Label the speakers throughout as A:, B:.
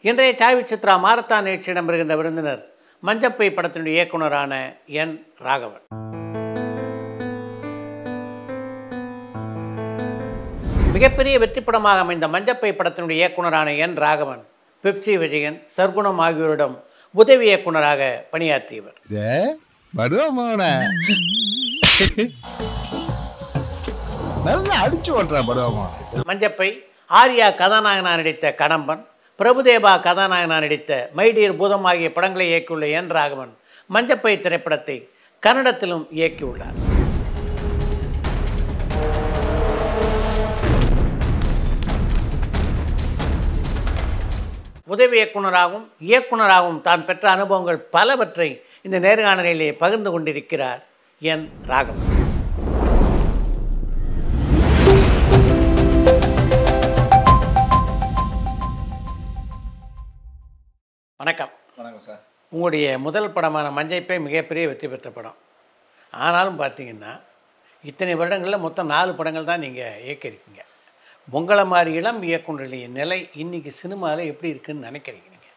A: இன்றைய சாய் சித்ரா மாரத்தான் நிகழ்ச்சியிடம் வருகின்ற விருந்தினர் மஞ்சப்பை படத்தினுடைய இயக்குனரான என் ராகவன். மிகப்பெரிய வெற்றி படமாக அமைந்த மஞ்சப்பை படத்தினுடைய இயக்குனரான என் ராகவன் பெப்சி விஜயன், சர்க்குணம் ஆகியோரிடம் உதவி இயக்குனராக பணியாற்றியவர். மஞ்சப்பை ஆர்யா கதாநாயகனாக நடித்த கடம்பன், பிரபுதேவா கதாநாயகனாக நடித்த மைடியர் பூதம் ஆகிய படங்களை இயக்கியுள்ள என் ராகவன் மஞ்சப்பை திரைப்படத்தை கன்னடத்திலும் இயக்கியுள்ளார். உதவி இயக்குனராகவும் தான் பெற்ற அனுபவங்கள் பலவற்றை இந்த நேர்காணலிலே பகிர்ந்து கொண்டிருக்கிறார் என் ராகவன். வணக்கம்.
B: வணக்கம் சார்.
A: உங்களுடைய முதல் படமான மஞ்சப்பை மிகப்பெரிய வெற்றி பெற்ற படம். ஆனாலும் பார்த்தீங்கன்னா இத்தனை வருடங்களில் மொத்தம் 4 படங்கள் தான் நீங்கள் இயக்கியிருக்கீங்க. உங்களை மாதிரி இளம் இயக்குனருடைய நிலை இன்றைக்கி சினிமாவில் எப்படி இருக்குதுன்னு நினைக்கிறீங்க நீங்கள்?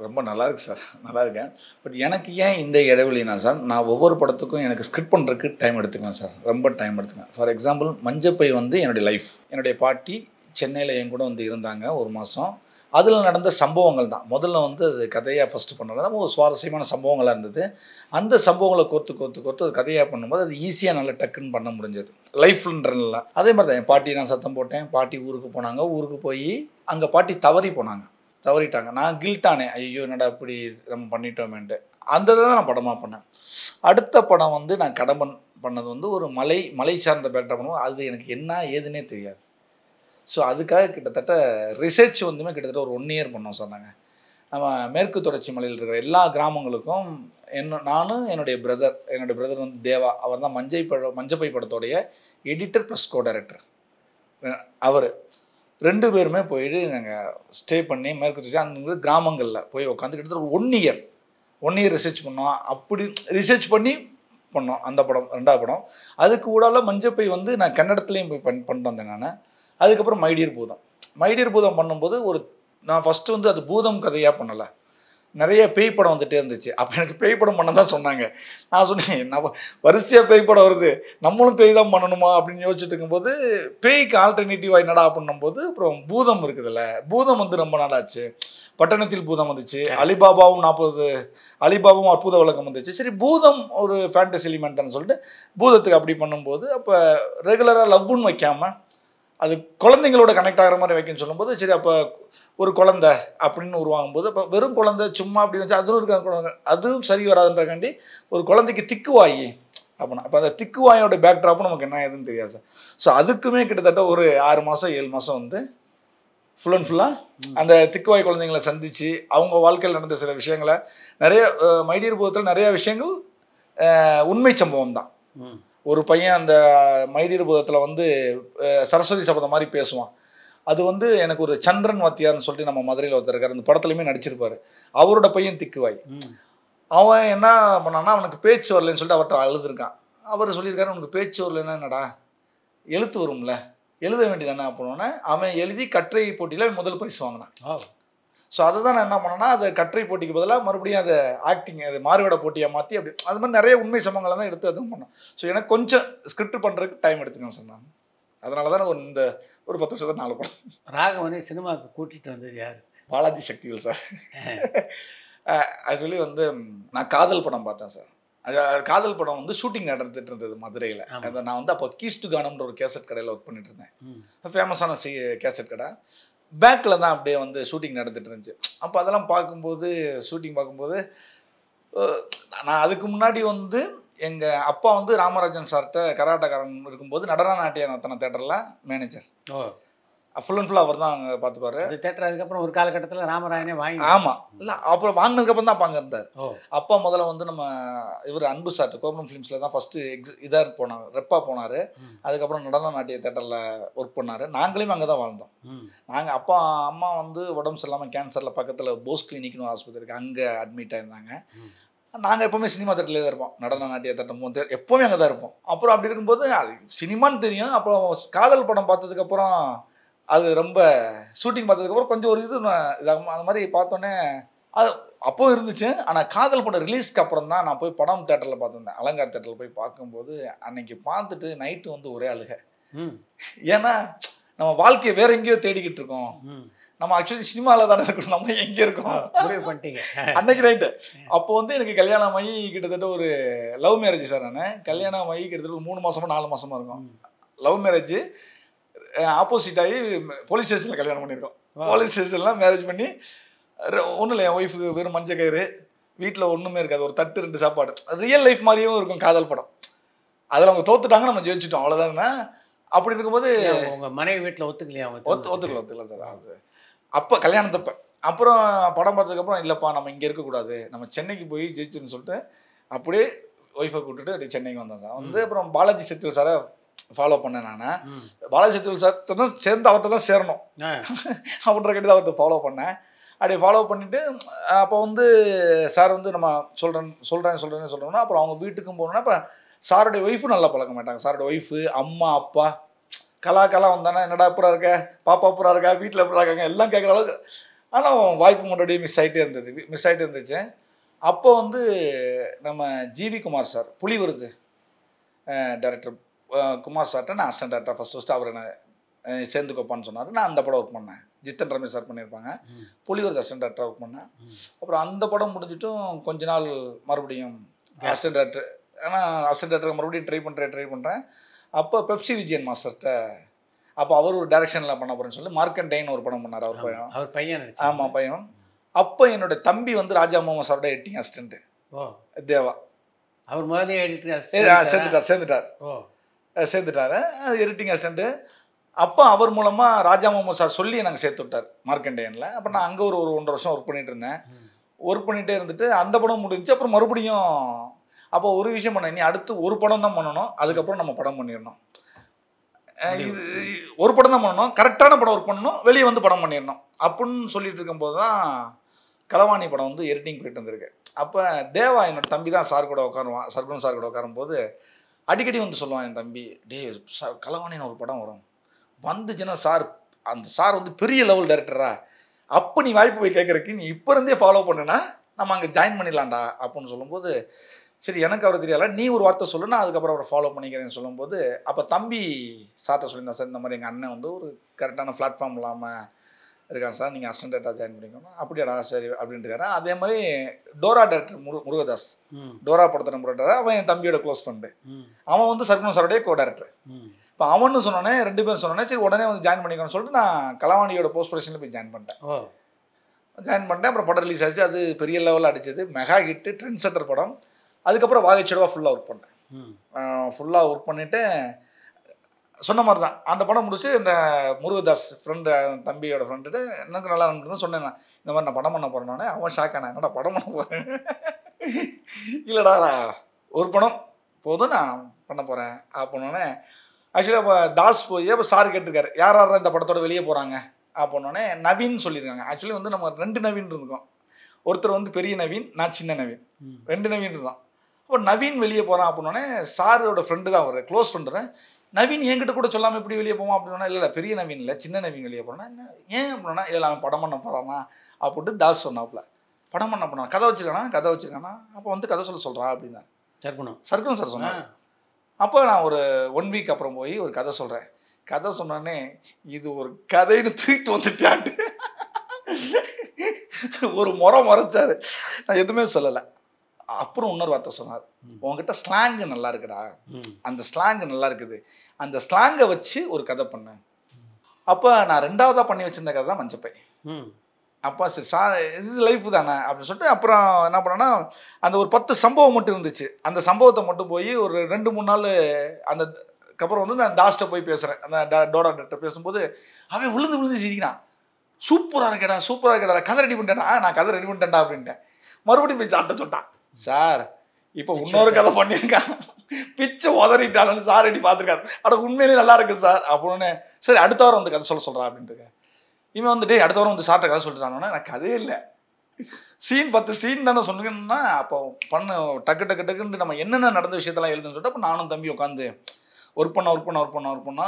B: ரொம்ப நல்லா இருக்கு சார், நல்லா இருக்கேன். பட் எனக்கு ஏன் இந்த இடைவெளினா சார், நான் ஒவ்வொரு படத்துக்கும் எனக்கு ஸ்கிரிப்ட் பண்ணுறதுக்கு டைம் எடுத்துக்குவேன் சார், ரொம்ப டைம் எடுத்துக்குவேன். ஃபார் எக்ஸாம்பிள் மஞ்சப்பை வந்து என்னுடைய லைஃப், என்னுடைய பாட்டி சென்னையில் என் கூட வந்து இருந்தாங்க 1 மாதம். அதில் நடந்த சம்பவங்கள் தான் முதல்ல வந்து அது கதையாக ஃபஸ்ட்டு பண்ணது. ஒரு சுவாரஸ்யமான சம்பவங்களாக இருந்தது. அந்த சம்பவங்களை கோர்த்து ஒரு கதையாக பண்ணும்போது அது ஈஸியாக நல்லா டக்குன்னு பண்ண முடிஞ்சது லைஃப்ன்றல. அதே மாதிரி தான் என் பாட்டி நான் சத்தம் போட்டேன். பாட்டி ஊருக்கு போனாங்க. ஊருக்கு போய் அங்கே பாட்டி தவறிட்டாங்க. நான் கில்ட்டானேன், ஐயோ என்னடா இப்படி நம்ம பண்ணிட்டோமேன்ட்டு. அந்த தான் நான் படமாக பண்ணேன். அடுத்த படம் வந்து நான் கடம்பன் பண்ணது வந்து ஒரு மலை சார்ந்த பேக்டாக பண்ணுவோம். அது எனக்கு என்ன ஏதுன்னே தெரியாது. ஸோ அதுக்காக கிட்டத்தட்ட ரிசர்ச் வந்துமே கிட்டத்தட்ட ஒரு 1 இயர் பண்ணோம் சார். நாங்கள் நம்ம மேற்கு தொடர்ச்சி மலையில் இருக்கிற எல்லா கிராமங்களுக்கும் நானும் என்னுடைய பிரதர் வந்து தேவா, அவர் தான் மஞ்சப்பை படத்தோடைய எடிட்டர் ப்ளஸ் கோ டைரக்டர். அவர் 2 பேருமே போயிட்டு நாங்கள் ஸ்டே பண்ணி மேற்கு தொடர்ச்சி அந்த கிராமங்களில் போய் உட்காந்து கிட்டத்தட்ட ஒரு 1 இயர் ரிசர்ச் பண்ணோம். அப்படி ரிசர்ச் பண்ணி பண்ணோம் அந்த படம், 2ஆவது படம். அதுக்கு கூடால மஞ்சப்பை வந்து நான் கன்னடத்துலேயும் போய் பண்ணிட்டு வந்தேன் நான். அதுக்கப்புறம் மைடியர் பூதம் பண்ணும்போது நான் ஃபஸ்ட்டு வந்து அது பூதம் கதையாக பண்ணலை, நிறைய பேய் படம் வந்துகிட்டே இருந்துச்சு. அப்போ எனக்கு பேய் படம் பண்ண தான் சொன்னாங்க. நான் சொன்னேன், நம்ம வரிசையாக பேய் படம் வருது, நம்மளும் பேய் தான் பண்ணணுமா அப்படின்னு யோசிச்சுட்டு இருக்கும்போது பேய்க்கு ஆல்டர்னேட்டிவாக என்னடா பண்ணும்போது அப்புறம் பூதம் இருக்குதுல்ல, பூதம் வந்து ரொம்ப நாளாச்சு. பட்டணத்தில் பூதம் வந்துச்சு, அலிபாபாவும் அற்புத விளக்கம் வந்துச்சு. சரி பூதம் ஒரு ஃபேண்டசி எலிமெண்ட் தானே சொல்லிட்டு பூதத்துக்கு அப்படி பண்ணும்போது அப்போ ரெகுலராக லவ்வுன்னு வைக்காமல் அது குழந்தைங்களோட கனெக்ட் ஆகிற மாதிரி வைக்கணும்னு சொல்லும்போது சரி அப்போ ஒரு குழந்தை அப்படின்னு உருவாகும்போது அப்போ வெறும் குழந்தை சும்மா அப்படின்னு வச்சு அதுவும் சரி வராதுன்றக்காண்டி ஒரு குழந்தைக்கு திக்குவாயி அப்படின்னா அப்போ அந்த திக்குவாயோட பேக்ட்ராப்பும் நமக்கு என்ன ஏதுன்னு தெரியாது சார். ஸோ அதுக்குமே கிட்டத்தட்ட ஒரு 6 மாதம் 7 மாதம் வந்து ஃபுல் அண்ட் ஃபுல்லாக அந்த திக்குவாய் குழந்தைங்களை சந்தித்து அவங்க வாழ்க்கையில் நடந்த சில விஷயங்களை நிறைய மைடியர் பூதத்தில் நிறைய விஷயங்கள் உண்மை சம்பவம் தான். ஒரு பையன் அந்த மைடியர் பூதத்தில் வந்து சரஸ்வதி சபதம் மாதிரி பேசுவான். அது வந்து எனக்கு ஒரு சந்திரன் வாத்தியார்னு சொல்லிட்டு நம்ம மதுரையில் ஒருத்தர் இருக்கார், அந்த படத்துலையுமே நடிச்சிருப்பார். அவரோட பையன் திக்குவாய். அவன் என்ன பண்ணான்னா அவனுக்கு பேச்சு வரலன்னு சொல்லிட்டு அவர்கிட்ட அழுதுருக்கான். அவர் சொல்லியிருக்காரு, உனக்கு பேச்சு வரலன்னா என்னடா எழுத்து வரும்ல, எழுத வேண்டியதானே அப்படின்னோடனே அவன் எழுதி கட்டுரை போட்டியில் முதல் பரிசு வாங்கினான். ஸோ அதை தான் நான் என்ன பண்ணேன்னா அதை கட்டுரை போட்டிக்கு பதிலாக மறுபடியும் அதை ஆக்டிங் அது மாறுவேட போட்டியாக மாற்றி அப்படி அது மாதிரி நிறைய உண்மை சம்பவங்களை தான் எடுத்து அதுவும் பண்ணோம். ஸோ எனக்கு கொஞ்சம் ஸ்கிரிப்ட் பண்ணுறதுக்கு டைம் எடுத்துக்கணும் சார். நான் அதனால தான் ஒரு 10 வருஷம் 4 படம்.
A: ராகவனை சினிமாவுக்கு கூட்டிகிட்டு வந்தது யார்?
B: பாலாஜி சக்திவேல் சார். ஆக்சுவலி வந்து நான் காதல் படம் பார்த்தேன் சார். காதல் படம் வந்து ஷூட்டிங் நடந்துட்டு இருந்தது மதுரையில். நான் வந்து அப்போ கீஸ்டு கானம்ன்ற ஒரு கேசட் கடையில் ஒர்க் பண்ணிட்டு இருந்தேன், ஃபேமஸான கேசட் கடை. பேக்கில் தான் அப்படியே வந்து ஷூட்டிங் நடந்துட்டு இருந்துச்சு. அப்போ அதெல்லாம் ஷூட்டிங் பார்க்கும்போது நான் அதுக்கு முன்னாடி வந்து எங்கள் அப்பா வந்து ராமராஜன் சார்கிட்ட கராட்டக்காரன் இருக்கும்போது நடன நாட்டிய நர்த்தன தேட்டரில் மேனேஜர். ஃபுல் அண்ட் ஃபுல்லாக அவர் தான் அங்கே பார்த்துப்பாரு.
A: தேட்டர் அதுக்கப்புறம் ஒரு காலகட்டத்தில் ராமராயனே வாங்கி.
B: ஆமாம், இல்லை அப்புறம் வாங்கினதுக்கப்புறம் தான் அப்போ அங்கே இருந்தார். அப்பா முதல்ல வந்து நம்ம இவர் அன்பு சார் கோபுரம் ஃபிலிம்ஸில் தான் ஃபஸ்ட்டு இதாக போனார், ரெப்பாக போனார். அதுக்கப்புறம் நடன நாட்டிய தேட்டரில் ஒர்க் பண்ணார். நாங்களும் அங்கே தான் வாழ்ந்தோம். நாங்கள் அப்பா அம்மா வந்து உடம்பு சரியில்லாமல் கேன்சரில் பக்கத்தில் போஸ் கிளினிக்னு ஒரு ஆஸ்பத்திரி இருக்குது, அங்கே அட்மிட் ஆயிருந்தாங்க. நாங்கள் எப்போவுமே சினிமா தேட்டர்லேயே தான் இருப்போம், நடன நாட்டிய தேட்டர் எப்போவுமே அங்கே தான் இருப்போம். அப்புறம் அப்படி இருக்கும்போது அது சினிமான்னு தெரியும். அப்புறம் காதல் படம் பார்த்ததுக்கப்புறம் அது ரொம்ப ஷூட்டிங் பார்த்ததுக்கப்புறம் கொஞ்சம் ஒரு இது இதாகும். அந்த மாதிரி பார்த்தோன்னே அது அப்போ இருந்துச்சு. ஆனால் காதல் படம் ரிலீஸ்க்கு அப்புறம் தான் நான் போய் படம் தேட்டரில் பார்த்துருந்தேன். அலங்கார் தேட்டரில் போய் பார்க்கும்போது அன்னைக்கு பார்த்துட்டு நைட்டு வந்து ஒரே அழுகை. ஏன்னா நம்ம வாழ்க்கையை வேற எங்கேயோ தேடிக்கிட்டு இருக்கோம். நம்ம ஆக்சுவலி சினிமாவில் தானே இருக்கணும், நம்ம எங்கே இருக்கோம்
A: பண்ணிட்டீங்க
B: அன்னைக்கு நைட்டு. அப்போ வந்து எனக்கு கல்யாணம் ஆகி கிட்டத்தட்ட ஒரு லவ் மேரேஜ் சார். நான் கல்யாணம் ஆகி கிட்டத்தட்ட ஒரு 3 மாசமோ 4 மாசமா இருக்கும். லவ் மேரேஜ் ஆப்போசிட் ஆகி போலீஸ் ஸ்டேஷனில் கல்யாணம் பண்ணியிருக்கோம். போலீஸ் ஸ்டேஷன்லாம் மேரேஜ் பண்ணி ஒன்றும் இல்லை, என் ஒய்ஃபுக்கு வெறும் மஞ்சள் கயிறு, வீட்டில் ஒன்றுமே இருக்காது, ஒரு தட்டு 2 சாப்பாடு. ரியல் லைஃப் மாதிரியும் இருக்கும் காதல் படம். அதில் அவங்க தோத்துட்டாங்க, நம்ம ஜெயிச்சிட்டோம், அவ்வளோதாங்கண்ணா. அப்படி இருக்கும்போது
A: உங்கள் மனைவி வீட்டில் ஒத்துக்கலையா?
B: ஒத்துக்கல சார். அது அப்போ கல்யாணத்தப்ப. அப்புறம் படம் பார்த்ததுக்கப்புறம் இல்லைப்பா நம்ம இங்கே இருக்கக்கூடாது, நம்ம சென்னைக்கு போய் ஜெயிச்சுன்னு சொல்லிட்டு அப்படியே ஒய்ஃபை கூப்பிட்டுட்டு அப்படியே சென்னைக்கு வந்தேன் சார். வந்து அப்புறம் பாலாஜி சத்யவேல் சாரை ஃபாலோ பண்ணேன். நான் பாலாஜி சத்யவேல் சார்கிட்ட தான் சேர்ந்து அவர்கிட்ட தான் சேரணும் அப்படின்ற கேட்டு தான் அவர்கிட்ட ஃபாலோ பண்ணேன். அப்படியே ஃபாலோ பண்ணிவிட்டு அப்போ வந்து சார் வந்து நம்ம சொல்கிறேன்னா அப்புறம் அவங்க வீட்டுக்கும் போகணுன்னா அப்போ சாருடைய ஒய்ஃபும் நல்லா பழக்க மாட்டாங்க. சாருடைய ஒய்ஃபு, அம்மா, அப்பா, கலா வந்தானே என்னடா அப்புறம் இருக்கா, பாப்பா அப்புறம் இருக்கா, வீட்டில் எப்படி இருக்காங்க எல்லாம் கேட்குற அளவுக்கு. ஆனால் வாய்ப்பு முன்னாடியே மிஸ் ஆகிட்டே இருந்துச்சு. அப்போ வந்து நம்ம ஜிவி குமார் சார், புலி விருது டைரக்டர் குமார் சார்கிட்ட நான் அசிஸ்டன்ட் டைரக்டர் ஃபஸ்ட்டு அவர் என்ன சேர்ந்துக்கோப்பான்னு சொன்னார். நான் அந்த படம் ஒர்க் பண்ணேன். ஜித்தன் ரமேஷ் சார் பண்ணியிருப்பாங்க. புலி விருது அசிஸ்டன்ட் டைரக்டர் ஒர்க் பண்ணேன். அப்புறம் அந்த படம் முடிஞ்சிட்டும் கொஞ்ச நாள் மறுபடியும் அசிஸ்டன்ட் டைரக்டர், ஆனால் அசிஸ்டன்ட் டைரக்டர் மறுபடியும் ட்ரை பண்ணுறேன். அப்போ பெப்சி விஜயன் மாஸ்டர்கிட்ட அப்போ அவர் ஒரு டைரக்ஷனில் பண்ண போகிறேன்னு சொல்லி மார்க்கண்டேன் ஒரு படம் பண்ணார். அவர் பையன். ஆமாம், பையன். அப்போ என்னோட தம்பி வந்து ராஜா மோகன் சாரோட எடிட்டிங் அசிஸ்டன்ட் தேவா. அவர் முதலே சேர்ந்துட்டார் எடிட்டிங் அசிஸ்டன்ட்டு. அப்போ அவர் மூலமாக ராஜா மோகன் சார் சொல்லி நாங்கள் சேர்த்து விட்டார் மார்க்கண்டேனில். அப்போ நான் அங்கே ஒரு 1.5 வருஷம் ஒர்க் பண்ணிகிட்டு இருந்தேன். ஒர்க் பண்ணிகிட்டே இருந்துட்டு அந்த படம் முடிஞ்சு அப்புறம் மறுபடியும் அப்போ ஒரு விஷயம் பண்ணேன், நீ அடுத்து ஒரு படம் தான் பண்ணணும், அதுக்கப்புறம் நம்ம படம் பண்ணிடணும். இது ஒரு படம் தான் பண்ணணும், கரெக்டான படம் ஒர்க் பண்ணணும், வெளியே வந்து படம் பண்ணிடணும் அப்படின்னு சொல்லிட்டு இருக்கும்போது தான் களவாணி படம் வந்து எடிட்டிங் போயிட்டு வந்திருக்கு. அப்போ தேவா என்னோட தம்பி தான் சார் கூட உட்காருவான். சர்பன் சார் கூட உட்காரும்போது அடிக்கடி வந்து சொல்லுவான் என் தம்பி, டே களவாணின்னு ஒரு படம் வரும், வந்துச்சுன்னா அந்த சார் வந்து பெரிய லெவல் டைரக்டரா, அப்போ நீ வாய்ப்பு போய் கேட்குறக்கு நீ இப்போ இருந்தே ஃபாலோ பண்ணுனா நம்ம அங்கே ஜாயின் பண்ணிடலாம்டா அப்படின்னு சொல்லும்போது, சரி எனக்கு அவர் தெரியல, நீ ஒரு வார்த்தை சொல்லு, நான் அதுக்கப்புறம் அவரை ஃபாலோ பண்ணிக்கிறேன்னு சொல்லும்போது, அப்போ தம்பி சார்ட்ட சொல்லியிருந்தேன், சார் இந்த மாதிரி எங்கள் அண்ணன் வந்து ஒரு கரெக்டான பிளாட்ஃபார்ம் இல்லாமல் இருக்காங்க சார், நீங்கள் அசிஸ்டன்ட் டேரக்டராக ஜாயின் பண்ணிக்கணும். அப்படியாடா சரி அப்படின்ட்டு. அதே மாதிரி டோரா டேரக்டர் முருகதாஸ், டோரா படத்தை நம்புறாரு, அவன் என் தம்பியோட க்ளோஸ் ஃப்ரெண்டு. அவன் வந்து சர்க்குணம் சாரோடைய கோ டேரக்டர். இப்போ அவனு சொன்னோன்னே 2 பேரும் சொன்னோன்னே சரி உடனே வந்து ஜாயின் பண்ணிக்கணும்னு சொல்லிட்டு நான் களவாணியோட போஸ்ட் ப்ரொடக்ஷனில் போய் ஜாயின் பண்ணிட்டேன். அப்புறம் படம் ரிலீஸ் ஆச்சு, அது பெரிய லெவலில் அடிச்சது, மெகா ஹிட்டு, ட்ரெண்ட் செட்டர் படம். அதுக்கப்புறம் வாகைச்சோடவா ஃபுல்லாக ஒர்க் பண்ணேன். ஃபுல்லாக ஒர்க் பண்ணிவிட்டு சொன்ன மாதிரி தான் அந்த படம் முடிச்சு இந்த முருகதாஸ் ஃப்ரெண்டு, தம்பியோட ஃப்ரெண்டு எனக்கு நல்லா இருந்தது சொன்னேன், நான் இந்த மாதிரி நான் படம் பண்ண போகிறேன்னே. அவன் ஷாக்கான, என்னடா படம் பண்ண போகிறேன், இல்லைடா ஒரு படம் போதும் நான் பண்ண போகிறேன் அப்படின்னோடனே. ஆக்சுவலி அப்போ தாஸ் போய் அப்போ சார் கேட்டிருக்காரு, யார் யார் இந்த படத்தோட வெளியே போகிறாங்க அப்படின்னோடனே நவீன் சொல்லியிருக்காங்க. ஆக்சுவலி வந்து நம்ம 2 நவீன் இருந்துக்கோம். ஒருத்தர் வந்து பெரிய நவீன், நான் சின்ன நவீன், 2 நவீன் இருந்தான். அப்போ நவீன் வெளியே போகிறான் அப்படின்னோடனே சாரோட ஃப்ரெண்டு தான் அவர், க்ளோஸ் ஃப்ரெண்டு. நவீன் என்கிட்ட கூட சொல்லாமல் எப்படி வெளியே போவான் அப்படின்னா, இல்லை பெரிய நவீன் இல்லை சின்ன நவீன் வெளியே போகிறான்னா, என்ன ஏன் அப்படின்னா, இல்லை அவன் படம் பண்ண போகிறானா அப்படின்ட்டு தாஸ் சொன்னாப்புல. படம் பண்ண போனான், கதை வச்சுருக்கானா, அப்போ வந்து கதை சொல்கிறா அப்படின்னா சர்க்குணம் சார் சொன்னான். அப்போ நான் ஒரு 1 வீக் அப்புறம் போய் ஒரு கதை சொல்கிறேன். கதை சொன்னோடனே இது ஒரு கதைன்னு தூக்கிட்டு வந்துட்டான்ட்டு ஒரு முறைச்சாரு. நான் எதுவுமே சொல்லலை. அப்புறம் இன்னொரு வார்த்தை சொன்னார், உங்ககிட்ட ஸ்லாங்கு நல்லா இருக்குடா, அந்த ஸ்லாங்கு நல்லா இருக்குது, அந்த ஸ்லாங்கை வச்சு ஒரு கதை பண்ணேன். அப்போ நான் 2ஆவதாக பண்ணி வச்சிருந்த கதை தான் மஞ்சப்பை. அப்போ சரி இது லைஃப் தானே அப்படின்னு சொல்லிட்டு அப்புறம் என்ன பண்ணேன்னா, அந்த ஒரு 10 சம்பவம் மட்டும் இருந்துச்சு. அந்த சம்பவத்தை மட்டும் போய் ஒரு 2-3 நாள் அதுக்கப்புறம் வந்து நான் தாஸ்ட்டை போய் பேசுகிறேன். அந்த டோரா டேரக்டர் பேசும்போது அவன் விழுந்து சிரிக்கிறான், சூப்பராக இருக்கடா, கதை ரெடி பண்ணிட்டேன்டா. நான் கதை ரெடி பண்ணிட்டேன்டா அப்படின்ட்டேன். மறுபடியும் போய் சார்ட்ட சொன்னான், சார் இப்போ இன்னொரு கதை பண்ணியிருக்கான், பிச்சு உதறிட்டானு சார் ரெடி பார்த்துருக்காரு, அட உண்மையிலே நல்லா இருக்கு சார் அப்படின்னு. சரி அடுத்த வாரம் வந்து கதை சொல்கிறா அப்படின்ட்டு இவன் வந்துட்டு அடுத்த வாரம் வந்து சார்ட்ட கதை சொல்லிட்டானோன்னா, எனக்கு கதையே இல்லை, சீன் 10 சீன் தானே சொன்னீங்கன்னா. அப்போ டக்குன்னு நம்ம என்னென்ன நடந்த விஷயத்தெல்லாம் எழுதுன்னு சொல்லிட்டு அப்போ நானும் தம்பி உட்காந்து ஒர்க் பண்ணோம்.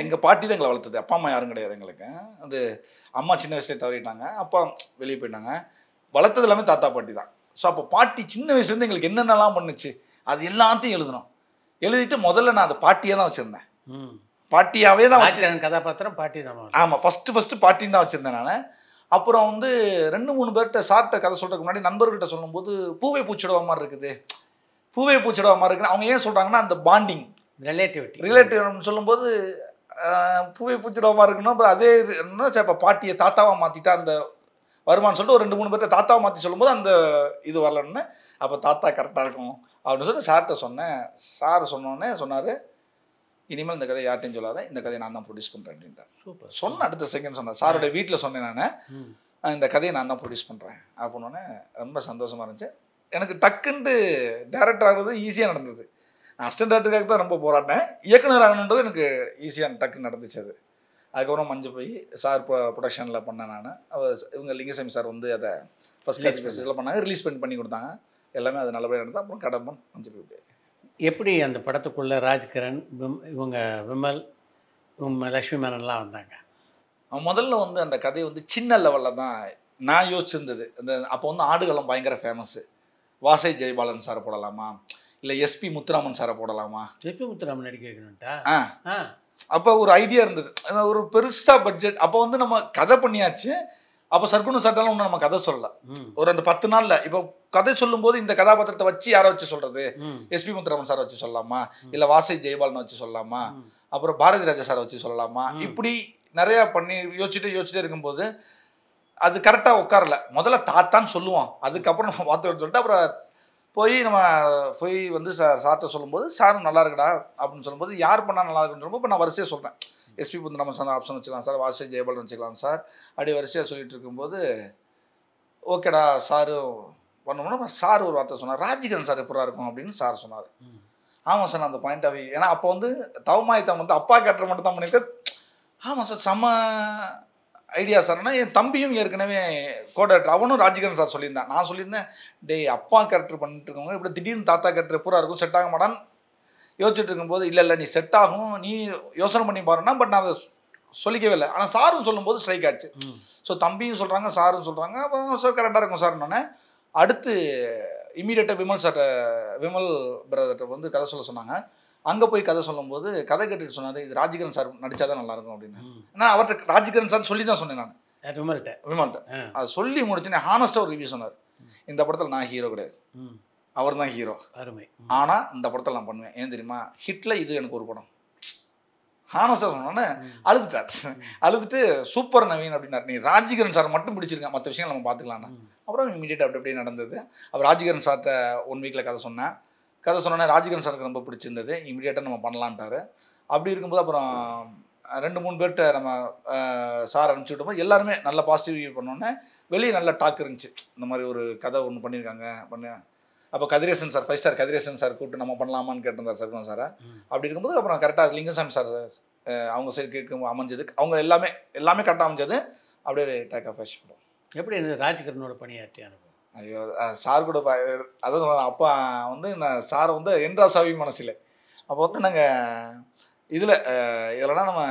B: எங்கள் பாட்டி தான் எங்களை வளர்த்தது, அப்பா அம்மா யாரும் கிடையாது எங்களுக்கு. அது அம்மா சின்ன வயசுலேயே தவறிட்டாங்க, அப்பா வெளியே போயிட்டாங்க. வளர்த்தது எல்லாமே தாத்தா பாட்டி தான். ஸோ அப்போ பாட்டி சின்ன வயசுலேருந்து எங்களுக்கு என்னென்னலாம் பண்ணுச்சு அது எல்லாத்தையும் எழுதணும். எழுதிட்டு முதல்ல நான் அந்த பாட்டியாக தான் வச்சுருந்தேன். பாட்டியாகவே தான்
A: ராஜ்கிரண் கதாபாத்திரம் பாட்டி தான்.
B: ஆமாம், ஃபஸ்ட்டு பாட்டின்னு தான் வச்சுருந்தேன் நான். அப்புறம் வந்து 2-3 பேர்கிட்ட சார்கிட்ட கதை சொல்கிறதுக்கு முன்னாடி நண்பர்கிட்ட சொல்லும்போது பூவை பூச்சிடுவா மாதிரி இருக்குது, பூவை பூச்சிடுவா மாதிரி இருக்குன்னு அவங்க ஏன் சொல்கிறாங்கன்னா அந்த பாண்டிங் ரிலேட்டிவ் சொல்லும்போது பூவை பூச்சிடுவா மாதிரி இருக்குன்னா அப்புறம் அதே என்ன சார் இப்போ பாட்டியை தாத்தாவாக மாற்றிட்டா அந்த வருமானு சொல்லிட்டு ஒரு 2-3 பேர்கிட்ட தாத்தாவை மாற்றி சொல்லும்போது அந்த இது வரலன்னு அப்போ தாத்தா கரெக்டாக இருக்கும் அப்படின்னு சொல்லிட்டு சார்கிட்ட சொன்னேன். சார் சொன்னோடனே சொன்னார், இனிமேல் இந்த கதையை யார்ட்டையும் சொல்லாத, இந்த கதையை நான் தான் ப்ரொடியூஸ் பண்ணுறேன் அப்படின்ட்டார்.
A: சூப்பர்.
B: சொன்ன அடுத்த செகண்ட் சொன்னார், சாரோட வீட்டில் சொன்னேன் நான் இந்த கதையை நான் தான் ப்ரொடியூஸ் பண்ணுறேன் அப்படின்னோடனே ரொம்ப சந்தோஷமாக இருந்துச்சு. எனக்கு டக்குன்ட்டு டேரக்டர் ஆகிறது ஈஸியாக நடந்தது. நான் அசிஸ்டன்ட் டேரக்டருக்காக தான் ரொம்ப போராட்டேன், இயக்குனர் ஆகணுன்றது எனக்கு ஈஸியாக டக்குன்னு நடந்துச்சு. அது அதுக்கப்புறம் மஞ்சள் போய் சார் ப்ரொடக்ஷனில் பண்ணேன் நான். இவங்க லிங்கசாமி சார் வந்து அதை ஃபஸ்ட் இதில் பண்ணாங்க, ரிலீஸ் பண்ணி கொடுத்தாங்க, எல்லாமே அது நல்லபடியாக நடந்தது. அப்புறம் கடம்பன் மஞ்சள் போய்
A: எப்படி அந்த படத்துக்குள்ளே ராஜ்கிரண் இவங்க விமல் லக்ஷ்மி மேனன்லாம் வந்தாங்க?
B: முதல்ல வந்து அந்த கதை வந்து சின்ன லெவலில் தான் நான் யோசிச்சிருந்தது. அந்த அப்போ வந்து ஆடுகளம் பயங்கர ஃபேமஸ்ஸு. வாசை ஜெயபாலன் சாரை போடலாமா, இல்லை எஸ்பி முத்துராமன் சாரை போடலாமா?
A: எஸ்பி முத்துராமன் நடிக்க வைக்கணும்ட்டா?
B: அப்போ ஒரு ஐடியா இருந்தது, ஒரு பெருசாக பட்ஜெட். அப்போ வந்து நம்ம கதை பண்ணியாச்சு. அப்போ சர்க்குணு சார்ட்டாலும் ஒன்றும் நம்ம கதை சொல்லலை. ஒரு அந்த 10 நாளில் இப்போ கதை சொல்லும்போது இந்த கதாபாத்திரத்தை வச்சு யாரை வச்சு சொல்கிறது? எஸ்பி முத்துராமன் சாரை வச்சு சொல்லலாமா, இல்லை வாசை ஜெயபாலனை வச்சு சொல்லலாமா, அப்புறம் பாரதி ராஜா சாரை வச்சு சொல்லலாமா, இப்படி நிறையா பண்ணி யோசிச்சுட்டே இருக்கும்போது அது கரெக்டாக உட்காரல. முதல்ல தாத்தான்னு சொல்லுவோம், அதுக்கப்புறம் நம்ம பார்த்து சொல்லிட்டு அப்புறம் போய் வந்து சார்கிட்ட சொல்லும்போது சாரும் நல்லா இருக்குடா அப்படின்னு சொல்லும்போது யார் பண்ணால் நல்லா இருக்குன்னு சொல்லும்போது இப்போ நான் வரிசையாக சொல்கிறேன், எஸ்பி முத்துராமன் சார் ஆப்ஷன் வச்சுக்கலாம் சார், வாசை ஜெயபாலன் வச்சுக்கலாம் சார், அப்படி வரிசையாக சொல்லிட்டு இருக்கும்போது ஓகேடா சாரும் பண்ணோம்னா சார் ஒரு வார்த்தை சொன்னார், ராஜ்கிரண் சார் எப்படா இருக்கும் அப்படின்னு சார் சொன்னார். ஆமாம் சார், அந்த பாயிண்ட் ஆஃப் வியூ, ஏன்னா அப்போ வந்து தவமாயத்தம் வந்து அப்பா கேரக்டர் மட்டும் தான் பண்ணிட்டு, ஆமாம் சார் செம்ம ஐடியா சார்னா என் தம்பியும் ஏற்கனவே கோடக்டர், அவனும் ராஜ்கிரண் சார் சொல்லியிருந்தான். நான் சொல்லியிருந்தேன், டேய் அப்பா கேரக்டர் பண்ணிட்டு இருக்கவங்க இப்படி திடீர்னு தாத்தா கேரக்டர் பூரா இருக்கும், செட் ஆக மாட்டான்னு யோசிச்சுட்டு இருக்கும்போது இல்லை நீ செட் ஆகும், நீ யோசனை பண்ணி பாருன்னா, பட் நான் அதை சொல்லிக்கவே இல்லை. ஆனால் சாரும் சொல்லும்போது ஸ்ட்ரைக் ஆச்சு. ஸோ தம்பியும் சொல்கிறாங்க சாரும் சொல்கிறாங்க, அப்போ சார் கரெக்டாக இருக்கும் சார். நான் அடுத்து இமீடியட்டாக விமல் பிரதர்கிட்ட வந்து கதை சொல்ல சொன்னாங்க. அங்கே போய் கதை சொல்லும்போது கதை கேட்டுட்டு சொன்னார், இது ராஜ்கிரண் சார் நடித்தா தான் நல்லாயிருக்கும் அப்படின்னு. நான் அவர்கிட்ட ராஜ்கிரண் சார் சொல்லி தான் சொன்னேன் நான் விமல்கிட்ட. அதை சொல்லி முடிச்சுன்னு ஹானஸ்ட்டாக ஒரு ரிவ்யூ சொன்னார், இந்த படத்தில் நான் ஹீரோ கிடையாது, அவர் தான் ஹீரோ, ஆனால் இந்த படத்தில் நான் பண்ணுவேன், ஏன் தெரியுமா, ஹிட்டில் இது எனக்கு ஒரு படம். ஹானஸ்டாக சொன்னோன்னே அழுதுட்டு சூப்பர் நவீன் அப்படின்னார், நீ ராஜ்கிரண் சார் மட்டும் பிடிச்சிருக்கேன், மற்ற விஷயங்கள் நம்ம பார்த்துக்கலாம்னா. அப்புறம் இமீடியட்டாக அப்படியே நடந்தது. அப்புறம் ராஜ்கிரண் சார்கிட்ட 1 வீக்கில் கதை சொன்னோன்னே ராஜ்கிரண் சாருக்கு ரொம்ப பிடிச்சிருந்தது, இமீடியட்டாக நம்ம பண்ணலான்ட்டார். அப்படி இருக்கும்போது அப்புறம் 2-3 பேர்கிட்ட நம்ம சார் அனுப்பிச்சி விட்டோம், எல்லாருமே நல்ல பாசிட்டிவ் ரிவ்யூ பண்ணோன்னே வெளியே நல்ல டாக் இருந்துச்சு, இந்த மாதிரி ஒரு கதை ஒன்று பண்ணியிருக்காங்க அப்போ Kathiresan sir 5 star Kathiresan sir கூப்பிட்டு நம்ம பண்ணலாமான்னு கேட்டிருந்தார் சர்க்குணம் சாரை. அப்படி இருக்கும்போது அப்புறம் கரெக்டாக லிங்கசாமி சார் அவங்க சைடு கேட்கும் அமைஞ்சது, அவங்க எல்லாமே கரெக்டாக அமைஞ்சது. அப்படியே டேக் ஆஃப் ஆச்சு.
A: எப்படி இருந்தது ராஜ்கிரனோட பணியாற்றிய அனுபவம்?
B: ஐயோ சார் கூட அதான் சொல்கிறேன், அப்பா வந்து நான் சாரை வந்து என்றா சாவி மனசில் அப்போ வந்து நாங்கள் இதெல்லாம் நம்ம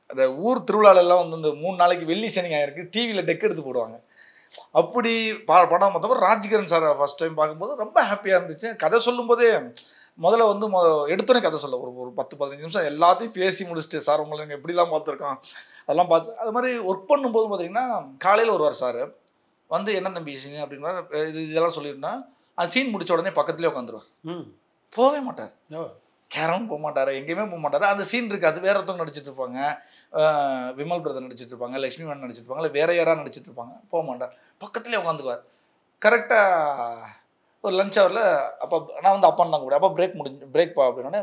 B: அந்த ஊர் திருவிழாலெல்லாம் வந்து இந்த 3 நாளைக்கு வெள்ளி சனி ஆயிருக்கு டிவியில் டெக் எடுத்து போடுவாங்க. அப்படி படம் பார்த்தப்போ ராஜ்கிரண் சாரை ஃபஸ்ட் டைம் பார்க்கும்போது ரொம்ப ஹாப்பியாக இருந்துச்சு. கதை சொல்லும்போதே முதல்ல வந்து எடுத்தோன்னே கதை சொல்ல ஒரு 10-15 நிமிஷம் எல்லாத்தையும் பேசி முடிச்சுட்டு, சார் உங்களை நாங்கள் எப்படிலாம் பார்த்துருக்கோம் அதெல்லாம் பார்த்து அது மாதிரி ஒர்க் பண்ணும்போது பார்த்தீங்கன்னா காலையில் வருவார் சார் வந்து, என்ன தம்பி சீன் அப்படின்னா இதெல்லாம் சொல்லியிருந்தா அந்த சீன் முடித்த உடனே பக்கத்துலேயே உட்காந்துருவார், போகவே மாட்டார், கேரம் போக மாட்டார், எங்கேயுமே போக மாட்டார். அந்த சீன் இருக்காது, வேற ஒருத்தவங்க நடிச்சிட்டு இருப்பாங்க, விமல் பிரதர் நடிச்சிட்டு இருப்பாங்க, லக்ஷ்மி மேன் நடிச்சிட்டு இருப்பாங்க, இல்லை வேற யாராவது நடிச்சிட்டு இருப்பாங்க, போக மாட்டார், பக்கத்துலேயே உட்காந்துக்குவார். கரெக்டாக ஒரு லஞ்ச் ஹவரில் அப்போ நான் வந்து அப்பான்னு தான் கூட, அப்போ பிரேக் அப்படின்னோடனே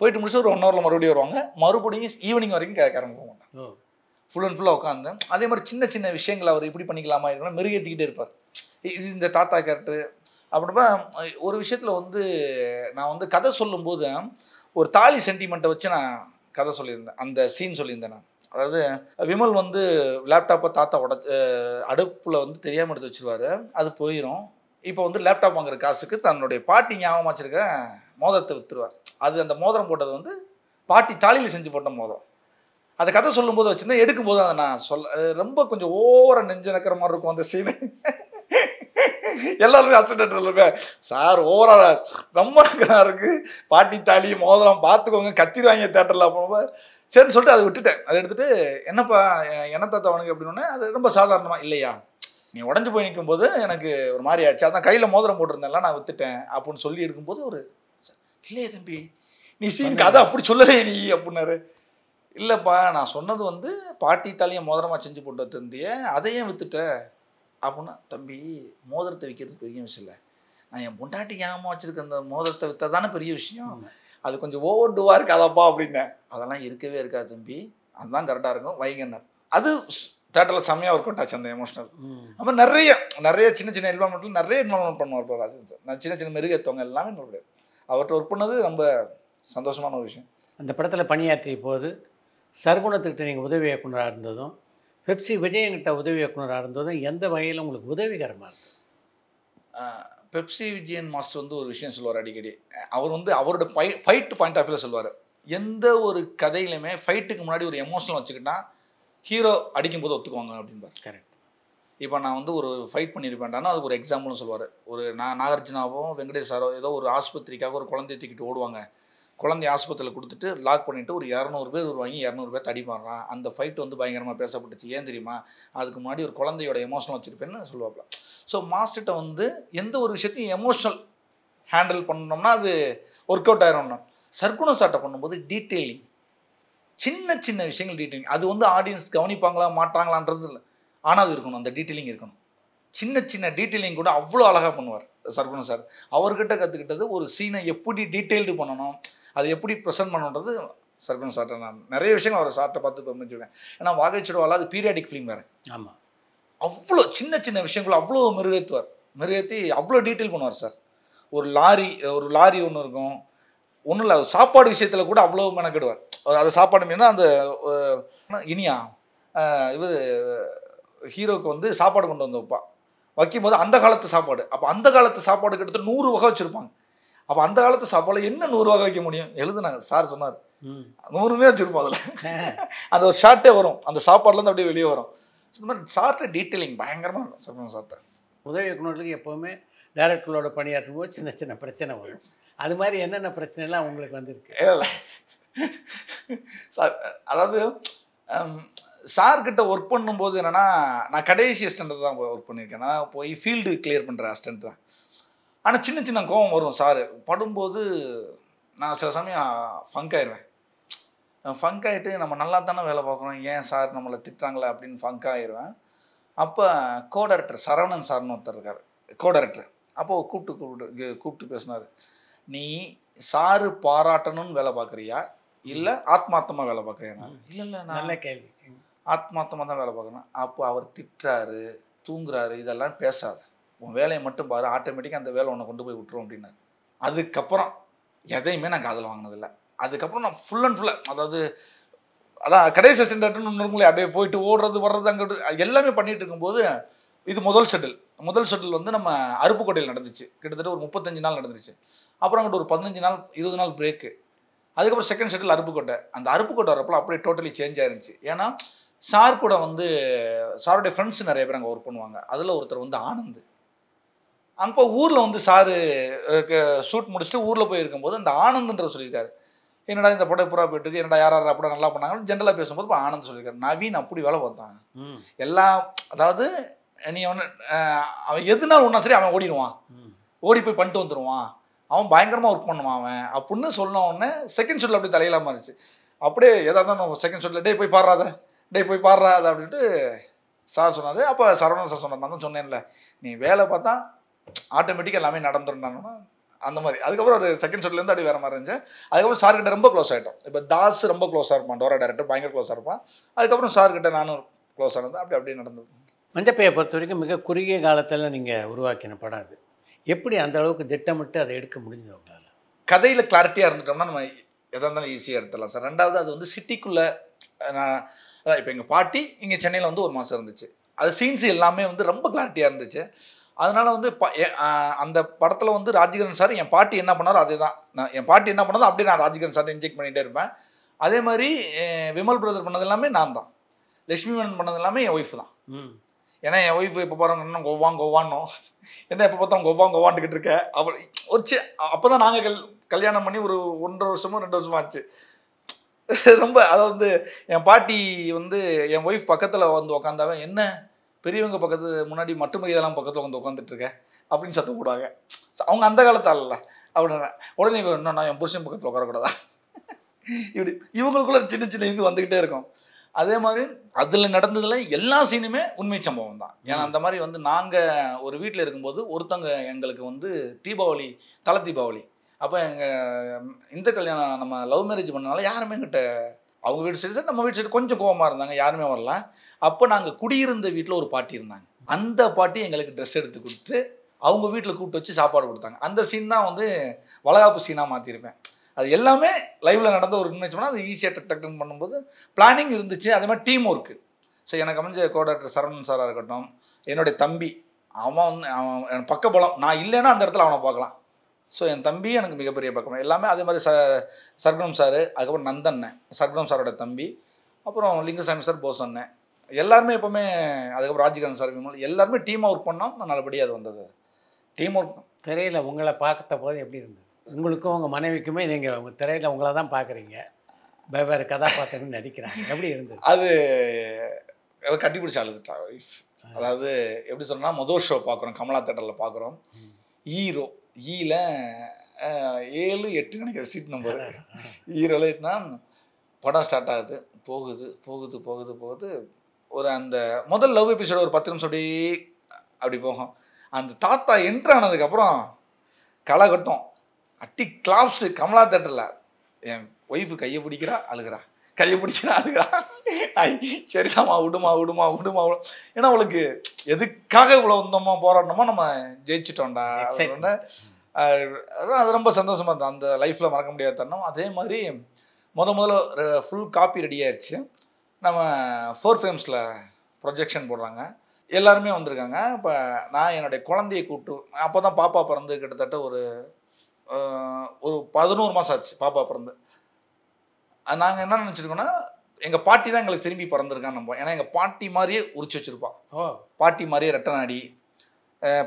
B: போயிட்டு முடிச்சு ஒரு 1 ஹவரில் மறுபடியும் வருவாங்க, மறுபடியும் ஈவினிங் வரைக்கும் கேரம் போக மாட்டாங்க, ஃபுல் அண்ட் ஃபுல்லாக உட்காந்து. அதே மாதிரி சின்ன விஷயங்கள் அவர் இப்படி பண்ணிக்கலாமா இருக்கணும் மெருகேற்றிக்கிட்டே இருப்பார். இது இந்த தாத்தா கேரக்டர் அப்படின்னா ஒரு விஷயத்தில் வந்து நான் வந்து கதை சொல்லும்போது ஒரு தாலி சென்டிமெண்ட்டை வச்சு நான் கதை சொல்லியிருந்தேன், அந்த சீன் சொல்லியிருந்தேன் நான். அதாவது விமல் வந்து லேப்டாப்பை தாத்தா அடுப்பில் வந்து தெரியாமல் எடுத்து வச்சுருவார், அது போயிடும். இப்போ வந்து லேப்டாப் வாங்குற காசுக்கு தன்னுடைய பாட்டி ஞாபகம் வச்சுருக்க மோதிரத்தை விற்றுருவார். அது அந்த மோதிரம் போட்டது வந்து பாட்டி தாலியில் செஞ்சு போட்ட மோதிரம். அந்த கதை சொல்லும்போது வச்சுருந்தா எடுக்கும்போது அதை நான் அது ரொம்ப கொஞ்சம் ஓவராக நெஞ்சு நக்கிற மாதிரி இருக்கும் அந்த சீனு. எல்லாருமே அசிஸ்டன்ட் சொல்லுவேன், சார் ஓவரா ரொம்ப நக்கலாக இருக்கு, பாட்டி தாலி மோதிரம் பார்த்துக்கோங்க கத்திடுவாங்க தேட்டரில். அப்போ சரின்னு சொல்லிட்டு அதை விட்டுட்டேன். அதை எடுத்துகிட்டு என்னப்பா என்ன தாத்தா உனக்கு அப்படின்னோடனே அது ரொம்ப சாதாரணமாக, இல்லையா நீ உடஞ்சி போய் நிற்கும்போது எனக்கு ஒரு மாதிரி ஆச்சு, அதான் கையில் மோதிரம் போட்டிருந்தேன்ல நான் வித்துட்டேன் அப்படின்னு சொல்லி இருக்கும்போது ஒரு, இல்லையே தம்பி நீ சீன் கதை அப்படி சொல்லலையே நீ அப்படின்னாரு. இல்லைப்பா நான் சொன்னது வந்து பாட்டி தாலியை மோதிரமாக செஞ்சு போட்டு வந்திருந்தியே அதையும் வித்துட்ட அப்படின்னா, தம்பி மோதிரத்தை விற்கிறது பெரிய விஷயம் இல்லை, நான் என் பொண்டாட்டிக்கு ஏமா வச்சுருக்க அந்த மோதிரத்தை விற்றா தானே பெரிய விஷயம், அது கொஞ்சம் ஓவர் டூவாக இருக்காதாப்பா அப்படின்னேன். அதெல்லாம் இருக்கவே இருக்காது தம்பி, அதுதான் கரெக்டாக இருக்கும் வைங்கன்னார். அது தேட்டரில் செம்மையாக ஒர்க் அவுட் ஆச்சு அந்த எமோஷனல். அப்புறம் நிறைய சின்ன சின்ன இன்வால்மெண்ட்டில் நிறைய இன்வால்மெண்ட் பண்ணுவார் ராஜன் சார். நான் சின்ன சின்ன மெருகேற்றவங்க எல்லாமே என்னோட அவர்கிட்ட ஒர்க் பண்ணது ரொம்ப சந்தோஷமான ஒரு விஷயம்.
A: அந்த படத்தில் பணியாற்றிய போது சர்க்குணத்துக்கிட்ட நீங்கள் உதவி இயக்குனராக இருந்ததும் பெப்சி விஜயங்கிட்ட உதவி இயக்குனராக இருந்ததும் எந்த வகையில் உங்களுக்கு உதவிகரமாக இருக்குது?
B: பெப்சி விஜயன் மாஸ்டர் வந்து ஒரு விஷயம் சொல்லுவார் அடிக்கடி. அவர் வந்து அவரோட ஃபைட் பாயிண்ட் ஆஃப் வியூவில் சொல்லுவார், எந்த ஒரு கதையிலுமே ஃபைட்டுக்கு முன்னாடி ஒரு எமோஷனல் வச்சுக்கிட்டா ஹீரோ அடிக்கும்போது ஒத்துக்குவாங்க அப்படின்பார்.
A: கரெக்ட்.
B: இப்போ நான் வந்து ஒரு ஃபைட் பண்ணியிருப்பேன்டானா அதுக்கு ஒரு எக்ஸாம்பிள்னு சொல்லுவார். ஒரு நாகார்ஜுனாவோ வெங்கடேஷ் சாரோ ஏதோ ஒரு ஆஸ்பத்திரிக்காக ஒரு குழந்தைய தூக்கிட்டு ஓடுவாங்க, குழந்தைய ஆஸ்பத்திரியில் கொடுத்துட்டு லாக் பண்ணிவிட்டு ஒரு 200 பேர் வருவாங்க, 200 பேர் தடிப்பாடுறான். அந்த ஃபைட் வந்து பயங்கரமாக பேசப்பட்டுச்சு. ஏன் தெரியுமா, அதுக்கு முன்னாடி ஒரு குழந்தையோட எமோஷனல் வச்சுருப்பேன்னு சொல்லுவாப்ல. ஸோ மாஸ்டர்கிட்ட வந்து எந்த ஒரு விஷயத்தையும் எமோஷனல் ஹேண்டில் பண்ணோம்னா அது ஒர்க் அவுட் ஆயிரும்னா, சர்க்குணம் சாட்டை பண்ணும்போது டீட்டெயிலிங், சின்ன சின்ன விஷயங்கள் டீட்டெயிலிங், அது வந்து ஆடியன்ஸ் கவனிப்பாங்களா மாட்டாங்களான்றது இல்லை, ஆனால் அது இருக்கணும், அந்த டீட்டெயிலிங் இருக்கணும். சின்ன சின்ன டீட்டெயிலிங் கூட அவ்வளோ அழகாக பண்ணுவார் சர்க்குணம் சார். அவர்கிட்ட கற்றுக்கிட்டது ஒரு சீனை எப்படி டீட்டெயில்டு பண்ணணும், அது எப்படி ப்ரெசென்ட் பண்ணணுன்றது சர்க்குணம் சார்ட்ட நான் நிறைய விஷயங்கள் அவர் சார்ட்டை பார்த்து பெருமிச்சிருக்கேன். ஏன்னா வாகைச்சுடுவால அது பீரியாடிக் ஃபிலிம் வேறு.
A: ஆமாம்.
B: அவ்வளோ சின்ன சின்ன விஷயங்கள் அவ்வளோ மெருகேற்றி அவ்வளோ டீட்டெயில் பண்ணுவார் சார். ஒரு லாரி ஒன்று இருக்கும், ஒன்றும் இல்லை சாப்பாடு விஷயத்தில் கூட அவ்வளோ மெனக்கெடுவார். அது சாப்பாடு மீனா அந்த இனியா இவர் ஹீரோவுக்கு வந்து சாப்பாடு கொண்டு வந்து வைக்கும்போது அந்த காலத்து சாப்பாடு, அப்போ அந்த காலத்து சாப்பாடு கிட்டத்தட்ட 100 வகை வச்சுருப்பாங்க. அப்போ அந்த காலத்து சாப்பாடு என்ன 100 வகை வைக்க முடியும், எழுதுனாங்க சார் சொன்னார் 100மே வச்சுருப்போம் அதில். அந்த ஒரு ஷார்ட்டே வரும், அந்த சாப்பாடுலேருந்து அப்படியே வெளியே வரும். இந்த மாதிரி சார்ட்ட டீட்டெயிலிங் பயங்கரமாக இருக்கும் சர்க்குணம் சார்ட்ட.
A: உதவி இயக்குனர்களுக்கு எப்போவுமே டைரக்டர்களோட பணியாற்றும் போது சின்ன சின்ன பிரச்சனை வரும். அது மாதிரி என்னென்ன பிரச்சனைலாம் உங்களுக்கு வந்திருக்கு?
B: இல்லை சார், அதாவது சார்கிட்ட ஒர்க் பண்ணும்போது என்னென்னா, நான் கடைசி அசிஸ்டண்ட்டு தான் ஒர்க் பண்ணியிருக்கேன். நான் போய் ஃபீல்டு கிளியர் பண்ணுற அசிஸ்டண்ட் தான். ஆனால் சின்ன சின்ன கோவம் வரும் சார் படும்போது. நான் சில சமயம் ஃபங்க் ஆயிடுவேன். ஃபங்க் ஆகிட்டு நம்ம நல்லா தானே வேலை பார்க்குறோம், ஏன் சார் நம்மளை திட்டுறாங்களே அப்படின்னு ஃபங்க் ஆகிடுவேன். அப்போ கோ டைரக்டர் சரவணன் சார்னு ஒருத்தர் இருக்கார், கோ டைரக்டர். அப்போது கூப்பிட்டு பேசினார், நீ சாரு பாராட்டணும்னு வேலை பார்க்குறியா இல்லை ஆத்மார்த்தமாக வேலை பார்க்குறியா? இல்லை நான்
A: நல்ல கேள்வி,
B: ஆத்மார்த்தமாக தான் வேலை பார்க்குறேன். அப்போ அவர் திட்டுறாரு தூங்குறாரு இதெல்லாம் பேசாத, உன் வேலையை மட்டும் பாரு, ஆட்டோமேட்டிக்காக அந்த வேலை உன்னை கொண்டு போய் விட்டுரும் அப்படின்னாரு. அதுக்கப்புறம் எதையுமே நான் காதில் வாங்கினதில்லை. அதுக்கப்புறம் நான் ஃபுல் அண்ட் ஃபுல்லாக அதான் கடைசி அசிஸ்டன்ட்னு ஒன்று இருக்குங்களே, அப்படியே போயிட்டு ஓடுறது வர்றது அங்கிட்டு எல்லாமே பண்ணிகிட்டு இருக்கும்போது இது முதல் ஷெட்டில் வந்து நம்ம அருப்புக்கோட்டையில் நடந்துச்சு. கிட்டத்தட்ட ஒரு 35 நாள் நடந்துச்சு. அப்புறம் அங்கிட்ட ஒரு 15 நாள் 20 நாள் பிரேக்கு. அதுக்கப்புறம் செகண்ட் ஷெட்டில் அருப்புக்கோட்டை. அந்த அருப்புக்கோட்டை வரப்போ அப்படியே டோட்டலி சேஞ்ச் ஆயிருந்துச்சு. ஏன்னா சார் கூட வந்து சாருடைய ஃப்ரெண்ட்ஸ் நிறைய பேர் அங்கே ஒர்க் பண்ணுவாங்க. அதில் ஒருத்தர் வந்து ஆனந்த். அப்போ ஊரில் வந்து சாரு ஷூட் முடிச்சுட்டு ஊரில் போய் இருக்கும்போது அந்த ஆனந்த்ன்ற சொல்லியிருக்காரு, என்னடா இந்த படம் புறா போயிட்டு என்னடா யார் அப்படி நல்லா பண்ணாங்கன்னு ஜென்ரலாக பேசும்போது இப்போ ஆனந்த் சொல்லியிருக்காரு, நவீன் அப்படி வேலை பார்த்தாங்க எல்லாம். அதாவது நீ ஒன்று அவன் எதுனாலும் ஒன்றா சரி அவன் ஓடிடுவான், ஓடி போய் பண்ணிட்டு வந்துடுவான், அவன் பயங்கரமாக ஒர்க் பண்ணுவான் அவன் அப்படின்னு சொன்ன உடனே செகண்ட் ஷூட்டில் அப்படி தலையிலாமல் இருந்துச்சு. அப்படியே எதாவது தான் செகண்ட் ஷூட்டில் டே போய் பாடுறாத அப்படின்ட்டு சார் சொன்னார். அப்போ சரவணன் சார் சொன்னார், நான் தான் சொன்னேன்ல நீ வேலை பார்த்தா ஆட்டோமேட்டிக்காக எல்லாமே நடந்துருந்தாங்கன்னா அந்த மாதிரி. அதுக்கப்புறம் ஒரு செகண்ட் ஷூட்லேருந்து அப்படி வேறு மாதிரி இருந்துச்சு. அதுக்கப்புறம் சார்கிட்ட ரொம்ப க்ளோஸ் ஆகிட்டோம். இப்போ தாஸ் ரொம்ப க்ளோஸாக இருப்பான், டோரா டேரக்டர் பயங்கர க்ளோஸாக இருப்பான். அதுக்கப்புறம் சார்கிட்ட நானும் க்ளோஸாக இருந்தேன். அப்படியே நடந்தது.
A: மஞ்சப்பையை பொறுத்த வரைக்கும் மிக குறுகிய காலத்தில் நீங்கள் உருவாக்கின படம் அது. எப்படி அந்த அளவுக்கு திட்டமிட்டு அதை எடுக்க முடிஞ்சது உங்களால்?
B: கதையில் கிளாரிட்டியாக இருந்துட்டோம்னா நம்ம எதாக இருந்தாலும் ஈஸியாக எடுத்துடலாம் சார். ரெண்டாவது அது வந்து சிட்டிக்குள்ளே நான் அதான் இப்போ எங்கள் பாட்டி இங்கே சென்னையில் வந்து 1 மாதம் இருந்துச்சு. அது சீன்ஸ் எல்லாமே வந்து ரொம்ப கிளாரிட்டியாக இருந்துச்சு. அதனால் வந்து அந்த படத்தில் வந்து ராஜ்கிரண் சார் என் பாட்டி என்ன பண்ணாரோ அதே தான், நான் என் பாட்டி என்ன பண்ணாரோ அப்படியே நான் ராஜ்கிரண் சார் இன்ஜெக்ட் பண்ணிகிட்டே இருப்பேன். அதே மாதிரி விமல் பிரதர் பண்ணது எல்லாமே நான் தான். லட்சுமி மேனன் பண்ணது எல்லாமே என் ஒய்ஃப் தான். ஏன்னா என் ஒய்ஃப் இப்போ பாருங்க இன்னும் கோவான்னோ என்ன எப்போ பார்த்தா கோவான்ட்டுக்கிட்டு இருக்க அவள் ஒரு அப்போ தான் நாங்கள் கல்யாணம் பண்ணி ஒரு 1.5 வருஷமோ 2 வருஷமோ ஆச்சு. ரொம்ப அதாவது என் பாட்டி வந்து என் ஒய்ஃப் பக்கத்தில் வந்து உக்காந்தாவே என்ன பெரியவங்க பக்கத்து முன்னாடி மட்டும் இதெல்லாம் பக்கத்தில் வந்து உட்காந்துட்டு இருக்க அப்படின்னு சத்தம் போடுவாங்க. அவங்க அந்த காலத்தால் இல்லை அப்படின்னா உடனே இன்னும் நான் என் புருஷன் பக்கத்தில் உட்காரக்கூடாதா இப்படி இவங்களுக்குள்ள சின்ன சின்ன இது வந்துக்கிட்டே இருக்கும். அதே மாதிரி அதில் நடந்ததில் எல்லா சீனுமே உண்மை சம்பவம் தான். ஏன்னா அந்த மாதிரி வந்து நாங்கள் ஒரு வீட்டில் இருக்கும்போது ஒருத்தவங்க எங்களுக்கு வந்து தீபாவளி தலை தீபாவளி அப்போ எங்கள் இந்த கல்யாணம் நம்ம லவ் மேரேஜ் பண்ணனால யாருமே எங்கிட்ட அவங்க வீட்டு சைடு நம்ம வீட்டு சைடு கொஞ்சம் கோவமாக இருந்தாங்க, யாருமே வரல. அப்போ நாங்கள் குடியிருந்த வீட்டில் ஒரு பாட்டி இருந்தாங்க. அந்த பாட்டி எங்களுக்கு ட்ரெஸ் எடுத்து கொடுத்து அவங்க வீட்டில் கூப்பிட்டு வச்சு சாப்பாடு கொடுத்தாங்க. அந்த சீன் தான் வந்து வளகாப்பு சீனாக மாற்றிருப்பேன். அது எல்லாமே லைவில் நடந்த ஒரு உண்மைச்சோம்னா அது ஈஸியாக டக்குன்னு பண்ணும்போது பிளானிங் இருந்துச்சு. அதே மாதிரி டீம் ஒர்க்கு. ஸோ எனக்கு அமைஞ்ச கோஆர்டினேட்டர் சரவணன் சாராக இருக்கட்டும், என்னுடைய தம்பி அவன் வந்து அவன் பக்கபலம், நான் இல்லைன்னா அந்த இடத்துல அவனை பார்க்கலாம். ஸோ என் தம்பி எனக்கு மிகப்பெரிய பக்கம் எல்லாமே. அதே மாதிரி சர்க்குணம் சார், அதுக்கப்புறம் நந்தண்ணன் சர்க்குணம் சாரோட தம்பி, அப்புறம் லிங்கசாமி சார், போஸ் அண்ணன், எல்லாருமே எப்போவுமே, அதுக்கப்புறம் ராஜிகாந்த் சார், விமல் எல்லாருமே டீமாக ஒர்க் பண்ணோம். நான் நல்லபடியாக அது வந்தது டீம் ஒர்க்.
A: திரையில் உங்களை பார்த்த போது எப்படி இருந்தது உங்களுக்கும் உங்கள் மனைவிக்குமே? நீங்கள் உங்கள் திரையில் உங்களை தான் பார்க்குறீங்க, வெவ்வேறு கதாபாத்திரம் நடிக்கிறாங்க, எப்படி இருந்தது?
B: அது கட்டிப்பிடிச்சு அழுதுட்டா ஒய்ஃப். அதாவது எப்படி சொன்னால் மொதல் ஷோ பார்க்குறோம், கமலா தேட்டரில் பார்க்குறோம். ஹீரோ ஈல 7, 8 நினைக்கிற சீட் நம்பர். ஹீரோவில் 8னா படம் ஸ்டார்ட் ஆகுது, போகுது. ஒரு அந்த முதல் லவ் எபிசோடு ஒரு 10 நிமிஷம் அப்படி போகும். அந்த தாத்தா என்ட்ரு ஆனதுக்கப்புறம் களை கட்டும், அட்டி கிளாப்ஸு கமலா தேட்டரில். என் ஒய்ஃபு கையை பிடிக்கிறா அழுகிறா. சரிடாமா விடுமா. ஏன்னா அவளுக்கு எதுக்காக இவ்வளோ வந்தோமோ போராடணுமோ நம்ம ஜெயிச்சிட்டோம்டா. அது ரொம்ப சந்தோஷமாக இருந்தது, அந்த லைஃப்பில் மறக்க முடியாத தருணம். அதே மாதிரி முதல்ல ஃபுல் காப்பி ரெடி ஆயிடுச்சு. நம்ம 4 ஃப்ரேம்ஸில் ப்ரொஜெக்ஷன் போடுறாங்க, எல்லாருமே வந்திருக்காங்க. இப்போ நான் என்னுடைய குழந்தையை கூப்பிட்டு, அப்போ தான் பாப்பா பிறந்து கிட்டத்தட்ட ஒரு 11 மாதம் ஆச்சு பாப்பா பிறந்து. நாங்கள் என்ன நினச்சிருக்கோன்னா எங்கள் பாட்டி தான் எங்களுக்கு திரும்பி பிறந்திருக்கான்னு நம்போம். ஏன்னா எங்கள் பாட்டி மாதிரியே உரிச்சு வச்சுருப்பான், பாட்டி மாதிரியே ரெட்டை நாடி,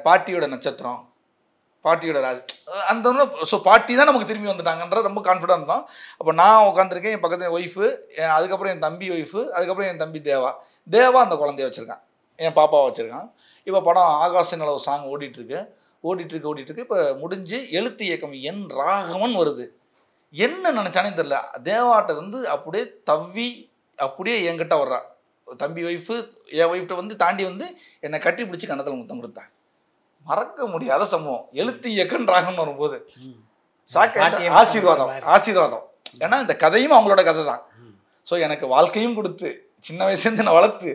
B: பாட்டியோட நட்சத்திரம், பாட்டியோட ராஜ் அந்த. ஸோ பாட்டி தான் நமக்கு திரும்பி வந்துட்டாங்கன்ற ரொம்ப கான்ஃபிடென்ட் இருந்தோம். அப்போ நான் உட்காந்துருக்கேன், என் பக்கத்தில் என் ஒய்ஃபு, அதுக்கப்புறம் என் தம்பி ஒய்ஃபு, அதுக்கப்புறம் என் தம்பி தேவா அந்த குழந்தைய வச்சுருக்கான், என் பாப்பாவை வச்சுருக்கான். இப்போ படம் ஆகாச நிலவு சாங் ஓடிட்டுருக்கு. இப்போ முடிஞ்சு எழுத்து இயக்கம் என் ராகவன் வருது. என்ன நினச்சானே தெரியல, தேவாட்ட இருந்து அப்படியே தவ்வி அப்படியே என்கிட்ட வர்றா. தம்பி ஒய்ஃபு என் ஒய்ஃப்ட்ட வந்து தாண்டி வந்து என்னை கட்டி பிடிச்சி கன்னத்தில் முத்தம் கொடுத்தேன். மறக்க முடியாத சம்பவம். எழுத்து இயக்கம் ராகம் வரும்போது ஆசீர்வாதம். ஏன்னா இந்த கதையும் அவங்களோட கதை தான். ஸோ எனக்கு வாழ்க்கையும் கொடுத்து, சின்ன வயசுலேருந்து என்னை வளர்த்து,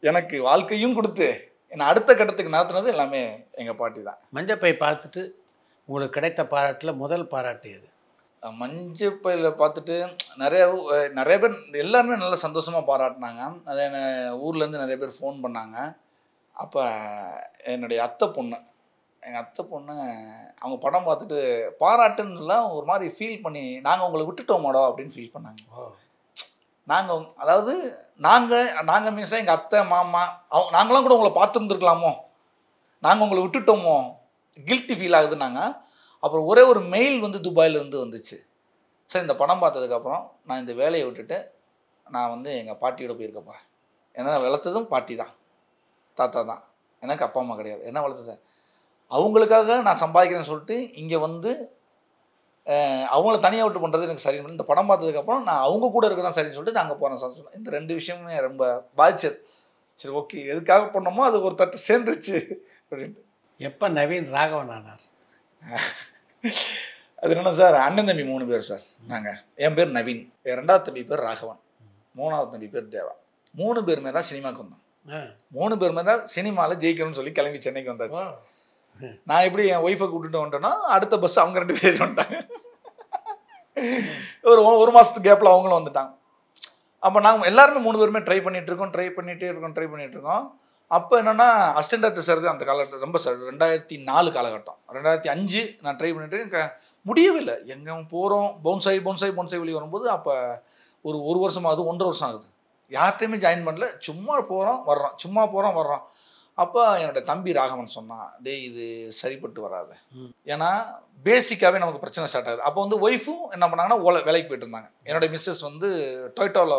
B: எனக்கு வாழ்க்கையும் கொடுத்து என்னை அடுத்த கட்டத்துக்கு நடத்துனது எல்லாமே எங்கள் பாட்டி தான்.
A: மஞ்சப்பை பார்த்துட்டு உங்களுக்கு கிடைத்த பாராட்டில் முதல் பாராட்டு எது?
B: மஞ்சப்பையில் பார்த்துட்டு நிறைய பேர் எல்லாருமே நல்லா சந்தோஷமாக பாராட்டினாங்க. அதே ஊர்லேருந்து நிறைய பேர் ஃபோன் பண்ணாங்க. அப்போ என்னுடைய எங்கள் அத்தை பொண்ணு அவங்க படம் பார்த்துட்டு பாராட்டுன்னுலாம் ஒரு மாதிரி ஃபீல் பண்ணி, நாங்கள் உங்களை விட்டுட்டோமாடோ அப்படின்னு ஃபீல் பண்ணாங்க. அதாவது நாங்கள் மீன்ஸ் எங்கள் அத்தை மாமா நாங்களாம் கூட உங்களை பார்த்துருந்துருக்கலாமோ, நாங்கள் உங்களை விட்டுட்டோமோ, கில்ட்டி ஃபீல் ஆகுதுன்னாங்க. அப்புறம் ஒரே ஒரு மெயில் வந்து துபாயிலேருந்து வந்துச்சு. சார் இந்த படம் பார்த்ததுக்கப்புறம் நான் இந்த வேலையை விட்டுட்டு நான் வந்து எங்கள் பாட்டியோட போயிருக்க போகிறேன். ஏன்னா வளர்த்ததும் பாட்டி தான், தாத்தா தான், எனக்கு அப்பா அம்மா கிடையாது. என்ன வளர்த்தது அவங்களுக்காக நான் சம்பாதிக்கிறேன்னு சொல்லிட்டு இங்கே வந்து அவங்கள தனியாக விட்டு பண்ணுறது எனக்கு சரி. இந்த படம் பார்த்ததுக்கப்புறம் நான் அவங்க கூட இருக்க தான் சரின்னு சொல்லிட்டு நாங்கள் போகிறேன் சார் சொன்னேன். இந்த 2 விஷயமே ரொம்ப பாதிச்சது. சரி ஓகே, எதுக்காக பண்ணோமோ அது ஒரு தட்டு சேர்ந்துருச்சு அப்படின்ட்டு.
A: எப்போ நவீன் ராகவன் ஆனார்?
B: அது என்னென்ன சார், அண்ணன் தம்பி 3 பேர் சார். நாங்கள், என் பேர் நவீன், என் 2வது தம்பி பேர் ராகவன், 3வது தம்பி பேர் தேவா. 3 பேருமே தான் சினிமாவுக்கு வந்தோம். 3 பேருமே தான் சினிமாவில் ஜெயிக்கணும்னு சொல்லி கிளம்பி சென்னைக்கு வந்தாச்சு. நான் எப்படி என் ஒய்ஃபை கூப்பிட்டு வந்துட்டேன்னா அடுத்த பஸ் அவங்க 2 பேர் வந்துட்டாங்க. ஒரு மாதத்துக்கு கேப்பில் அவங்களும் வந்துட்டாங்க. அப்போ நாங்கள் எல்லாருமே 3 பேருமே ட்ரை பண்ணிகிட்டே இருக்கோம். அப்போ என்னென்னா அசிஸ்டன்ட் டைரக்டர் சார் அந்த காலகட்டம் ரொம்ப சார் 2004 காலகட்டம், 2005 நான் ட்ரை பண்ணிட்டு முடியவே இல்லை. எங்கே போகிறோம், பவுன்ஸ் ஆகி வெளியே வரும்போது அப்போ ஒரு வருஷம் ஆகுது, 1.5 வருஷம் ஆகுது. யார்கிட்டையுமே ஜாயின் பண்ணல. சும்மா போகிறோம் வர்றோம், சும்மா போகிறோம் வர்றோம். அப்போ என்னோட தம்பி ராகவன் சொன்னான், டேய் இது சரிப்பட்டு வராது. ஏன்னா பேசிக்காகவே நமக்கு பிரச்சனை ஸ்டார்ட் ஆகுது. அப்போ வந்து ஒய்ஃபும் என்ன பண்ணாங்கன்னா வேலைக்கு போயிட்டு இருந்தாங்க. என்னோட மிஸ்ஸஸ் வந்து டொயோட்டோவில்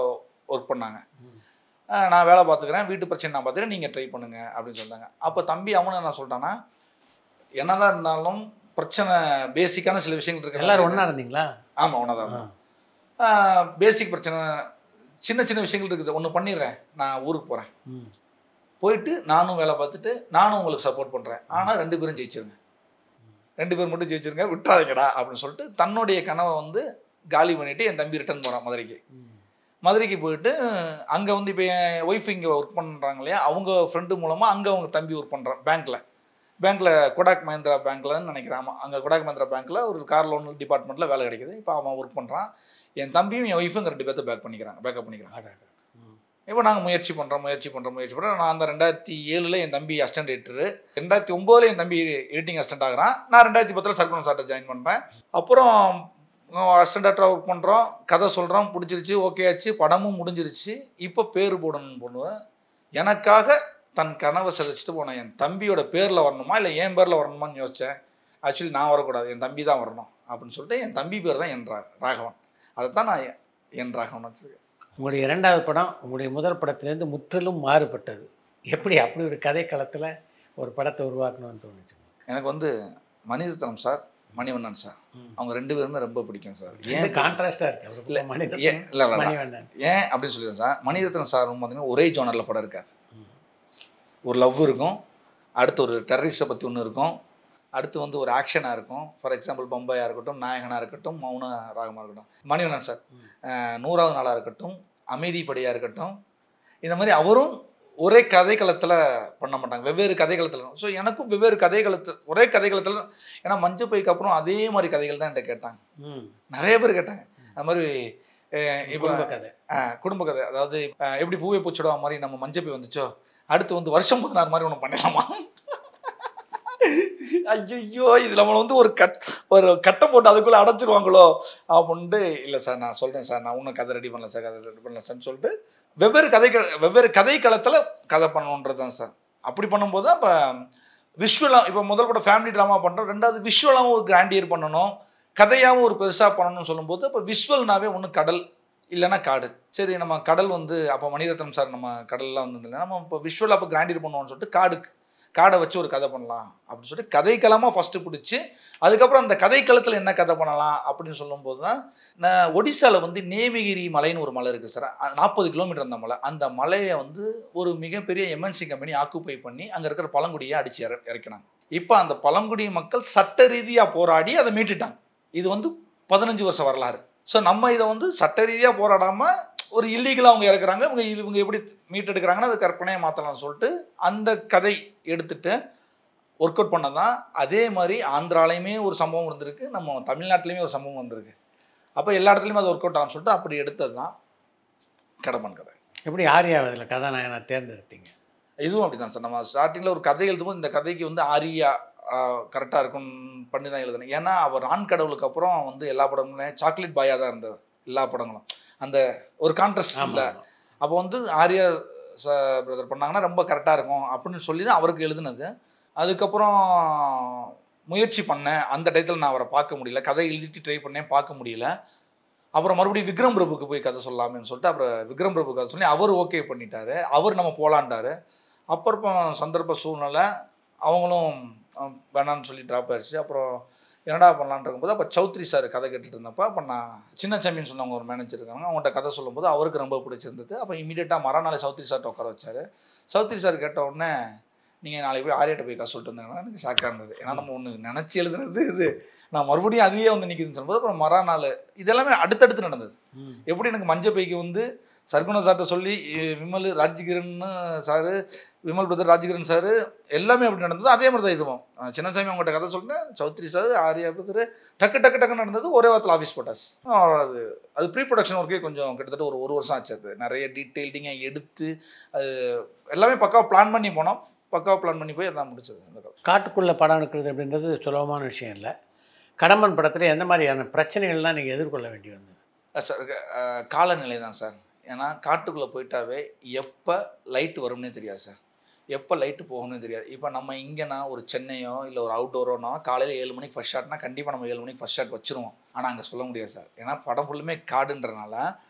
B: ஒர்க் பண்ணாங்க. நான் வேலை பார்த்துக்கிறேன், வீட்டு பிரச்சனை நான் பார்த்துக்கிறேன், நீங்கள் ட்ரை பண்ணுங்க அப்படின்னு சொன்னாங்க. அப்போ தம்பி அவனு என்ன சொல்லிட்டான்னா, என்னதான் இருந்தாலும் பிரச்சனை பேசிக்கான சில விஷயங்கள் இருக்கு.
A: எல்லாரும் ஒன்றா இருந்தீங்களா?
B: ஆமாம், ஒன்றா தான் இருந்தோம். பேசிக் பிரச்சனை சின்ன சின்ன விஷயங்கள் இருக்குது. ஒன்று பண்ணிடுறேன், நான் ஊருக்கு போகிறேன், போயிட்டு நானும் வேலை பார்த்துட்டு நானும் உங்களுக்கு சப்போர்ட் பண்ணுறேன், ஆனால் 2 பேரும் ஜெயிச்சிருங்க, 2 பேர் மட்டும் ஜெயிச்சிருங்க, விட்டுறாதீங்கடா அப்படின்னு சொல்லிட்டு தன்னுடைய கனவை வந்து காலி பண்ணிவிட்டு என் தம்பி ரிட்டர்ன் போகிறான் மதுரைக்கு. மதுரைக்கு போயிட்டு அங்கே வந்து இப்போ என் ஒய்ஃப் இங்கே ஒர்க் பண்ணுறாங்க இல்லையா, அவங்க ஃப்ரெண்டு மூலமாக அங்கே அவங்க தம்பி ஒர்க் பண்ணுறான் பேங்க்கில் கொடாக் மஹிந்திரா பேங்க்லன்னு நினைக்கிறேன். அங்கே கொடாக் மஹிந்திரா பேங்க்கில் ஒரு கார் லோன் டிபார்ட்மெண்ட்டில் வேலை கிடைக்குது. இப்போ அவன் ஒர்க் பண்ணுறான். என் தம்பியும் என் ஒய்ஃபும் 2 பேர்த்த பேக்கப் பண்ணிக்கிறாங்க. இப்போ நாங்கள் முயற்சி பண்ணுறோம். நான் அந்த 2007 என் தம்பி அசிஸ்டன்ட் எடிட்டரு, 2009 என் தம்பி எடிட்டிங் அசிஸ்டன்ட் ஆகிறான். நான் 2010 சர்க்குணம் சார்ட்டை ஜாயின் பண்ணுறேன். அப்புறம் அசிஸ்டன்ட் டேரக்டராக ஒர்க் பண்ணுறோம், கதை சொல்கிறோம், பிடிச்சிருச்சு, ஓகே ஆச்சு, படமும் முடிஞ்சிருச்சு. இப்போ பேர் போடணும்னு பண்ணுவேன். எனக்காக தன் கனவை சிதைச்சிட்டு போனேன். என் தம்பியோட பேரில் வரணுமா இல்லை என் பேரில் வரணுமான்னு யோசித்தேன். ஆக்சுவலி நான் வரக்கூடாது, என் தம்பி தான் வரணும் அப்படின்னு சொல்லிட்டு என் தம்பி பேர் தான் என் ராகவன். அதை தான் நான் என் ராகவன் வச்சுருக்கேன்.
A: உங்களுடைய 2வது படம் உங்களுடைய முதல் படத்துலேருந்து முற்றிலும் மாறுபட்டது. எப்படி அப்படி ஒரு கதை களத்தில் ஒரு படத்தை உருவாக்கணும்னு தோணுச்சு?
B: எனக்கு வந்து மணிரத்னம் சார், மணிவண்ணன் சார், அவங்க 2 பேருமே ரொம்ப பிடிக்கும் சார்.
A: ஏன் கான்ட்ராஸ்டாக இருக்கு? இல்லை
B: மணிவண்ணன் ஏன் அப்படின்னு சொல்லிடுறேன் சார். மணிரத்னம் சார் பார்த்தீங்கன்னா ஒரே ஜோனரில் படம் இருக்காது. ஒரு லவ் இருக்கும், அடுத்து ஒரு டெரரிஸ்ட்டை பற்றி ஒன்று இருக்கும், அடுத்து வந்து ஒரு ஆக்ஷனாக இருக்கும். ஃபார் எக்ஸாம்பிள் பம்பாயாக இருக்கட்டும், நாயகனாக இருக்கட்டும், மௌன ராகமாக இருக்கட்டும். மணிவண்ணன் சார் 100வது நாளாக இருக்கட்டும், அமைதிப்படியாக இருக்கட்டும், இந்த மாதிரி அவரும் ஒரே கதைக்களத்தில் பண்ண மாட்டாங்க, வெவ்வேறு கதைக்களத்தில். ஸோ எனக்கும் வெவ்வேறு கதைக்களத்தில் ஒரே கதைக்களத்தில். ஏன்னா மஞ்சப்பைக்கு அப்புறம் அதே மாதிரி கதைகள் தான் என்கிட்ட கேட்டாங்க, நிறைய பேர் கேட்டாங்க. அது மாதிரி இப்போ குடும்ப கதை, அதாவது எப்படி பூவை பூச்சிடுவா மாதிரி நம்ம மஞ்சப்பை வந்துச்சோ, அடுத்து வந்து வருஷம் 16 மாதிரி ஒன்று பண்ணலாமா? ஐயோ இது நம்மளை வந்து ஒரு கட்டம் போட்டு அதுக்குள்ளே அடைச்சிருவாங்களோ அப்படின்ட்டு. இல்லை சார் நான் சொல்கிறேன் சார், நான் இன்னும் கதை ரெடி பண்ணல சார், கதை ரெடி பண்ணல சார்ன்னு சொல்லிட்டு வெவ்வேறு கதைக்களத்தில் கதை பண்ணணுன்றது தான் சார். அப்படி பண்ணும்போது தான் இப்போ விஷுவலாக, இப்போ முதல் படம் ஃபேமிலி ட்ராமா பண்ணுறோம், 2வது விஷுவலாகவும் ஒரு கிராண்டியர் பண்ணணும், கதையாகவும் ஒரு பெருசாக பண்ணணும்னு சொல்லும்போது இப்போ விஷுவல்னாவே ஒன்று கடல் இல்லைன்னா காடு. சரி நம்ம கடல் வந்து அப்போ மணிரத்னம் சார் நம்ம கடல்லாம் வந்து நம்ம இப்போ விஷுவலாக அப்போ கிராண்டியர் பண்ணுவோம்னு சொல்லிட்டு காடை வச்சு ஒரு கதை பண்ணலாம் அப்படின்னு சொல்லிட்டு கதைக்களமாக ஃபஸ்ட்டு பிடிச்சி, அதுக்கப்புறம் அந்த கதைக்களத்தில் என்ன கதை பண்ணலாம் அப்படின்னு சொல்லும்போது தான் நான் ஒடிசாவில் வந்து நேமிகிரி மலைன்னு ஒரு மலை இருக்குது சார். 40 கிலோமீட்டர் அந்த மலை. அந்த மலையை வந்து ஒரு மிகப்பெரிய எம்என்சி கம்பெனி ஆக்குப்பை பண்ணி அங்கே இருக்கிற பழங்குடியை அடித்து இறக்கினாங்க. இப்போ அந்த பழங்குடி மக்கள் சட்ட ரீதியாக போராடி அதை மீட்டுட்டாங்க. இது வந்து 15 வருஷம் வரலாறு. ஸோ நம்ம இதை வந்து சட்ட ரீதியாக போராடாமல் ஒரு இல்லீகலாக அவங்க இறக்குறாங்க, இவங்க எப்படி மீட்டெடுக்கிறாங்கன்னா அது கற்பனையை மாற்றலாம்னு சொல்லிட்டு அந்த கதை எடுத்துகிட்டு ஒர்க் அவுட் பண்ண தான். அதே மாதிரி ஆந்திராலையுமே ஒரு சம்பவம் இருந்திருக்கு, நம்ம தமிழ்நாட்டிலையுமே ஒரு சம்பவம் வந்திருக்கு. அப்போ எல்லா இடத்துலையுமே அது ஒர்க் அவுட் ஆகும்னு சொல்லிட்டு அப்படி எடுத்தது தான் கடம்பன் கதை.
A: எப்படி ஆரியாவதில் கதாநாயகனை தேர்ந்தெடுத்தீங்க?
B: இதுவும் அப்படி தான் சார். நம்ம ஸ்டார்டிங்கில் ஒரு கதை எழுதும்போது இந்த கதைக்கு வந்து ஆரியா கரெக்டாக இருக்குன்னு பண்ணி தான் எழுதுனேன். ஏன்னா அவர் ஆண் கடவுளுக்கு அப்புறம் வந்து எல்லா படமுமே சாக்லேட் பாயாக தான் இருந்தது, எல்லா படங்களும். அந்த ஒரு கான்ட்ராஸ்ட் இல்லை. அப்போ வந்து ஆரியா பிரதர் பண்ணாங்கன்னா ரொம்ப கரெக்டாக இருக்கும் அப்படின்னு சொல்லி தான் அவருக்கு எழுதுனது. அதுக்கப்புறம் முயற்சி பண்ணேன், அந்த டயத்தில் நான் அவரை பார்க்க முடியல, கதை எழுதிட்டு ட்ரை பண்ணேன், பார்க்க முடியல. அப்புறம் மறுபடியும் விக்ரம் பிரபுக்கு போய் கதை சொல்லலாமேன்னு சொல்லிட்டு அப்புறம் விக்ரம் பிரபு கதை சொல்லி அவர் ஓகே பண்ணிட்டாரு, அவர் நம்ம போகலான்ட்டாரு. அப்புறம் சந்தர்ப்ப சூழ்நிலை அவங்களும் வேணான்னு சொல்லி ட்ராப் ஆயிடுச்சு. அப்புறம் என்னடா பண்ணலான்னு இருக்கும்போது அப்போ சௌத்ரி சார் கதை கேட்டுட்டு இருந்தப்போ அப்போ நான் சின்ன சாமின்னு சொன்னவங்க ஒரு மேனேஜர் இருக்காங்க, அவங்கள்ட்ட கதை சொல்லும்போது அவருக்கு ரொம்ப பிடிச்சிருந்தது. அப்போ இமீடியட்டாக மறுநாள் சௌத்ரி சார்ட்ட உட்கார வச்சார். சௌத்ரி சார் கேட்ட உடனே நீங்கள் நாளைக்கு போய் ஆரியாட்ட போய் கதை சொல்லிட்டு வந்தாங்கன்னா எனக்கு ஷாக்காக இருந்தது. ஏன்னா நம்ம ஒன்று நினச்சி எழுதுனது இது, நான் மறுபடியும் அதையே வந்து நிற்கிதுன்னு சொல்லும்போது அப்புறம் மறுநாள் இதெல்லாமே அடுத்தடுத்து நடந்தது. எப்படி எனக்கு மஞ்சப்பைக்கு வந்து சர்க்குண சார்ட்ட சொல்லி Vimal Rajkiran sir, Vimal brother Rajkiran sir எல்லாமே அப்படி நடந்தது. அதே மாதிரி தான் இதுவும் சின்னசாமி அவங்ககிட்ட கதை சொல்லிட்டேன், சௌத்ரி சார் ஆரியா பிரதர் டக்கு நடந்தது. ஒரே வாரத்தில் ஆஃபீஸ் போட்டாச்சு. அது ப்ரீ ப்ரொடக்ஷன் ஒர்க்கே கொஞ்சம் கிட்டத்தட்ட ஒரு வருஷம் ஆச்சு. அது நிறைய டீட்டெயில்டிங்காக எடுத்து அது எல்லாமே பக்காவாக பிளான் பண்ணி போனோம், பக்காவாக பிளான் பண்ணி போய் அதான் முடிச்சது. அந்த
A: காட்டுக்குள்ளே படம் எடுக்கிறது அப்படின்றது சுலபமான விஷயம் இல்லை. கடம்பன் படத்தில் எந்த மாதிரியான பிரச்சனைகள்லாம் நீங்கள் எதிர்கொள்ள வேண்டி வந்தது?
B: சார் காலநிலை தான் சார். ஏன்னா காட்டுக்குள்ளே போயிட்டாவே எப்போ லைட் வரும்னே தெரியாது சார், எப்போ லைட்டு போகணும்னு தெரியாது. இப்போ நம்ம இங்கேனா ஒரு சென்னையோ இல்லை ஒரு அவுட்டோரோனா காலையில் 7 மணிக்கு ஃபஸ்ட் ஷாட்னா கண்டிப்பாக நம்ம 7 மணிக்கு ஃபஸ்ட் ஷாட் வச்சுருவோம். ஆனால் அங்கே சொல்ல முடியாது சார். ஏன்னா படம் ஃபுல்லுமே காடுன்றனால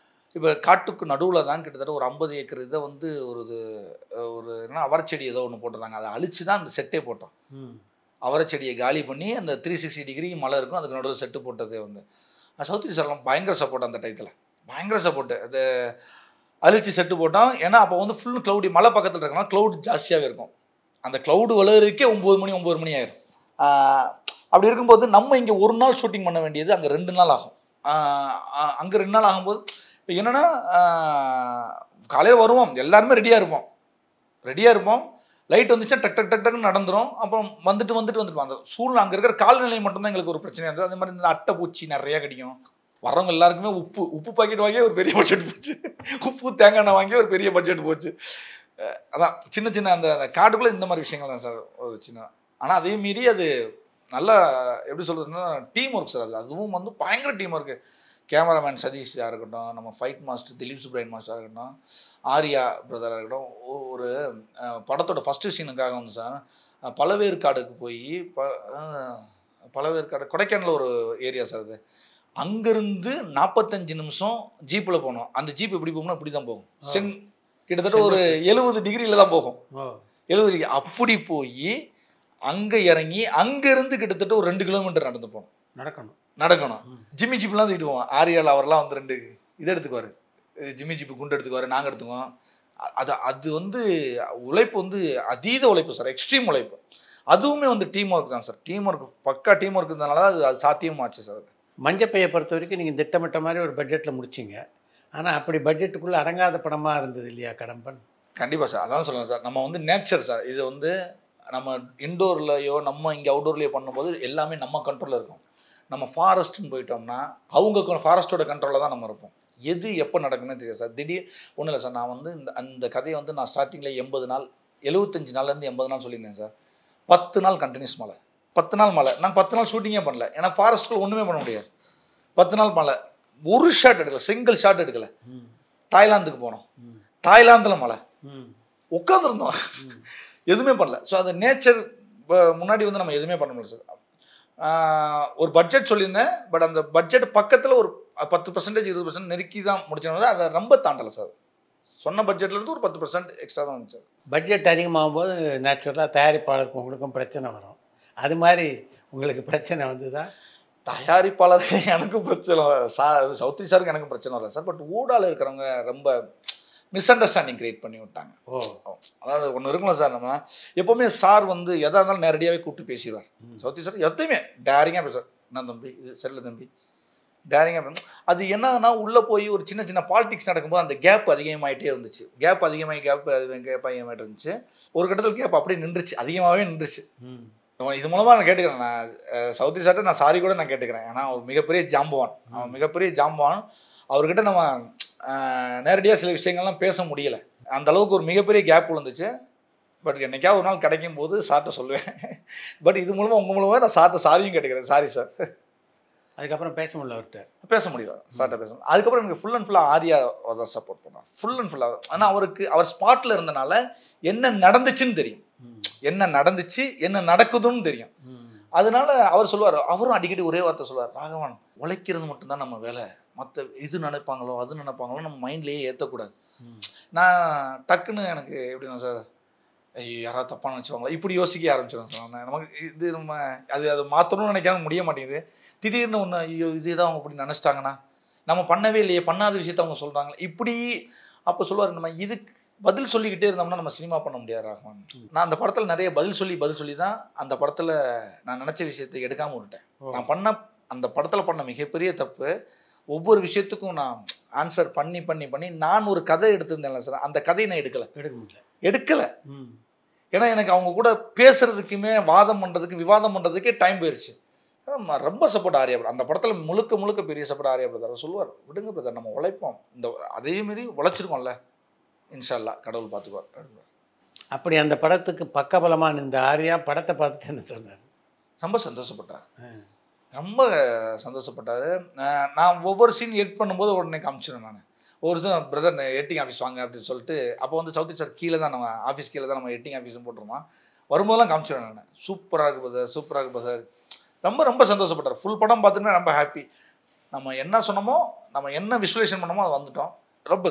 B: இப்போ காட்டுக்கு நடுவில் தான் கிட்டத்தட்ட ஒரு 50 ஏக்கர் இதை வந்து ஒரு என்ன அவரைச்செடி ஏதோ ஒன்று போட்டிருந்தாங்க. அதை அழிச்சு தான் அந்த செட்டே போட்டோம். அவரைச்செடியை காலி பண்ணி அந்த 360 டிகிரி மலை இருக்கும், அதுக்கு நடுவில் செட்டு போட்டது வந்து சௌத்ரி சார்லாம் பயங்கர சப்போர்ட். அந்த டயத்தில் பயங்கர சப்போர்ட்டு. அது அழிச்சு செட்டு போட்டோம். ஏன்னா அப்போ வந்து ஃபுல் க்ளவுடி, மலை பக்கத்தில் இருக்கலாம், க்ளவுட் ஜாஸ்தியாகவே இருக்கும். அந்த க்ளவுடு வளர்றதுக்கே 9 மணி ஆயிரும். அப்படி இருக்கும்போது நம்ம இங்கே ஒரு நாள் ஷூட்டிங் பண்ண வேண்டியது அங்கே 2 நாள் ஆகும். அங்கே 2 நாள் ஆகும்போது இப்போ என்னென்னா காலையில் வருவோம், எல்லாருமே ரெடியாக இருப்போம். லைட் வந்துச்சுன்னா டக் டக் டக் டக்குன்னு நடந்துடும். அப்புறம் வந்துட்டு அந்த சூழ்நிலை அங்கே இருக்கிற காலநிலை மட்டும்தான் எங்களுக்கு ஒரு பிரச்சனையாக இருந்தது. அதே மாதிரி இந்த அட்டை பூச்சி நிறையா கிடைக்கும். வரவங்க எல்லாருக்குமே உப்பு பாக்கெட் வாங்கி ஒரு பெரிய பட்ஜெட் போச்சு, உப்பு தேங்காய் எண்ணெய் வாங்கி ஒரு பெரிய பட்ஜெட் போச்சு. அதான் சின்ன அந்த காட்டுக்குள்ளே இந்த மாதிரி விஷயங்கள் தான் சார் ஒரு சின்ன. ஆனால் அதே மீறி அது நல்லா எப்படி சொல்கிறதுன்னா டீம் ஒர்க் சார். அதுவும் வந்து பயங்கர டீம் ஒர்க்கு. கேமராமேன் சதீஷாக இருக்கட்டும், நம்ம ஃபைட் மாஸ்டர் திலீப் சுப்ரமணியன் மாஸ்டராக இருக்கட்டும், ஆர்யா பிரதராக இருக்கட்டும். ஒரு படத்தோட ஃபஸ்ட்டு சீனுக்காக வந்து சார் பழவேற்காடுக்கு போய் பழவேற்காடு கொடைக்கானல் ஒரு ஏரியா சார். அது அங்கேருந்து 45 நிமிஷம் ஜீப்பில் போகணும். அந்த ஜீப் எப்படி போகணும், இப்படி தான் போகும். கிட்டத்தட்ட ஒரு 70 டிகிரியில் தான் போகும். 70 டிகிரி அப்படி போய் அங்கே இறங்கி அங்கேருந்து கிட்டத்தட்ட ஒரு 2 கிலோமீட்டர் நடக்கணும். ஜிம்மி ஜிப்லாம் தூக்கிட்டு போவோம். ஆரியால் அவரெல்லாம் வந்து 2 இதை எடுத்துக்குவார், ஜிம்மி ஜிப்பு குண்டு எடுத்துக்குவார், நாங்கள் எடுத்துக்குவோம். அது வந்து உழைப்பு வந்து அதீத உழைப்பு சார், எக்ஸ்ட்ரீம் உழைப்பு. அதுவுமே வந்து டீம் ஒர்க் தான் சார். டீம் ஒர்க் பக்கா டீம் ஒர்க் இருந்ததுனால அது சாத்தியமாச்சு சார்.
A: மஞ்சப்பையை பொறுத்த வரைக்கும் நீங்கள் திட்டமிட்ட மாதிரி ஒரு பட்ஜெட்டில் முடிச்சிங்க. ஆனால் அப்படி பட்ஜெட்டுக்குள்ளே அடங்காத படமாக இருந்தது இல்லையா கடம்பன்?
B: கண்டிப்பாக சார். அதான் சொல்லுங்கள் சார், நம்ம வந்து நேச்சர் சார். இது வந்து நம்ம இன்டோர்லையோ நம்ம இங்கே அவுட்டோர்லேயோ பண்ணும்போது எல்லாமே நம்ம கண்ட்ரோலில் இருக்கும். நம்ம ஃபாரஸ்ட்டுன்னு போயிட்டோம்னா அவங்க ஃபாரஸ்ட்டோட கண்ட்ரோலில் தான் நம்ம இருப்போம். எது எப்போ நடக்குன்னு தெரியாது சார். திடீர் ஒன்றும் இல்லை சார். நான் வந்து அந்த கதையை வந்து நான் ஸ்டார்டிங்கில் 80 நாள் 75 நாள்லேருந்து 80 நாள் சொல்லியிருந்தேன் சார். 10 நாள் கண்டினியூஸ் மழை, 10 நாள் மழை. நான் 10 நாள் ஷூட்டிங்கே பண்ணல, ஏன்னா ஃபாரஸ்ட்டுக்குள்ள ஒன்றுமே பண்ண முடியாது. 10 நாள் மழை, ஒரு ஷாட் எடுக்கல, சிங்கிள் ஷாட் எடுக்கல. தாய்லாந்துக்கு போனோம், தாய்லாந்தில் மழை, உட்காந்துருந்தோம், எதுவுமே பண்ணல. ஸோ அது நேச்சர். முன்னாடி வந்து நம்ம எதுவுமே பண்ண முடியல சார். ஒரு பட்ஜெட் சொல்லியிருந்தேன், பட் அந்த பட்ஜெட் பக்கத்தில் ஒரு 10% 20% நெருக்கி தான் முடிச்சோம். அதை ரொம்ப தாண்டலை சார். சொன்ன பட்ஜெட்லேருந்து ஒரு 10% எக்ஸ்ட்ரா தான் வந்துச்சு.
A: பட்ஜெட் அதிகமாகும் போது நேச்சுரலாக தயாரிப்பாளருக்கு உங்களுக்கும் பிரச்சனை வரும். அது மாதிரி உங்களுக்கு பிரச்சனை வந்து தான்?
B: தயாரிப்பாளருக்கு எனக்கும் பிரச்சனை, சௌத்ரி சாருக்கு எனக்கும் பிரச்சனை வரல சார். பட் ஊடால இருக்கிறவங்க ரொம்ப மிஸ் அண்டர்ஸ்டாண்டிங் கிரியேட் பண்ணி விட்டாங்க. அதாவது ஒன்று இருக்குல்ல சார், நம்ம எப்போவுமே சார் வந்து எதாக இருந்தாலும் நேரடியாகவே கூப்பிட்டு பேசிடுவார். சௌத்ரி சார் எத்தையுமே டேரிங்காக பேசுவார். என்ன தம்பி இது சரியில்லை தம்பி, டேரிங்காக. அது என்னன்னா உள்ளே போய் ஒரு சின்ன பாலிடிக்ஸ் நடக்கும்போது அந்த கேப் அதிகமாகிட்டே இருந்துச்சு. கேப் அதிகமாகிட்டு இருந்துச்சு. ஒரு கட்டத்தில் கேப் அப்படியே நின்றுச்சு, அதிகமாகவே நின்றுச்சு. இது மூலமாக நான் கேட்டுக்கிறேன், நான் சௌத்ரி சார்ட்ட நான் சாரி கூட நான் கேட்டுக்கிறேன். ஏன்னா அவர் மிகப்பெரிய ஜாம்பவான். அவர்கிட்ட நம்ம நேரடியாக சில விஷயங்கள்லாம் பேச முடியலை. அந்த அளவுக்கு ஒரு மிகப்பெரிய கேப் விழுந்துச்சு. பட் என்னைக்காவது ஒரு நாள் கிடைக்கும் போது சார்ட்ட சொல்லுவேன். பட் இது மூலமாக உங்கள் மூலமாக நான் சார்ட்ட சாரியும் கேட்டுக்கிறேன். Sorry sir.
A: அதுக்கப்புறம் பேச முடியல, அவர்கிட்ட பேச
B: முடியல, சார்ட்ட பேச முடியல. அதுக்கப்புறம் எனக்கு ஃபுல் அண்ட் ஃபுல்லாக ஆரியா தான் சப்போர்ட் பண்ணார், ஃபுல் அண்ட் ஃபுல்லாக. ஆனால் அவர் ஸ்பாட்டில் இருந்தனால என்ன நடந்துச்சுன்னு தெரியும், என்ன நடந்துச்சு என்ன நடக்குதுன்னு தெரியும். அதனால அவர் சொல்லுவார், அவரும் அடிக்கடி ஒரே வார்த்தை சொல்லுவார், ராகவன் உழைக்கிறது மட்டும்தான் நம்ம வேலை, மற்ற இது நினைப்பாங்களோ அது நினைப்பாங்களோ நம்ம மைண்ட்லேயே ஏற்றக்கூடாது. நான் டக்குன்னு எனக்கு எப்படின்னா சார், ஐயோ யாராவது தப்பாக நினச்சிவாங்களா இப்படி யோசிக்க ஆரம்பிச்சிடும் சார். நமக்கு இது நம்ம அது மாற்றணும்னு நினைக்காம முடிய மாட்டேங்குது. திடீர்னு ஒன்று, ஐயோ இதுதான் அவங்க இப்படி நினச்சிட்டாங்கன்னா, நம்ம பண்ணவே இல்லையே, பண்ணாத விஷயத்த அவங்க சொல்கிறாங்களே இப்படி. அப்போ சொல்லுவார், நம்ம இதுக்கு பதில் சொல்லிக்கிட்டே இருந்தோம்னா நம்ம சினிமா பண்ண முடியாது ராகவன். நான் அந்த படத்தில் நிறைய பதில் சொல்லி தான் அந்த படத்தில் நான் நினச்ச விஷயத்தை எடுக்காமல் விட்டேன். நான் அந்த படத்தில் பண்ண மிகப்பெரிய தப்பு, ஒவ்வொரு விஷயத்துக்கும் நான் ஆன்சர் பண்ணி நான் ஒரு கதை எடுத்திருந்தேன்ல சார், அந்த கதையை நான் எடுக்கலை. ஏன்னா எனக்கு அவங்க கூட பேசுறதுக்குமே வாதம் பண்ணுறதுக்கு விவாதம் பண்ணுறதுக்கே டைம் போயிடுச்சு. ரொம்ப சப்போர்ட் ஆரியா பிரதர். அந்த படத்தில் முழுக்க பெரிய சப்போர்ட் ஆரியா பிரதர். சொல்லுவார், விடுங்க பிரதர் நம்ம உழைப்போம், அதேமாரி உழைச்சிருக்கோம்ல, இன்ஷால்லா கடவுள் பார்த்துக்குவார்.
A: அப்படி அந்த படத்துக்கு பக்கபலமாக இந்த ஆரியா படத்தை பார்த்துட்டு என்ன சொன்னார்?
B: ரொம்ப சந்தோஷப்பட்டார். ரொம்ப சந்தோஷப்பட்டார். நான் ஒவ்வொரு சீன் எடிட் பண்ணும்போது உடனே காமிச்சிடுவேன் நான். ஒரு சார் பிரதர் எடிட்டிங் ஆஃபீஸ் வாங்க அப்படின்னு சொல்லிட்டு, அப்போ வந்து சவுத்தி சார் கீழே தான் நம்ம ஆஃபீஸ் கீழே தான் நம்ம எடிட்டிங் ஆஃபீஸும் போட்டுருவோம். வரும்போதெல்லாம் காமிச்சிடுவேன் நான். சூப்பராக இருக்கு பிரதர், சூப்பராக இருக்கு பிரதர். ரொம்ப ரொம்ப சந்தோஷப்பட்டார். ஃபுல் படம் பார்த்துட்டு ரொம்ப ஹாப்பி. நம்ம என்ன சொன்னோமோ, நம்ம என்ன விசுவலேஷன் பண்ணோமோ அது வந்துட்டோம். ரொம்ப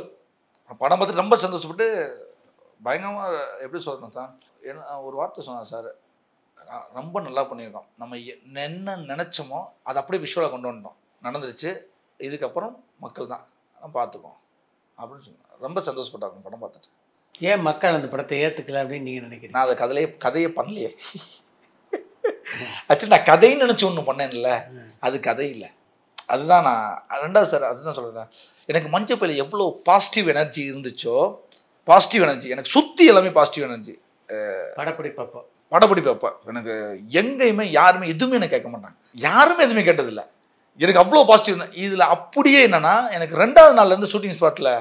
B: படம் பார்த்துட்டு ரொம்ப சந்தோஷப்பட்டு பயங்கரமாக எப்படி சொல்லணும் சார், என்ன ஒரு வார்த்தை சொன்னார் சார், ரொம்ப நல்லா பண்ணியிருக்கோம். நம்ம என்ன நினச்சோமோ அதை அப்படியே விஷுவலாக கொண்டு வந்துட்டோம். நடந்துருச்சு. இதுக்கப்புறம் மக்கள் தான் பார்த்துக்கோம் அப்படின்னு சொன்னார். ரொம்ப சந்தோஷப்பட்டாங்க படம் பார்த்துட்டு.
A: ஏன் மக்கள் அந்த படத்தை ஏற்றுக்கல அப்படின்னு நீங்கள் நினைக்கிறீங்க?
B: நான் அதை கதையே பண்ணலையே. ஆக்சுவலி நான் கதைன்னு நினச்சி ஒன்று பண்ணேன்ல, அது கதை இல்லை. அதுதான் நான் ரெண்டாவது சார் அதுதான் சொல்கிறேன். எனக்கு மஞ்சப்பையில் எவ்வளோ பாசிட்டிவ் எனர்ஜி இருந்துச்சோ, பாசிட்டிவ் எனர்ஜி எனக்கு சுற்றி எல்லாமே பாசிட்டிவ் எனர்ஜி. படப்பிடிப்பப்போ எனக்கு எங்கேயுமே யாருமே எதுவுமே எனக்கு கேட்க மாட்டாங்க. யாருமே எதுவுமே கேட்டதில்லை. எனக்கு அவ்வளோ பாசிட்டிவ். இதில் அப்படியே என்னென்னா, எனக்கு 2வது நாள்லேருந்து ஷூட்டிங் ஸ்பாட்டில்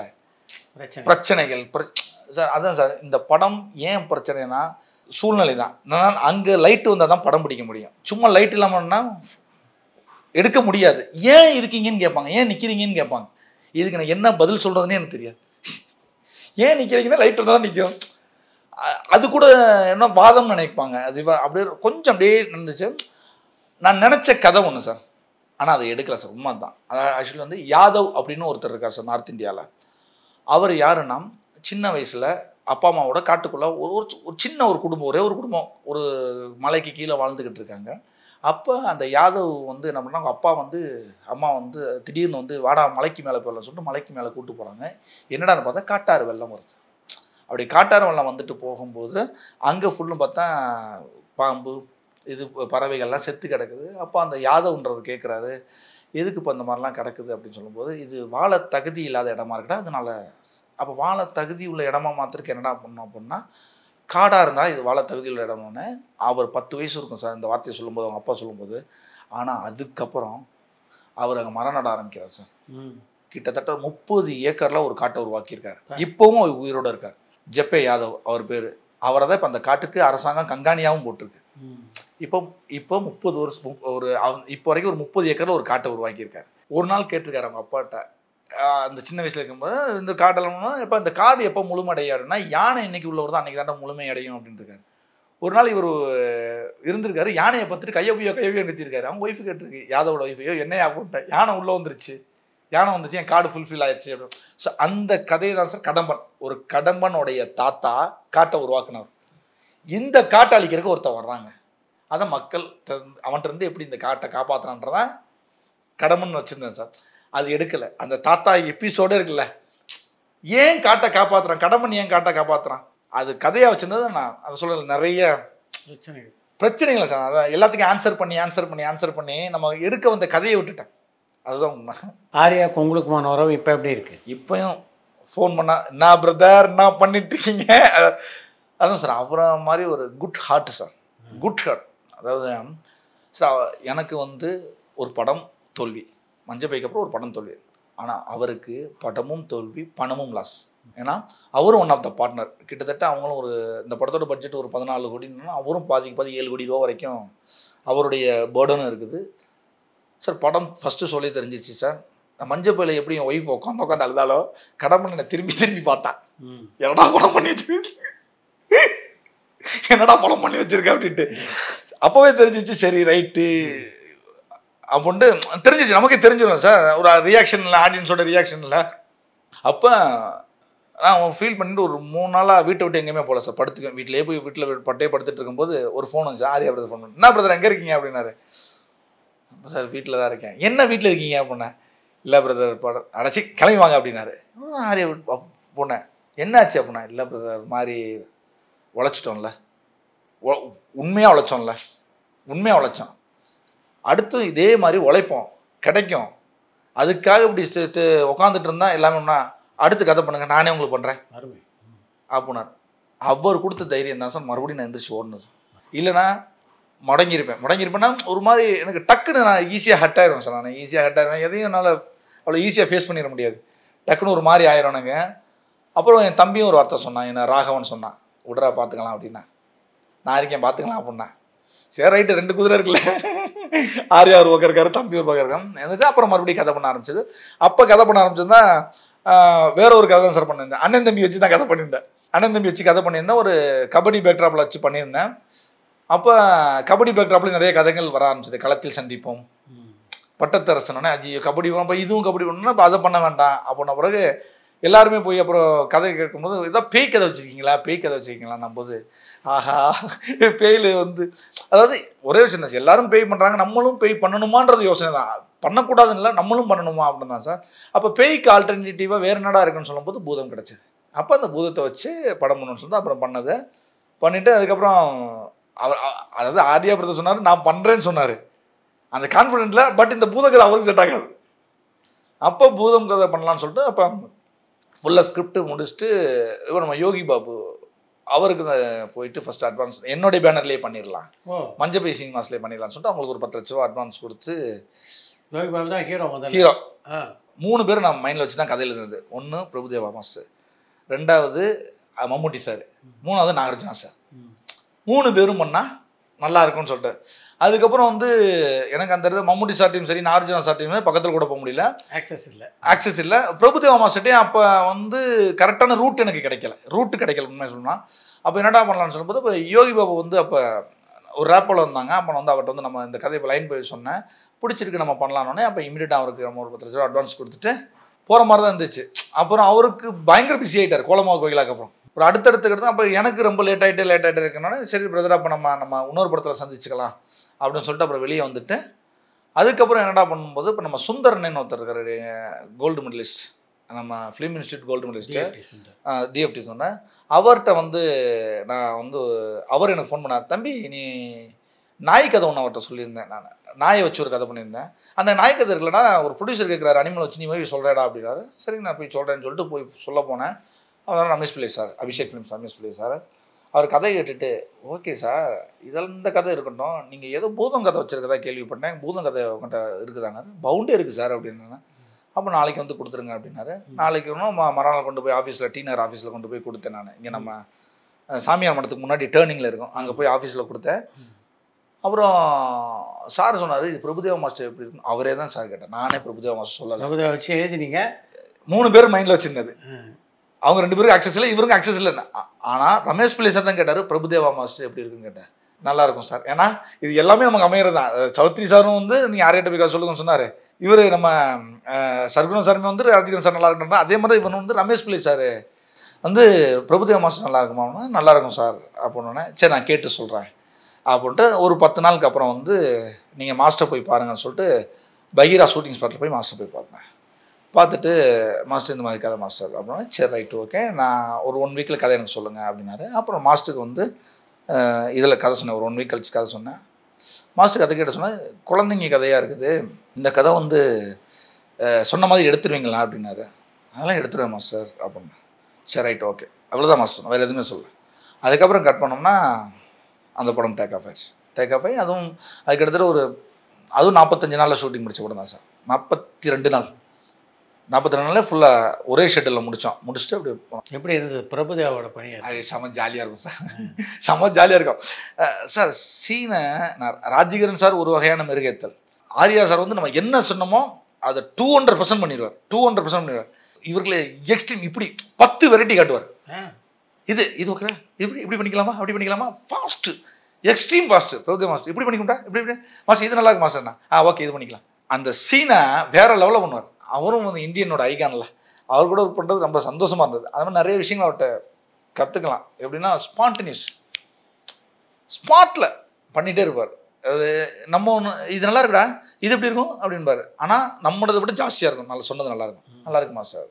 B: பிரச்சனைகள் சார். அதுதான் சார் இந்த படம் ஏன் பிரச்சனைனா சூழ்நிலை தான். நான் அங்கே லைட்டு வந்தால் தான் படம் பிடிக்க முடியும். சும்மா லைட் இல்லாமல்னா எடுக்க முடியாது. ஏன் இருக்கீங்கன்னு கேட்பாங்க, ஏன் நிற்கிறீங்கன்னு கேட்பாங்க. இதுக்கு நான் என்ன பதில் சொல்கிறதுனே எனக்கு தெரியாது. ஏன் நிற்கிறீங்கன்னா லைட் இருந்தால் தான் நிற்கும். அது கூட என்ன வாதம்னு நினைப்பாங்க. அது அப்படியே கொஞ்சம் அப்படியே இருந்துச்சு. நான் நினச்ச கதை ஒன்று சார், ஆனால் அதை எடுக்கல சார். உண்மை தான். அதாவது ஆக்சுவலி வந்து யாதவ் அப்படின்னு ஒருத்தர் இருக்கார் சார் நார்த் இந்தியாவில். அவர் யாருன்னா, சின்ன வயசில் அப்பா அம்மாவோட காட்டுக்குள்ளே ஒரு சின்ன ஒரு குடும்பம், ஒரே ஒரு குடும்பம் ஒரு மலைக்கு கீழே வாழ்ந்துக்கிட்டு இருக்காங்க. அப்போ அந்த யாதவ் வந்து என்ன பண்ணால், அவங்க அப்பா வந்து அம்மா வந்து திடீர்னு வந்து வாடா மலைக்கு மேலே போயிடலாம்னு சொல்லிட்டு மலைக்கு மேலே கூப்பிட்டு போகிறாங்க. என்னடான்னு பார்த்தா காட்டாறு வெள்ளம் வருது. அப்படி காட்டாறு வெள்ளம் வந்துட்டு போகும்போது அங்கே ஃபுல்லும் பார்த்தா பாம்பு இது பறவைகள்லாம் செத்து கிடக்குது. அப்போ அந்த யாதவ்ன்றவர் கேட்குறாரு, எதுக்கு இப்போ இந்த மாதிரிலாம் கிடக்குது அப்படின்னு சொல்லும்போது, இது வாழ தகுதி இல்லாத இடமா இருக்கா, அதனால அப்போ வாழ தகுதி உள்ள இடமா மாத்திருக்கு என்னடா பண்ணோம் அப்படின்னா, காடாக இருந்தால் இது வாழ தகுதி உள்ள இடம்னு. அவர் 10 வயசு இருக்கும் சார் இந்த வார்த்தையை சொல்லும்போது, அவங்க அப்பா சொல்லும்போது. ஆனால் அதுக்கப்புறம் அவர் அங்கே மரம் நட ஆரம்பிக்கிறார் சார். கிட்டத்தட்ட 30 ஏக்கரில் ஒரு காட்டை உருவாக்கியிருக்காரு. இப்போவும் அவர் உயிரோடு இருக்கார். ஜெப்பே யாதவ் அவர் பேர். அவரை தான் இப்போ அந்த காட்டுக்கு அரசாங்கம் கண்காணியாகவும் போட்டிருக்கு. இப்போ 30 வருஷம் இப்போ வரைக்கும் ஒரு 30 ஏக்கரில் ஒரு காட்டை உருவாக்கியிருக்காரு. ஒரு நாள் கேட்டிருக்காரு அவங்க அப்பாட்ட, அந்த சின்ன வயசில் இருக்கும்போது, இந்த காட்டெல்லாம் இப்போ இந்த காடு எப்போ முழுமடையாடுன்னா, யானை இன்னைக்கு உள்ளவர் தான் அன்றைக்கி தாண்டா முழுமை அடையும் அப்படின்னு இருக்காரு. ஒரு நாள் இவர் இருந்திருக்காரு, யானையை பார்த்துட்டு கையொப்பியோ நிறுத்திருக்காரு. அவங்க ஒய்ஃபு கேட்டிருக்கு, யாதவோட ஒய்ஃபையோ என்னையா அப்படின்ட்டு, யானை உள்ளே வந்துருச்சு, என் காடு ஃபுல்ஃபில் ஆயிடுச்சு அப்படின்னு. ஸோ அந்த கதையை தான் சார் கடம்பன். ஒரு கடம்பனுடைய தாத்தா காட்டை உருவாக்குனவர். இந்த காட்டை அழிக்கிறதுக்கு ஒருத்தர் வர்றாங்க. அதை மக்கள் அவன்கிட்ட எப்படி இந்த காட்டை காப்பாற்றுறான்றதான் கடம்பன் வச்சுருந்தேன் சார். அது எடுக்கலை. அந்த தாத்தா எபிசோடு இருக்குல்ல, ஏன் காட்டை காப்பாற்றுறான், கடம்பன் ஏன் காட்டை காப்பாற்றுறான், அது கதையாக வச்சுருந்தது. நான் அதை சொல்ல நிறைய பிரச்சனைகளை சார். அதான் எல்லாத்துக்கும் ஆன்சர் பண்ணி நம்ம எடுக்க வந்த கதையை விட்டுட்டேன். அதுதான் உண்மை.
A: ஆர்யாவுக்கு உங்களுக்குமான உறவு இப்போ எப்படி இருக்குது?
B: இப்போயும் ஃபோன் பண்ணால், நான் பிரதர் என்ன பண்ணிட்டு இருக்கீங்க, அதான் சார் அவரை மாதிரி ஒரு good heart sir. Good heart. அதாவது சார் எனக்கு வந்து ஒரு படம் தோல்வி, மஞ்சப்பைக்கு அப்புறம் ஒரு படம் தோல்வி. ஆனால் அவருக்கு படமும் தோல்வி, பணமும் லாஸ். ஏன்னா அவரும் ஒன் ஆஃப் த பார்ட்னர். கிட்டத்தட்ட அவங்களும் இந்த படத்தோட பட்ஜெட் ஒரு 14 கோடினா அவரும் பாதிக்கு 7 கோடி ரூபா வரைக்கும் அவருடைய பேர்டனும் இருக்குது சார். படம் ஃபஸ்ட்டு சொல்லி தெரிஞ்சிச்சு சார். நான் மஞ்சப்பையில் எப்படி என் ஒய்ஃப் உட்காந்து அழுதாலும் கடம்பன் என்னை திரும்பி பார்த்தான், என்னடா படம் பண்ணி வச்சிருக்க அப்படின்ட்டு. அப்போவே தெரிஞ்சிச்சு, சரி ரைட்டு அப்படின்ட்டு தெரிஞ்சிச்சு. நமக்கே தெரிஞ்சிடும் சார் ஒரு ரியாக்ஷனில், ஆடியன்ஸோட ரியாக்ஷனில். அப்போ நான் ஃபீல் பண்ணிட்டு ஒரு 3 நாளாக வீட்டை விட்டு எங்கேயுமே போகல சார். படுத்துக்கேன் வீட்டிலே போய் வீட்டில் படுத்துட்டு இருக்கும்போது ஒரு ஃபோன் வந்துச்சு. ஆர்யா பிரதர் ஃபோன் பண்ணி, என்ன பிரதர் எங்கே இருக்கீங்க அப்படின்னாரு. சார் வீட்டில் தான் இருக்கேன். என்ன வீட்டில் இருக்கீங்க அப்படின்னா, இல்லை பிரதர் படம் அடைச்சி கிளம்பி வாங்க அப்படின்னாரு. ஆர்யா போனேன். என்னாச்சு அப்படின்னா, இல்லை பிரதர் மாதிரி உழைச்சிட்டோம்ல, உண்மையாக உழைச்சோம், அடுத்து இதே மாதிரி உழைப்போம், கிடைக்கும், அதுக்காக இப்படி உட்காந்துட்டு இருந்தால் எல்லாமேனா அடுத்து கதை பண்ணுங்க, நானே உங்களுக்கு பண்ணுறேன் அப்படின்னார். அவர் கொடுத்த தைரியம் தான் சார் மறுபடியும் நான் எந்திரிச்சு ஓடணும் சார். இல்லைனா முடங்கியிருப்பேன்னா ஒரு மாதிரி எனக்கு டக்குன்னு நான் ஈஸியாக ஹட் ஆயிடுவேன் சார். நான் ஈஸியாக ஹட் ஆயிடுவேன். எதையும் என்னால் அவ்வளோ ஈஸியாக ஃபேஸ் பண்ணிட முடியாது. டக்குன்னு ஒரு மாதிரி ஆயிரும் எனக்கு. அப்புறம் என் தம்பியும் ஒரு வார்த்தை சொன்னான், என்ன ராகவன் சொன்னான், விட்றா பார்த்துக்கலாம் அப்படின்னா. நான் இருக்கேன் பார்த்துக்கலாம் அப்படின்னா. சரி ரைட்டு 2 குதிரை இருக்குல்ல, ஆர்யா ஒரு பக்கம் இருக்காரு, தம்பி ஒரு பக்கம் இருக்கான் இருந்துட்டு அப்புறம் மறுபடியும் கதை பண்ண ஆரம்பிச்சது. அப்போ கதை பண்ண ஆரம்பிச்சதுன்னா வேற ஒரு கதை தான் சார் பண்ணியிருந்தேன். அண்ணன் தம்பி வச்சு தான் கதை பண்ணியிருந்தேன். அண்ணன் தம்பி வச்சு கதை பண்ணியிருந்தேன். ஒரு கபடி பேக்ட்ராப்பில் வச்சு பண்ணியிருந்தேன். அப்போ கபடி பேக்ட்ராப்லேயும் நிறைய கதைகள் வர ஆரம்பிச்சது. களத்தில் சந்திப்போம், பட்டத்தரசனோடனே அஜி கபடி அப்போ இதுவும் கபடி பண்ணணும்னா அப்போ அதை பண்ண வேண்டாம் அப்படின்ன பிறகு எல்லாருமே போய் அப்புறம் கதை கேட்கும்போது இதான் பேய் கதை வச்சுருக்கீங்களா, பேய் கதை வச்சுருக்கீங்களா நான் போது ஆஹா பேயில் வந்து அதாவது ஒரே விஷயம் தான், எல்லாரும் பேய் பண்ணுறாங்க, நம்மளும் பேய் பண்ணணுமான்றது யோசனை தான். பண்ணக்கூடாதுன்னு இல்லை, நம்மளும் பண்ணணுமா அப்படின்னு தான் சார். அப்போ பேய்க்கு ஆல்டர்னேட்டிவாக வேறு என்னடா இருக்குன்னு சொல்லும்போது பூதம் கிடச்சிது. அப்போ அந்த பூதத்தை வச்சு படம் பண்ணணும்னு சொல்லிட்டு அப்புறம் பண்ணதை பண்ணிவிட்டு அதுக்கப்புறம் அவர் அதாவது ஆர்யா பிரதர் சொன்னார், நான் பண்ணுறேன்னு சொன்னார். அந்த கான்ஃபிடென்ட்டில் பட் இந்த பூதம் கதை அவருக்கு செட் ஆகாது. அப்போ பூதம் கதை பண்ணலான்னு சொல்லிட்டு அப்போ ஃபுல்லாக ஸ்கிரிப்ட் முடிச்சுட்டு இப்போ நம்ம யோகி பாபு அவருக்கு போயிட்டு ஃபஸ்ட் அட்வான்ஸ் என்னுடைய பேனர்லேயே பண்ணிடலாம், மஞ்சப்பை சினிமாஸ்லேயே பண்ணிடலாம்னு சொல்லிட்டு அவங்களுக்கு ஒரு 10 லட்ச ரூபா அட்வான்ஸ் கொடுத்து
A: யோகி பாபு தான் ஹீரோ.
B: 3 பேர் நான் மைண்டில் வச்சு தான் கதையில் இருந்தது. 1 பிரபுதேவா மாஸ்டர், 2வது மம்முட்டி சார், 3வது நாகார்ஜுனா சார். 3 பேரும் பண்ணால் நல்லா இருக்கும்னு சொல்லிட்டு அதுக்கப்புறம் வந்து எனக்கு அந்த இடத்துல மம்முட்டி சார்ட்டையும் சரி நாகார்ஜுனா சார்ட்டையுமே பக்கத்தில் கூட போக முடியல, ஆக்சஸ் இல்லை. பிரபுதேவா மாஸ்டர்ட்டையும் அப்போ வந்து கரெக்டான ரூட் எனக்கு கிடைக்கல உண்மை சொல்லணும். அப்போ என்னடா பண்ணலான்னு சொல்லும்போது இப்போ யோகி பாபு வந்து அப்போ ஒரு ரேப்போவில் வந்தாங்க. அப்போ வந்து அவர்கிட்ட வந்து நம்ம இந்த கதை இப்போ லைன் போய் சொன்னேன், பிடிச்சிருக்கு நம்ம பண்ணலான்னே. அப்போ இமீடியட்டாக அவருக்கு நம்ம ஒரு 10 லட்ச ரூபா அட்வான்ஸ் கொடுத்துட்டு போகிற மாதிரி தான் இருந்துச்சு. அப்புறம் அவருக்கு பயங்கர பிஸி ஆகிட்டார் கோலமாவு கோயிலாக்கு. அப்புறம் ஒரு அடுத்தடுத்து அப்போ எனக்கு ரொம்ப லேட் ஆகிட்டே இருக்கனால சரி பிரதர் அப்போ நம்ம இன்னொரு படத்தில் சந்திச்சுக்கலாம் அப்படின்னு சொல்லிட்டு அப்புறம் வெளியே வந்துட்டு அதுக்கப்புறம் என்னடா பண்ணும்போது இப்போ நம்ம சுந்தரன் ஒருத்தர் இருக்காரு, கோல்டு மெடலிஸ்ட், நம்ம film institute gold medalist, DFT சொன்னேன். அவர்கிட்ட வந்து நான் வந்து அவர் எனக்கு ஃபோன் பண்ணார், தம்பி நீ நாய் கதை ஒன்று அவர்கிட்ட சொல்லியிருந்தேன். நான் நாயை வச்சு ஒரு கதை பண்ணியிருந்தேன். அந்த நாய் கதை இருக்குல்லனா ஒரு ப்ரொடியூசர் கேட்குறாரு, அனிமல் வச்சு நீ போய் சொல்கிறேடா அப்படின்னாரு. சரிங்க நான் போய் சொல்கிறேன்னு சொல்லிட்டு போய் சொல்ல போனேன். அவர் ரமேஷ் பிள்ளை சார், அபிஷேக் ஃபிலிம்ஸ் ரமேஷ் பிள்ளை சார். அவர் கதை கேட்டுட்டு ஓகே சார் இதெல்லாம் இந்த கதை இருக்கட்டும், நீங்கள் ஏதோ பூதம் கதை வச்சுருக்கதா கேள்விப்பட்டேன், பூதம் கதை உங்கள்கிட்ட இருக்குதானாரு. பவுண்டே இருக்குது சார் அப்படின்னா. அப்போ நாளைக்கு வந்து கொடுத்துருங்க அப்படின்னாரு. நாளைக்கு இன்னும் மறுநாள் கொண்டு போய் ஆஃபீஸில் டீனர் ஆஃபீஸில் கொண்டு போய் கொடுத்தேன். நான் இங்கே நம்ம சாமியார் மடத்துக்கு முன்னாடி டேர்னிங்கில் இருக்கும், அங்கே போய் ஆஃபீஸில் கொடுத்தேன். அப்புறம் சார் சொன்னார் இது பிரபுதேவா மாஸ்டர் எப்படி இருக்கும். அவரே தான் சார் கேட்டேன், நானே பிரபுதேவா மாஸ்டர் சொல்லலை.
A: பிரபுதேவா வச்சு எழுதினீங்க.
B: 3 பேர் மைண்டில் வச்சுருந்தது, அவங்க 2 பேருக்கு ஆக்சஸ் இல்லை, இவருக்கு ஆக்சஸ் இல்லை. ஆனால் ரமேஷ் பிள்ளை சார் தான் கேட்டார் பிரபுதேவா மாஸ்டர் எப்படி இருக்குன்னு கேட்டேன். நல்லா இருக்கும் சார், ஏன்னா இது எல்லாமே நமக்கு அமையிறது தான். சௌத்ரி சாரும் வந்து நீங்கள் யார்கிட்ட போய் சொல்லுங்கன்னு சொன்னார். இவர் நம்ம சர்குண சாருமே வந்து ராஜகிரன் சார் நல்லா இருக்குன்னா அதே மாதிரி இவன் வந்து ரமேஷ் பிள்ளை சார் வந்து பிரபுதேவா மாஸ்டர் நல்லா இருக்குமா, நல்லா இருக்கும் சார் அப்படின்னோடனே சரி நான் கேட்டு சொல்கிறேன் அப்படின்ட்டு ஒரு 10 நாளுக்கு அப்புறம் வந்து நீங்கள் மாஸ்டர் போய் பாருங்கன்னு சொல்லிட்டு பகீரா ஷூட்டிங் ஸ்பாட்டில் போய் மாஸ்டர் போய் பார்த்தேன். பார்த்துட்டு மாஸ்டர் இந்த மாதிரி கதை மாஸ்டர் அப்படின்னா சரி ரைட்டு ஓகே நான் ஒரு 1 வீக்கில் கதை எனக்கு சொல்லுங்கள் அப்படின்னாரு. அப்புறம் மாஸ்டருக்கு வந்து இதில் கதை சொன்னேன், ஒரு 1 வீக் கழிச்சு கதை சொன்னேன். மாஸ்டர் கதை கேட்ட சொன்னேன், குழந்தைங்க கதையாக இருக்குது, இந்த கதை வந்து சொன்ன மாதிரி எடுத்துருவீங்களா அப்படின்னாரு. அதெல்லாம் எடுத்துருவேன் மாஸ்டர் அப்படின்னா சரி ரைட்டு ஓகே அவ்வளோதான் மாஸ்டர், வேறு எதுவுமே சொல்ல. அதுக்கப்புறம் கட் பண்ணோம்னா அந்த படம் டேக் ஆஃப் ஆகி அதுவும் அது கிட்டத்தட்ட ஒரு அதுவும் 45 நாளில் ஷூட்டிங் முடிச்ச படம் தான் சார். 42 நாள் 42 நாளில் ஃபுல்லாக ஒரே ஷெட்டில் முடிச்சுட்டு அப்படி போனோம்.
A: எப்படி இருந்தது பிரபுதேவாவோட பணி?
B: அது செம ஜாலியாக இருக்கும் சார், செம ஜாலியாக இருக்கும் சார். சீனை நான் ராஜகிரன் சார் ஒரு வகையான மெருகேத்தல், ஆர்யா சார் வந்து நம்ம என்ன சொன்னோமோ அதை 200% பண்ணிடுவார், 200% பண்ணிடுவார். இவர்களே எக்ஸ்ட்ரீம் இப்படி 10 வெரைட்டி காட்டுவார். இது ஓகே இப்படி பண்ணிக்கலாமா அப்படி பண்ணிக்கலாமா, fast extreme fast. Prabhudeva master இப்படி பண்ணிக்கிட்டா இப்படி மாஸ்டர் இது நல்லா இருக்கு மாஸ்டர்ண்ணா ஓகே இது பண்ணிக்கலாம். அந்த சீனை வேறு லெவலில் பண்ணுவார். அவரும் வந்து இந்தியனோட ஐகானில் அவர் கூட ஒர்க் பண்ணுறது ரொம்ப சந்தோஷமாக இருந்தது. அது மாதிரி நிறைய விஷயங்கள் அவர்கிட்ட கற்றுக்கலாம். எப்படின்னா ஸ்பான்டனியஸ் ஸ்பாட்டில் பண்ணிகிட்டே இருப்பார். அது நம்ம ஒன்று இது நல்லா இருக்குடா இது எப்படி இருக்கும் அப்படின்பார், ஆனால் நம்மளதை விட ஜாஸ்தியாக இருக்கும். நல்லா சொன்னது நல்லா இருக்கு மாஸ்டர்.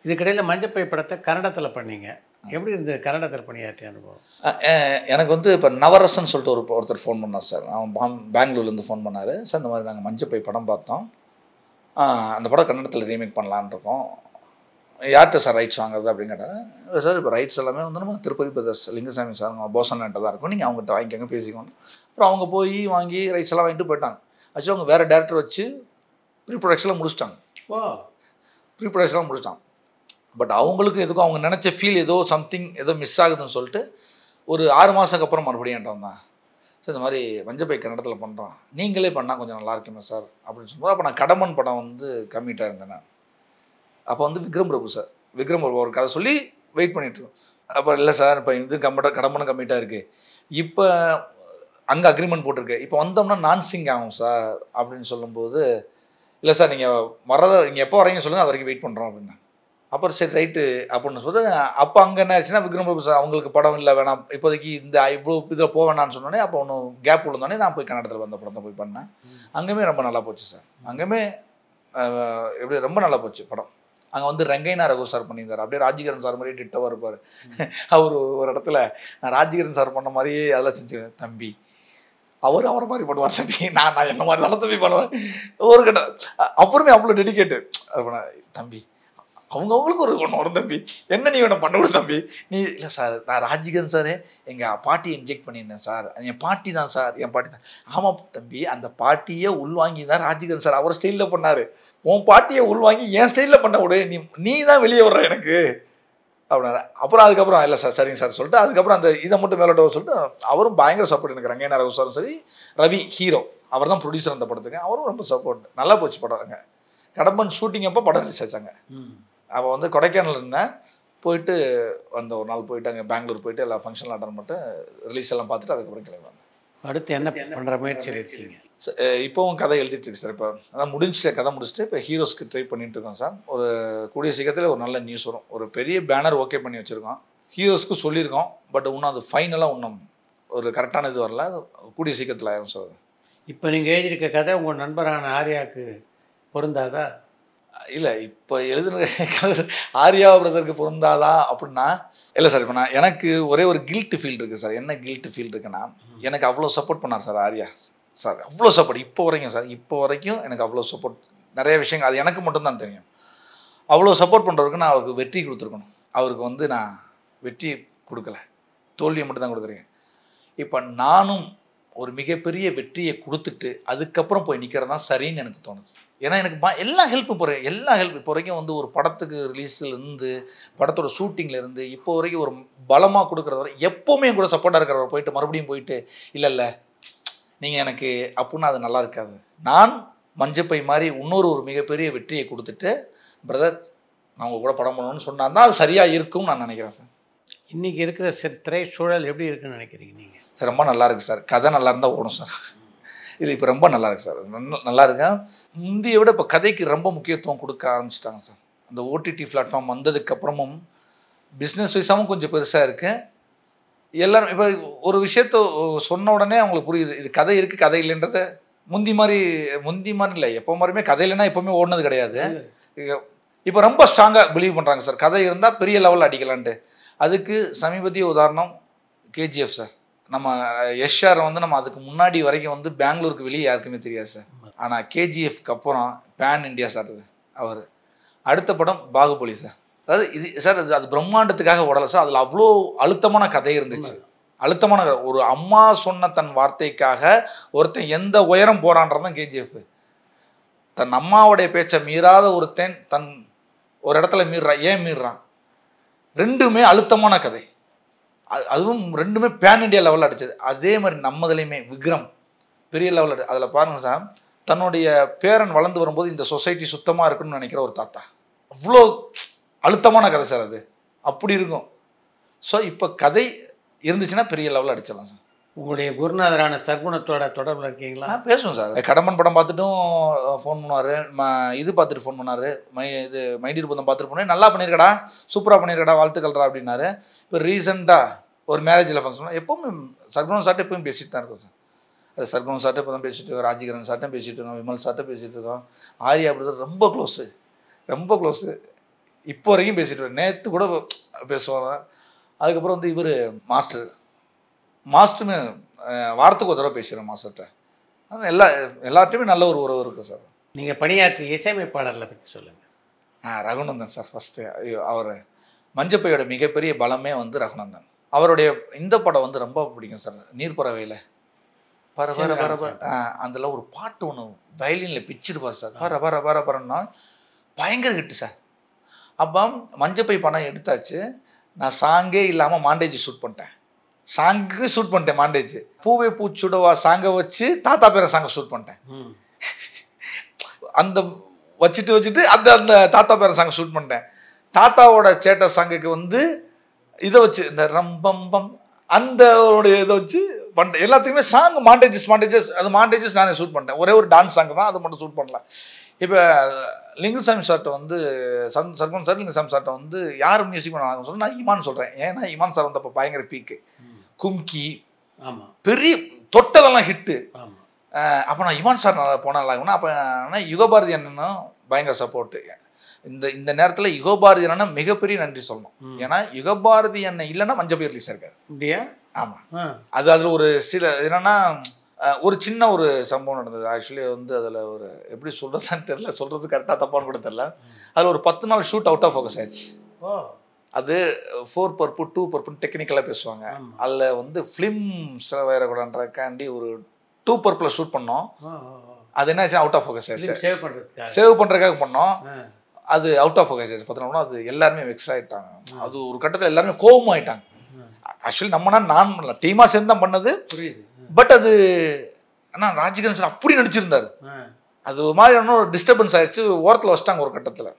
A: இதுக்கிடையில் மஞ்சப்பை படத்தை கன்னடத்தில் பண்ணீங்க, எப்படி இருந்தது கன்னடத்தில் பணியாற்றிய அனுபவம்?
B: எனக்கு வந்து இப்போ நவரசன் சொல்லிட்டு ஒருத்தர் ஃபோன் பண்ணார் சார், அவன் பெங்களூர்லேருந்து ஃபோன் பண்ணார். சார் இந்த மாதிரி நாங்கள் மஞ்சப்பை படம் பார்த்தோம், அந்த படம் கன்னடத்தில் ரீமேக் பண்ணலான்னு இருக்கோம், யார்கிட்ட சார் ரைட்ஸ் வாங்குறது அப்படின்னு கேட்டால். சார் இப்போ ரைட்ஸ் எல்லாமே வந்து நம்ம திருப்பதி பிரதர்ஸ் லிங்கசாமி சார் போசன்கிட்ட தான் இருக்கும், நீங்கள் அவங்ககிட்ட வாங்கிக்கோங்க பேசிக்கணும். அப்புறம் அவங்க போய் வாங்கி ரைட்ஸ் எல்லாம் வாங்கிட்டு போயிட்டாங்க. ஆக்சுவலி அவங்க வேறு டேரக்டர் வச்சு ப்ரீ ப்ரொடக்ஷன்லாம் முடிச்சிட்டாங்க. பட் அவங்களுக்கு எதுக்கும் அவங்க நினச்ச ஃபீல் ஏதோ சம்திங் ஏதோ மிஸ் ஆகுதுன்னு சொல்லிட்டு ஒரு 6 மாதத்துக்கு அப்புறம் மறுபடியும் என்கிட்ட வந்தான். சார் இந்த மாதிரி மஞ்சப்பை கன்னடத்தில் பண்ணுறோம், நீங்களே பண்ணால் கொஞ்சம் நல்லா இருக்குமே சார் அப்படின்னு சொல்லும்போது, அப்போ நான் கடம்பன் படம் வந்து கம்மிட்டாக இருந்தேன் நான். அப்போ வந்து விக்ரம் பிரபு சார், விக்ரம் பிரபு ஒரு கதை சொல்லி வெயிட் பண்ணிட்டுருக்கோம். அப்போ இல்லை சார் இப்போ இது கடம்பனும் கம்மிட்டாக இருக்குது, இப்போ அங்கே அக்ரிமெண்ட் போட்டிருக்கு, இப்போ வந்தோம்னா நான் சிங் ஆகும் சார் அப்படின்னு சொல்லும்போது, இல்லை சார் நீங்கள் வர்றதை நீங்கள் எப்போ வரீங்க சொல்லுங்கள், அது வரைக்கும் வெயிட் பண்ணுறோம் அப்படின்னா. அப்புறம் சரி ரைட்டு அப்படின்னு சொல்லுது. அப்போ அங்கே என்ன ஆச்சுன்னா, விக்ரம் பிரபு சார் அவங்களுக்கு படம் இல்லை வேணாம் இப்போதைக்கு இந்த இவ்வளோ இதில் போக வேணான்னு சொன்னோன்னே, அப்போ ஒன்று கேப் விழுந்தோடனே நான் போய் கன்னடத்தில் வந்த படத்தை போய் பண்ணேன். அங்கேயுமே ரொம்ப நல்லா போச்சு சார். அங்கேயுமே எப்படி ரொம்ப நல்லா போச்சு படம். அங்கே வந்து ரங்கைனா ரகு சார் பண்ணியிருந்தார், அப்படியே ராஜகிரண் சார் மாதிரியே டிட்டவாக இருப்பார். அவர் ஒரு இடத்துல நான் ராஜகிரண் சார் பண்ண மாதிரியே அதெல்லாம் செஞ்சுருவேன், தம்பி அவரை மாதிரி பண்ணுவார் தம்பி, நான் என்ன மாதிரி நல்லா தம்பி பண்ணுவேன் ஒரு கட்ட. அப்புறமே அவ்வளோ டெடிக்கேட்டு தம்பி அவங்கவுங்களுக்கு ஒன்று வரும் தம்பி, என்ன நீ ஒன்று பண்ண விடு தம்பி நீ. இல்லை சார் நான் ராஜகிரண் சாரே எங்கள் பாட்டியை இன்ஜெக்ட் பண்ணியிருந்தேன் சார், என் பாட்டி தான் சார், என் பாட்டி தான். ஆமாம் தம்பி, அந்த பாட்டியை உள்வாங்கி தான் ராஜகிரண் சார் அவர் ஸ்டைலில் பண்ணார், உன் பாட்டியை உள்வாங்கி என் ஸ்டைலில் பண்ண விடு, நீ தான் வெளியே வர்ற எனக்கு அப்படின்னாரு. அப்புறம் அதுக்கப்புறம் இல்லை சார் சரிங்க சார் சொல்லிட்டு, அதுக்கப்புறம் அந்த இதை மட்டும் மேலோட்ட சொல்லிட்டு அவரும் பயங்கர சப்போர்ட் எனக்கு. ரங்கைனா ரகு சாரும் சரி, ரவி ஹீரோ அவர் தான் ப்ரொடியூசர் அந்த படத்துக்கு, அவரும் ரொம்ப சப்போர்ட். நல்லா போச்சு படம். அங்கே கடம்பன் ஷூட்டிங் அப்போ படம் ரிலீஸ் ஆச்சாங்க. அப்போ வந்து கொடைக்கானல் இருந்தேன், போயிட்டு அந்த ஒரு நாள் போயிட்டு அங்கே பெங்களூர் போயிட்டு எல்லா ஃபங்க்ஷன்லாம் அட்டன் பண்ணிட்டு ரிலீஸ் எல்லாம் பார்த்துட்டு அதுக்கப்புறம் கிளம்பி.
A: அடுத்து என்ன பண்ணுற முயற்சி இருக்கீங்க?
B: இப்போவும் கதை எழுதிட்டு இருக்கு சார். இப்போ அதான் முடிஞ்சு கதை முடிச்சுட்டு இப்போ ஹீரோஸ்க்கு ட்ரை பண்ணிட்டு இருக்கோம் சார். ஒரு கூடிய சீக்கிரத்தில் ஒரு நல்ல நியூஸ் வரும். ஒரு பெரிய பேனர் ஓகே பண்ணி வச்சுருக்கோம், ஹீரோஸ்க்கு சொல்லியிருக்கோம். பட் இன்னும் அது ஃபைனலாக இன்னும் ஒரு கரெக்டான இது வரல, கூடிய சீக்கிரத்தில் ஆயிரும் சார்.
A: இப்போ நீங்கள் எழுதியிருக்க கதை உங்கள் நண்பரான ஆர்யாவுக்கு பொருந்தாதா?
B: இல்லை இப்போ எழுதுன ஆர்யா பிரதருக்கு பொருந்தாதா அப்படின்னா இல்லை சார். இப்போ நான் எனக்கு ஒரே ஒரு கில்ட் ஃபீல் இருக்குது சார். என்ன கில்ட் ஃபீல் இருக்குன்னா, எனக்கு அவ்வளோ சப்போர்ட் பண்ணார் சார் ஆர்யா சார், அவ்வளோ சப்போர்ட் இப்போ வரைக்கும் சார். இப்போ வரைக்கும் எனக்கு அவ்வளோ சப்போர்ட், நிறைய விஷயங்கள் அது எனக்கு மட்டும்தான் தெரியும். அவ்வளோ சப்போர்ட் பண்ணுறவருக்கு நான் அவருக்கு வெற்றி கொடுத்துருக்கணும். அவருக்கு வந்து நான் வெற்றி கொடுக்கல, தோல்வியை மட்டும்தான் கொடுத்துருக்கேன். இப்போ நானும் ஒரு மிகப்பெரிய வெற்றியை கொடுத்துட்டு அதுக்கப்புறம் போய் நிற்கிறது தான் சரின்னு எனக்கு தோணுது. ஏன்னா எனக்கு எல்லா ஹெல்ப்பும் போகிறேன், எல்லா ஹெல்ப் இப்போ வரைக்கும் வந்து ஒரு படத்துக்கு ரிலீஸ்லேருந்து படத்தோட ஷூட்டிங்லேருந்து இப்போ வரைக்கும் ஒரு பலமாக கொடுக்குறது வரை எப்போவுமே என் கூட சப்போர்ட்டாக இருக்கிறவர் போயிட்டு மறுபடியும் போயிட்டு இல்லை நீங்கள் எனக்கு அப்படின்னா அது நல்லா இருக்காது. நான் மஞ்சப்பை மாதிரி இன்னொரு மிகப்பெரிய வெற்றியை கொடுத்துட்டு பிரதர் நான் உங்கள் கூட படம் பண்ணணும்னு சொன்னால் தான் அது சரியாக இருக்கும்னு நான் நினைக்கிறேன் சார்.
A: இன்றைக்கி இருக்கிற திரை சூழல் எப்படி இருக்குன்னு நினைக்கிறீங்க நீங்கள்?
B: சார் ரொம்ப நல்லா இருக்குது சார். கதை நல்லா இருந்தால் ஓடும் சார். இது இப்போ ரொம்ப நல்லா இருக்குது சார். நல்லா இருக்கேன். முந்தைய விட இப்போ கதைக்கு ரொம்ப முக்கியத்துவம் கொடுக்க ஆரம்பிச்சிட்டாங்க சார். அந்த ஓடிடி பிளாட்ஃபார்ம் வந்ததுக்கப்புறமும் பிஸ்னஸ் வைஸாகவும் கொஞ்சம் பெருசாக இருக்குது. எல்லோரும் இப்போ ஒரு விஷயத்த சொன்ன உடனே அவங்களுக்கு புரியுது, இது கதை இருக்குது கதை இல்லைன்றத. முந்தி மாதிரி இல்லை, எப்போ மாதிரியுமே கதை இல்லைன்னா எப்போவுமே ஓடினது கிடையாது. இப்போ ரொம்ப ஸ்ட்ராங்காக பிலீவ் பண்ணுறாங்க சார், கதை இருந்தால் பெரிய லெவலில் அடிக்கலான்ட்டு. அதுக்கு சமீபத்திய உதாரணம் கேஜிஎஃப் சார். நம்ம எஸ்ஆர் வந்து நம்ம அதுக்கு முன்னாடி வரைக்கும் வந்து பெங்களூருக்கு வெளியே யாருக்குமே தெரியாது சார். ஆனால் கேஜிஎஃப்க்கு அப்புறம் பேன் இண்டியா சார் அவர். அடுத்த படம் பாகுபலி சார். அதாவது இது சார் அது பிரம்மாண்டத்துக்காக ஓடலை சார், அதில் அவ்வளோ அழுத்தமான கதை இருந்துச்சு. அழுத்தமான கதை. ஒரு அம்மா சொன்ன தன் வார்த்தைக்காக ஒருத்தன் எந்த உயரம் போகிறான்றதான் கேஜிஎஃப். தன் அம்மாவுடைய பேச்சை மீறாத ஒருத்தன் தன் ஒரு இடத்துல மீறான். ஏன் மீறான்? ரெண்டுமே அழுத்தமான கதை, அதுவும் ரெண்டுமே பேன் இண்டியா லெவலில் அடிச்சது. அதே மாதிரி நம்மதுலேயுமே விக்ரம் பெரிய லெவலில் அதில் பாருங்கள் சார், தன்னுடைய பேரன் வளர்ந்து வரும்போது இந்த சொசைட்டி சுத்தமாக இருக்குன்னு நினைக்கிற ஒரு தாத்தா, அவ்வளோ அழுத்தமான கதை சார். அது அப்படி இருக்கும். ஸோ இப்போ கதை இருந்துச்சுன்னா பெரிய லெவலில் அடிச்சிடலாம் சார்.
A: உங்களுடைய குருநாதரான சர்க்குணத்தோட தொடர்பில் இருக்கீங்களா?
B: பேசுவோம் சார். கடம்பன் படம் பார்த்துட்டும் ஃபோன் பண்ணுவார், இது பார்த்துட்டு ஃபோன் பண்ணார், மைடியர் பந்தம் பார்த்துட்டு போனேன், நல்லா பண்ணியிருக்கடா, சூப்பராக பண்ணியிருக்கடா, வாழ்த்துக்கள்றா அப்படின்னாரு. இப்போ ரீசெண்டாக ஒரு மேரேஜில் ஃபங்க்ஷன் எப்போவுமே சர்க்குணம் சார்ட்டு எப்பவும் பேசிட்டு தான் இருக்கோம் சார். அது சர்க்குணம் சார்ட்டு இப்போ தான் பேசிகிட்டு இருக்கோம், ராஜகிரண் சார்ட்டும் பேசிகிட்டு இருக்கோம், விமல் சார்ட்டும் பேசிகிட்டு இருக்கோம். ஆர்யா பிரதர் ரொம்ப க்ளோஸு, ரொம்ப க்ளோஸு, இப்போ வரைக்கும் பேசிகிட்டு இருக்கோம். நேற்று கூட பேசுவாங்க. அதுக்கப்புறம் வந்து இவர் மாஸ்டருமே வாரத்துக்கு ஒரு தடவை பேசுகிறேன் மாஸ்டர்கிட்ட. எல்லார்ட்டையுமே நல்ல ஒரு உறவு இருக்குது சார்.
A: நீங்கள் பணியாற்றிய இசையமைப்பாளர்களை பற்றி சொல்லுங்கள்.
B: Raghunandan sir first. அவர் மஞ்சப்பையோட மிகப்பெரிய பலமே வந்து ரகுநந்தன். அவருடைய இந்த படம் வந்து ரொம்ப பிடிக்கும் சார், நீர்ப்பறவையில் அதில் ஒரு பாட்டு ஒன்று வயலினில் பிச்சிருப்பார் சார், பரன்னா பயங்கர ஹிட்டு சார். அப்போ மஞ்சப்பை படம் எடுத்தாச்சு, நான் சாங்கே இல்லாமல் மாண்டேஜ் ஷூட் பண்ணிட்டேன். சாங்குக்கு ஷூட் பண்ணிட்டேன் மாண்டேஜ். பூவே பூச்சுடவா சாங்கை வச்சு தாத்தா பேர சாங்கை ஷூட் பண்ணிட்டேன். அந்த வச்சுட்டு அந்த அந்த தாத்தா பேர சாங்கை ஷூட் பண்ணிட்டேன். தாத்தாவோட சேட்டை சாங்குக்கு வந்து இதை வச்சு இந்த ரம்பம்பம் அந்த இதை வச்சு பண்ணிட்டேன். எல்லாத்துக்குமே சாங் மாண்டேஜஸ் அது மாண்டேஜஸ் நானே ஷூட் பண்ணிட்டேன். ஒரே ஒரு டான்ஸ் சாங்கு தான், அது மட்டும் ஷூட் பண்ணல. இப்போ லிங்குசாமி சார்கிட்ட வந்து சர்மன் சார் லிங்குசாமி சார்கிட்ட வந்து யார் மியூசிக் பண்ணாங்க சொல்லி நான் இமான் சொல்கிறேன். ஏன்னா இமான் சார் வந்து அப்போ பயங்கர பீக்கு. கும்கி பெரிய தொட்டதெல்லாம் ஹிட்டு. அப்போ நான் இமான் சார் போனாலாங்கன்னா அப்போ ஆனால் யுகபாரதி அண்ணனும் பயங்கர சப்போர்ட்டு. இந்த நேரத்தில் யுகபாரதி அண்ணன் மிகப்பெரிய நன்றி சொல்லணும். ஏன்னா யுகபாரதி அண்ணன் இல்லைன்னா மஞ்சள் ரிலீஸ் இருக்காரு. ஆமாம், அது அதில் ஒரு சில என்னன்னா ஒரு சின்ன ஒரு சம்பவம் நடந்தது. ஆக்சுவலி வந்து அதில் ஒரு எப்படி சொல்கிறதான்னு தெரில, சொல்கிறது கரெக்டாக தப்பான்னு கூட தெரில. அதில் ஒரு 10 நாள் ஷூட் அவுட் ஆஃப் ஃபோக்கஸ் ஆயிடுச்சு. அது 4 பர்ப்பு 2 பர்ப்புன்னு டெக்னிக்கலாக பேசுவாங்க. அதில் வந்து ஃபிலிம் வேறக்கூடன்றக்காண்டி ஒரு 2 பர்ப்பில் ஷூட் பண்ணோம். அது என்ன ஆச்சு, அவுட் ஆஃப் ஃபோக்கஸ் ஆயிடுச்சு. சேவ் பண்ணுறதுக்காக பண்ணோம், அது அவுட் ஆஃப் ஃபோக்கஸ் ஆயிடுச்சு. 10 நாள் அது எல்லாருமே வெக்ஸ் ஆகிட்டாங்க. அது ஒரு கட்டத்தில் எல்லாருமே கோபம் ஆகிட்டாங்க. ஆக்சுவலி நம்மனா நான் பண்ணல, டீமாக சேர்ந்து தான் பண்ணது. பட் அது ஆனால் ராஜ்கிரண் சார் அப்படி நடிச்சிருந்தாரு. அது ஒரு மாதிரி ஒரு டிஸ்டர்பன்ஸ் ஆயிடுச்சு, ஓரத்தில் வச்சிட்டாங்க ஒரு கட்டத்தில்.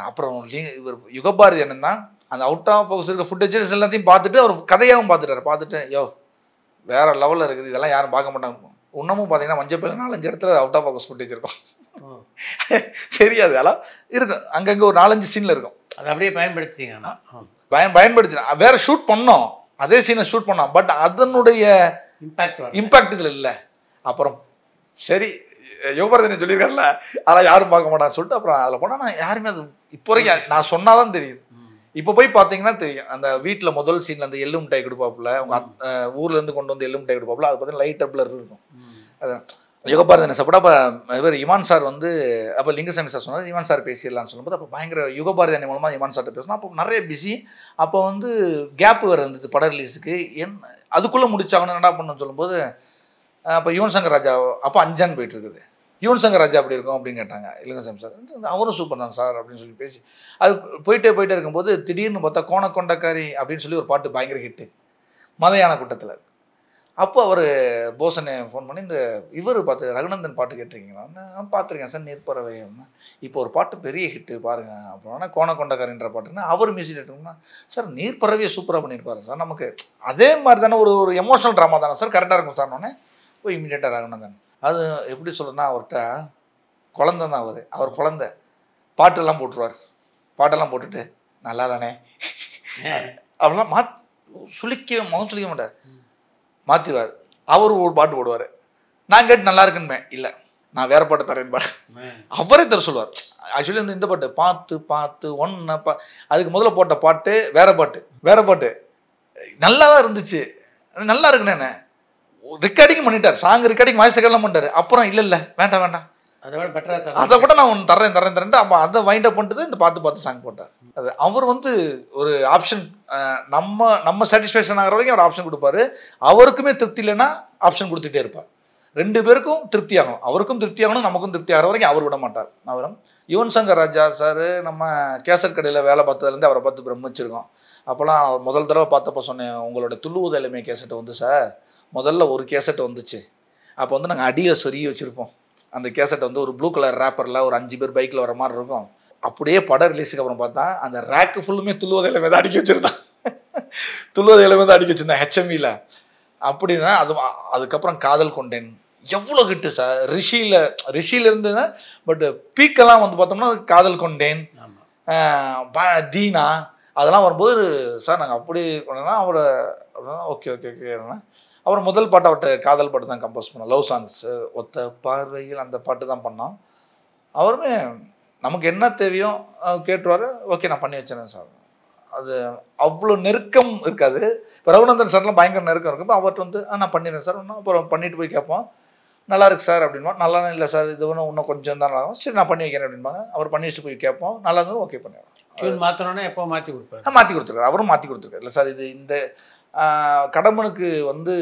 B: அப்புறம் இவர் யுகபாரதி அண்ணன் தான் அந்த அவுட் ஆஃப் ஃபோக்கஸ் இருக்க ஃபுட்டேஜஸ் எல்லாத்தையும் பார்த்துட்டு அவர் கதையாகவும் பார்த்துட்டு யோ வேற லெவலில் இருக்குது, இதெல்லாம் யாரும் பார்க்க மாட்டாங்க. இன்னமும் பார்த்தீங்கன்னா மஞ்சப்பையில் 4-5 இடத்துல அவுட் ஆஃப் ஃபோக்கஸ் ஃபுட்டேஜ் இருக்கும். தெரியாது, அதெல்லாம் இருக்கும். அங்கங்கே ஒரு 4-5 சீனில் இருக்கும்.
A: அதை அப்படியே பயன்படுத்திட்டீங்கன்னா
B: பயன்படுத்தினா வேற ஷூட் பண்ணோம், அதே சீனை ஷூட் பண்ணோம். பட் அதனுடைய இம்பாக்ட் இதில் இல்லை. அப்புறம் சரி யுகபாரதி சொல்லியிருக்காருல அதெல்லாம் யாரும் பார்க்க மாட்டான்னு சொல்லிட்டு அப்புறம் அதில் போனால் நான் யாருமே அது இப்போ வரைக்கும் நான் சொன்னாதான் தெரியுது. இப்போ போய் பார்த்தீங்கன்னா தெரியும். அந்த வீட்டில் முதல் சீனில் அந்த எள்ளு மிட்டாய் கொடுப்பாப்புல, அவங்க ஊர்லேருந்து கொண்டு வந்து எள்ளு மிட்டாய் கொடுப்பாப்புல, அது பார்த்தீங்கன்னா லைட் அப்லர் இருக்கும். அது யுகபாரதி சாப்பிட அப்போ இவர் இமான் சார் வந்து அப்போ லிங்குசாமி சார் சொன்னார் இமான் சார் பேசிடலான்னு சொல்லும்போது அப்போ பயங்கர யுகபாரதி அண்ணன் மூலமாக இமான் சார்கிட்ட பேசணும். அப்போ நிறைய பிஸி. அப்போ வந்து கேப் வேறு இருந்தது படம் ரிலீஸுக்கு. அதுக்குள்ளே முடிச்சாங்கன்னு என்ன பண்ணணும்னு சொல்லும்போது அப்போ யுவன் சங்கர் ராஜா அப்போ அஞ்சான் போயிட்டு இருக்குது. யுவன் சங்கர் ராஜா அப்படி இருக்கும் அப்படின்னு கேட்டாங்க. லிங்குசாமி சார் அவரும் சூப்பர் தான் சார் அப்படின்னு சொல்லி பேசி அது போயிட்டே இருக்கும்போது திடீர்னு பார்த்தா கோணக்கொண்டக்காரி அப்படின்னு சொல்லி ஒரு பாட்டு பயங்கர ஹிட்டு மதையான கூட்டத்தில். அப்போ அவர் போசனை ஃபோன் பண்ணி இந்த இவர் பார்த்து ரகுநந்தன் பாட்டு கேட்டிருக்கீங்களா? நான் பார்த்துருக்கேன் சார், நீர்ப்பறவை. இப்போ ஒரு பாட்டு பெரிய ஹிட்டு பாருங்கள் அப்படின்னா கோணக்கொண்டக்காரின்ற பாட்டுன்னா அவர் மியூசிக் எடுத்தோம்னா சார் நீர்ப்பறவையை சூப்பராக பண்ணியிருப்பாரு சார். நமக்கு அதே மாதிரி தானே ஒரு எமோஷனல் ட்ராமா தானே சார், கரெக்டாக இருக்கும் சார்னோடனே போய் இமீடியட்டாக ரகுநந்தன். அது எப்படி சொல்லுன்னா அவர்கிட்ட குழந்தை தான் அவர் குழந்தை பாட்டெல்லாம் போட்டுருவார். பாட்டெல்லாம் போட்டுட்டு நல்லா தானே அப்படிலாம் முகம் சுளிக்க மாட்டார், மாற்றிடுவார். அவர் ஒரு பாட்டு போடுவார். நான் கேட்டு நல்லா இருக்குன்னு இல்லை நான் வேற பாட்டு தரேன் பாரு அவரே தர சொல்லுவார். ஆக்சுவலி வந்து இந்த பாட்டு பார்த்து ஒன்று அதுக்கு முதல்ல போட்ட பாட்டு வேற பாட்டு நல்லா தான் இருந்துச்சு, நல்லா இருக்குன்னு என்ன ரெக்கார்டிங் பண்ணிட்டார். சாங் ரெக்கார்டிங் வாய்ஸ் ரெக்கார்ட்லாம் பண்ணிட்டாரு. அப்புறம் இல்லை வேண்டாம் அதை விட நான் ஒன்று தரேன் அப்போ அதை வைண்ட் அப் பண்ணிட்டு இந்த பார்த்து சாங் போட்டார். அது அவர் வந்து ஒரு ஆப்ஷன் நம்ம சாட்டிஸ்ஃபேக்ஷன் ஆகிற வரைக்கும் அவர் ஆப்ஷன் கொடுப்பாரு. அவருக்குமே திருப்தி இல்லைன்னா ஆப்ஷன் கொடுத்துட்டே இருப்பார். 2 பேருக்கும் திருப்தி ஆகணும், அவருக்கும் திருப்தி ஆகணும், நமக்கும் திருப்தி ஆகிற வரைக்கும் அவர் விட மாட்டார். அவரும் யுவன் சங்கர் ராஜா சார் நம்ம கேசட் கடையில் வேலை பார்த்ததுலேருந்து அவரை பார்த்து பிரமிச்சிருக்கோம். அப்போலாம் முதல் தடவை பார்த்தப்போ சொன்னேன் உங்களோட துள்ளுவது எல்லாமே கேசட் வந்து சார் முதல்ல ஒரு கேசட் வந்துச்சு. அப்போ வந்து நாங்கள் அடியை சொருகி வச்சுருப்போம். அந்த கேசட் வந்து ஒரு ப்ளூ கலர் ரேப்பரில் ஒரு 5 பேர் பைக்கில் வர மாதிரி இருக்கும். அப்படியே படம் ரிலீஸுக்கு அப்புறம் பார்த்தா அந்த ரேக்கு ஃபுல்லுமே துள்ளுவது எல்லாமே தான் அடிக்க வச்சுருந்தான். ஹெச்எம்இல அப்படின்னா அதுக்கப்புறம் காதல் கொண்டேன் எவ்வளோ ஹிட்டு சார். ரிஷியிலேருந்து பட் பீக்கெல்லாம் வந்து பார்த்தோம்னா காதல் கொண்டேன், தீனா அதெல்லாம் வரும்போது சார் நாங்கள் அப்படி பண்ணோன்னா அவரை ஓகே அப்புறம் முதல் பாட்டு அவர்கிட்ட காதல் பாட்டு தான் கம்போஸ் பண்ணோம். லவ் சாங்ஸ் ஒத்த பார்வையில் அந்த பாட்டு தான் பண்ணோம். அவருமே நமக்கு என்ன தேவையோ கேட்டுருவார். ஓகே நான் பண்ணி வச்சேன் சார். அது அவ்வளோ நெருக்கம் இருக்காது. இப்போ ரகுநந்தன் சார்லாம் பயங்கர நெருக்கம் இருக்கும். அவர்கிட்ட வந்து நான் பண்ணிடுறேன் சார். அப்புறம் பண்ணிட்டு போய் கேட்போம் நல்லா இருக்கு சார் அப்படின்பா. நல்லா இல்லை சார் இது இன்னும் கொஞ்சம் தான் ஆகும். சரி நான் பண்ணி வைக்கிறேன் அப்படின்பாங்க. அவர் பண்ணி வச்சுட்டு போய் கேட்போம் நல்லா இருந்தாலும் ஓகே பண்ணிடுவோம்.
A: டியூன் மாற்றணுன்னா எப்போ மாற்றி கொடுப்பாரு?
B: மாற்றி கொடுத்துருக்காரு, அவரும் மாற்றி கொடுத்துருக்காரு. இல்லை சார் இது இந்த கடம்பனுக்கு வந்து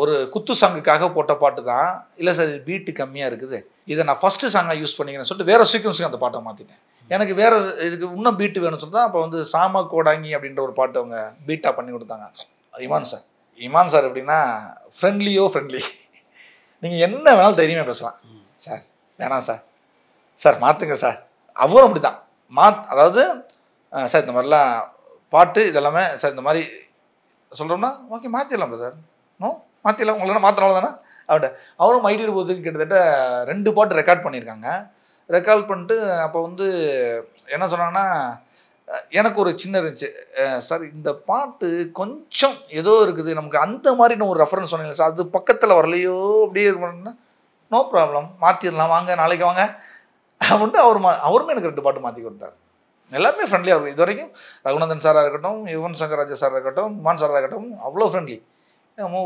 B: ஒரு குத்து சாங்குக்காக போட்ட பாட்டு தான். இல்லை சார் இது பீட்டு கம்மியாக இருக்குது, இதை நான் ஃபஸ்ட்டு சாங்காக யூஸ் பண்ணிக்கிறேன்னு சொல்லிட்டு வேறு சீக்வன்ஸுக்கு அந்த பாட்டை மாற்றிட்டேன். எனக்கு வேறு இதுக்கு இன்னும் பீட்டு வேணும்னு சொல்லிட்டு தான் அப்போ வந்து சாம கோடாங்கி அப்படின்ற ஒரு பாட்டு அவங்க பீட்டாக பண்ணி கொடுத்தாங்க. இமான் சார். இமான் சார் எப்படின்னா ஃப்ரெண்ட்லி. நீங்கள் என்ன வேணாலும் தைரியமாக பேசலாம். சார் வேணாம் சார், சார் மாற்றுங்க சார். அவரும் அப்படி தான் அதாவது சார் இந்த மாதிரிலாம் பாட்டு இதெல்லாமே சார் இந்த மாதிரி சொல்கிறோம்னா ஓகே மாற்றிடலாம் சார். நோ மாற்றிடலாம், உங்களெல்லாம் மாற்றினால தானே அவட்ட. அவரும் மைடியர் போதுக்கு கிட்டத்தட்ட 2 பாட்டு ரெக்கார்ட் பண்ணியிருக்காங்க. ரெக்கார்ட் பண்ணிட்டு அப்போ வந்து என்ன சொன்னாங்கன்னா, எனக்கு ஒரு சின்ன இருந்துச்சு, சார் இந்த பாட்டு கொஞ்சம் ஏதோ இருக்குது நமக்கு, அந்த மாதிரி ஒரு ரெஃபரன்ஸ் சொன்னீங்க சார், அது பக்கத்தில் வரலையோ அப்படியே இருக்கணும்னா நோ ப்ராப்ளம் மாற்றிடலாம், வாங்க நாளைக்கு வாங்க அப்படின்ட்டு அவருமே எனக்கு 2 பாட்டு மாற்றி கொடுத்தாரு. எல்லாருமே ஃப்ரெண்ட்லியாக இருக்கும். இது வரைக்கும் ரகுநந்தன் சாராக இருக்கட்டும், யுவன் சங்கர் ராஜா சாராக இருக்கட்டும், இமான் சாராக இருக்கட்டும், அவ்வளோ ஃப்ரெண்ட்லி.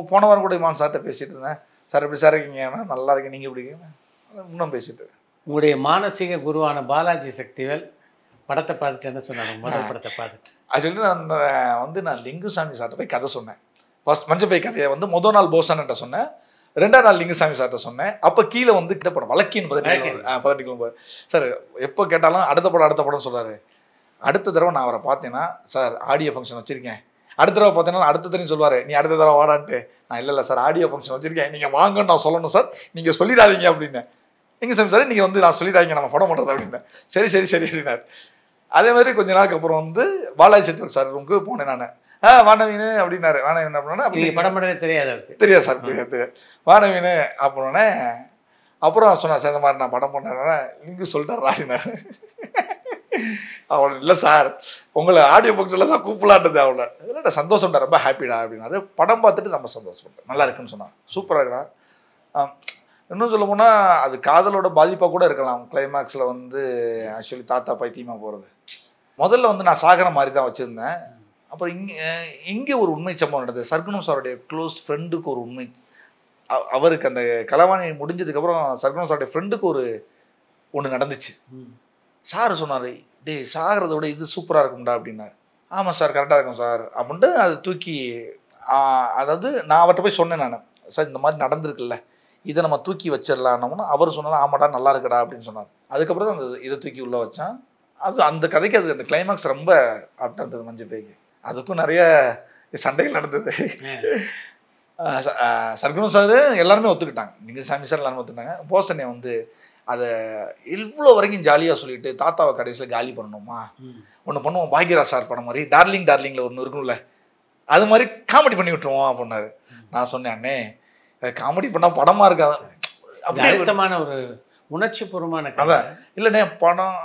B: போன வாரம் கூட இமான் சார்கிட்ட பேசிகிட்டு இருந்தேன், சார் எப்படி சார் இருக்கீங்க, நல்லா இருக்கேன், நீங்கள் எப்படி இன்னும் பேசிட்டு.
A: உங்களுடைய மானசீக குருவான பாலாஜி சக்திவேல் படத்தை பார்த்துட்டு என்ன சொன்னாங்க? முதல் படத்தை பார்த்துட்டு
B: ஆக்சுவலி நான் லிங்குசாமி சார்கிட்ட போய் கதை சொன்னேன். ஃபர்ஸ்ட் மஞ்சப்பை கதையை வந்து முதல் நாள் போசான்ட்ட சொன்னேன், 2ஆம் நாள் லிங்குசாமி சார்கிட்ட சொன்னேன். அப்போ கீழே வந்து கிட்ட படம் வழக்கின்னு 18 கிலோமீட்டர் சார் எப்போ கேட்டாலும் அடுத்த படம் சொல்கிறாரு. அடுத்த தடவை நான் அவரை பார்த்தேன்னா, சார் ஆடியோ ஃபங்க்ஷன் வச்சுருக்கேன். அடுத்த தடவை பார்த்தீங்கன்னா அடுத்த தடவை சொல்லுவார், நீ அடுத்த தடவை வாடான்ட்டு. நான் இல்லை சார் ஆடியோ ஃபங்க்ஷன் வச்சுருக்கேன், நீங்கள் வாங்கன்னு நான் சொல்லணும் சார், நீங்கள் சொல்லிடாதீங்க அப்படின்னேன். லிங்குசாமி சார் நீங்கள் வந்து நான் சொல்லிடாதீங்க நம்ம படம் பண்ணுறது அப்படின்னேன். சரி அப்படின்னார். அதே மாதிரி கொஞ்ச நாளுக்கு அப்புறம் வந்து பாலாஜி சக்திவேல் சார் ரூமுக்கு போனேன் நான். வானவீனு அப்படின்னாரு. வானவீன் அப்படின்னா
A: படம் பண்ணவே
B: தெரியாது சார், தெரியாது. வானவீனு அப்படின்னே அப்புறம் சொன்னார், சார் இந்த மாதிரி நான் படம் பண்ணேன், லிங்கு சொல்லிட்டாரா அப்படின்னாரு. அவளை இல்லை சார் உங்களை ஆடியோ ஃபங்க்ஷனில் தான் கூப்பிடலான்றது அவளை. இல்லை சந்தோஷம்டா, ரொம்ப ஹாப்பிடா அப்படின்னாரு. படம் பார்த்துட்டு ரொம்ப சந்தோஷப்பட்டேன், நல்லா இருக்குன்னு சொன்னான், சூப்பராக இருக்கா. இன்னும் சொல்ல போனால் அது காதலோட பாதிப்பாக கூட இருக்கலாம். கிளைமேக்ஸில் வந்து ஆக்சுவலி தாத்தா பைத்தியமாக போகிறது முதல்ல வந்து நான் சாகர மாதிரி தான் வச்சுருந்தேன். அப்புறம் இங்கே ஒரு உண்மை சம்பவம் நடந்தது. சர்க்குணம் சாருடைய க்ளோஸ் ஃப்ரெண்டுக்கு ஒரு உண்மை, அவருக்கு அந்த கலவாணி முடிஞ்சதுக்கப்புறம் சர்க்குணம் சாருடைய ஃப்ரெண்டுக்கு ஒன்று நடந்துச்சு. சார் சொன்னார், டே சாகிறத விட இது சூப்பராக இருக்கும்டா அப்படின்னாரு. ஆமாம் சார் கரெக்டாக இருக்கும் சார் அப்படின்ட்டு அது தூக்கி, அதாவது நான் அவர்கிட்ட போய் சொன்னேன், நான் சார் இந்த மாதிரி நடந்திருக்குல்ல, இதை நம்ம தூக்கி வச்சிடலாம்னு. அவர் சொன்னாலும் ஆமாடா நல்லா இருக்குடா அப்படின்னு சொன்னார். அதுக்கப்புறம் தான் அந்த இதை தூக்கி உள்ளே வச்சான். அது அந்த கதைக்கு அந்த கிளைமேக்ஸ் ரொம்ப ஆப்டாக இருந்தது. மஞ்சப்பைக்கு அதுக்கும் நிறைய சண்டைகள் நடந்தது. சர்க்குணம் சார் எல்லாருமே ஒத்துக்கிட்டாங்க, லிங்குசாமி சார் எல்லாருமே ஒத்துக்கிட்டாங்க. போசனை வந்து அதை இவ்வளோ வரைக்கும் ஜாலியாக சொல்லிட்டு தாத்தாவை கடைசியில் காலி பண்ணணுமா, ஒன்று பண்ணுவோம் பாக்யராஜ் சார் படம் மாதிரி டார்லிங்கில் ஒன்று இருக்கும்ல, அது மாதிரி காமெடி பண்ணி விட்டுருவோம் அப்படின்னாரு. நான் சொன்னேன், அண்ணே காமெடி பண்ணால் படமாக இருக்காது,
A: அழுத்தமான ஒரு உணர்ச்சி பூர்வமான கதை
B: இல்லைண்ணே படம்.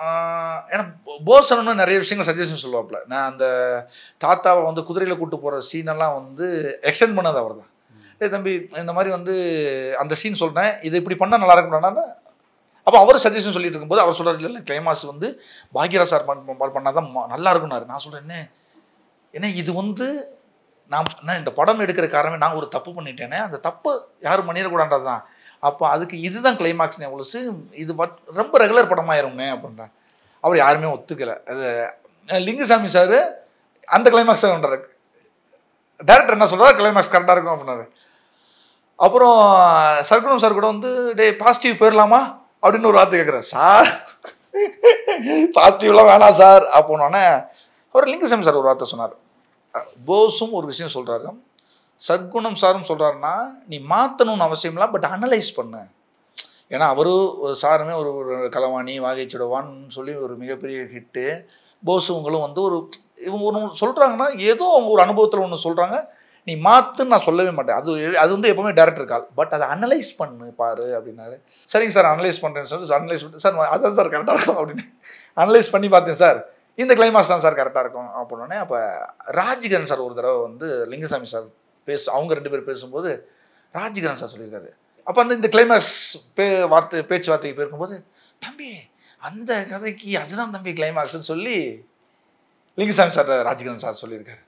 B: ஏன்னா போசன்னு நிறைய விஷயங்கள் சஜஷன் சொல்லுவாப்புல. நான் அந்த தாத்தாவை வந்து குதிரையில் கூப்பிட்டு போகிற சீனெல்லாம் வந்து எக்ஸ்டெண்ட் பண்ணது அவர் தான். தம்பி இந்த மாதிரி வந்து அந்த சீன் சொல்கிறேன், இது இப்படி பண்ணால் நல்லா இருக்கும்னா. அப்போ அவர் சஜஷன் சொல்லிட்டு இருக்கும்போது அவர் சொல்கிறார், இல்லை கிளைமாஸ் வந்து பாக்யராஜ் சார் பண்ணால் தான் நல்லா இருக்கும்னாரு. நான் சொல்கிறேன், என்ன இது வந்து நான் இந்த படம் எடுக்கிற காரணமே நான் ஒரு தப்பு பண்ணிட்டேனே, அந்த தப்பு யாரும் பண்ணிடக்கூடாது தான். அப்போ அதுக்கு இதுதான் கிளைமாக்ஸ்னே ஒழுசு, இது ரொம்ப ரெகுலர் படமாயிருமே அப்படின்றார். அவர் யாருமே ஒத்துக்கலை. அது லிங்குசாமி சார் அந்த கிளைமாக்ஸ் தான் பண்ணுறாரு. டேரக்டர் என்ன சொல்கிறார், கிளைமாக்ஸ் கரெக்டாக இருக்கும் அப்படின்னாரு. அப்புறம் சர்க்குணம் சார் கூட வந்து டே பாசிட்டிவ் போயிடலாமா அப்படின்னு ஒரு வார்த்தை கேட்குறாரு. சார் பாசிட்டிவ்லாம் வேணாம் சார் அப்போனோடனே அவர் லிங்குசாமி சார் ஒரு வார்த்தை சொன்னார். போஸும் ஒரு விஷயம் சொல்கிறாரு, சர்க்குணம் சாரும் சொல்கிறாருன்னா நீ மாற்றணும்னு அவசியம் இல்லை, பட் அனலைஸ் பண்ண. ஏன்னா ஒரு சாருமே ஒரு கலவாணி வாகைச்சுடவான்னு சொல்லி ஒரு மிகப்பெரிய ஹிட்டு. போஸுங்களும் வந்து இவங்க ஒன்று சொல்கிறாங்கன்னா ஏதோ அவங்க ஒரு அனுபவத்தில் ஒன்று சொல்கிறாங்க, நீ மாற்றுன்னு நான் சொல்லவே மாட்டேன். அது வந்து எப்போவுமே டேரக்டர் கால், பட் அதை அனலைஸ் பண்ணு பாரு அப்படின்னாரு. சரிங்க சார் அனலைஸ் பண்ணுறேன்னு சொல்லி அனலைஸ் பண்ணி சார் அதான் சார் கரெக்டாக இருக்கும் அப்படின்னு அனலைஸ் பண்ணி பார்த்தேன். சார் இந்த கிளைமாக்ஸ் தான் சார் கரெக்டாக இருக்கும் அப்படின்னே. அப்போ ராஜ்கிரண் சார் ஒரு தடவை வந்து லிங்குசாமி சார் அவங்க 2 பேர் பேசும்போது ராஜ்கிரண் சார் சொல்லியிருக்காரு. அப்போ இந்த கிளைமாக்ஸ் பேச்சுவார்த்தைக்கு போயிருக்கும்போது, தம்பி அந்த கதைக்கு அதுதான் தம்பி கிளைமாக்ஸ்ன்னு சொல்லி லிங்குசாமி சார் ராஜ்கிரண் சார் சொல்லியிருக்காரு.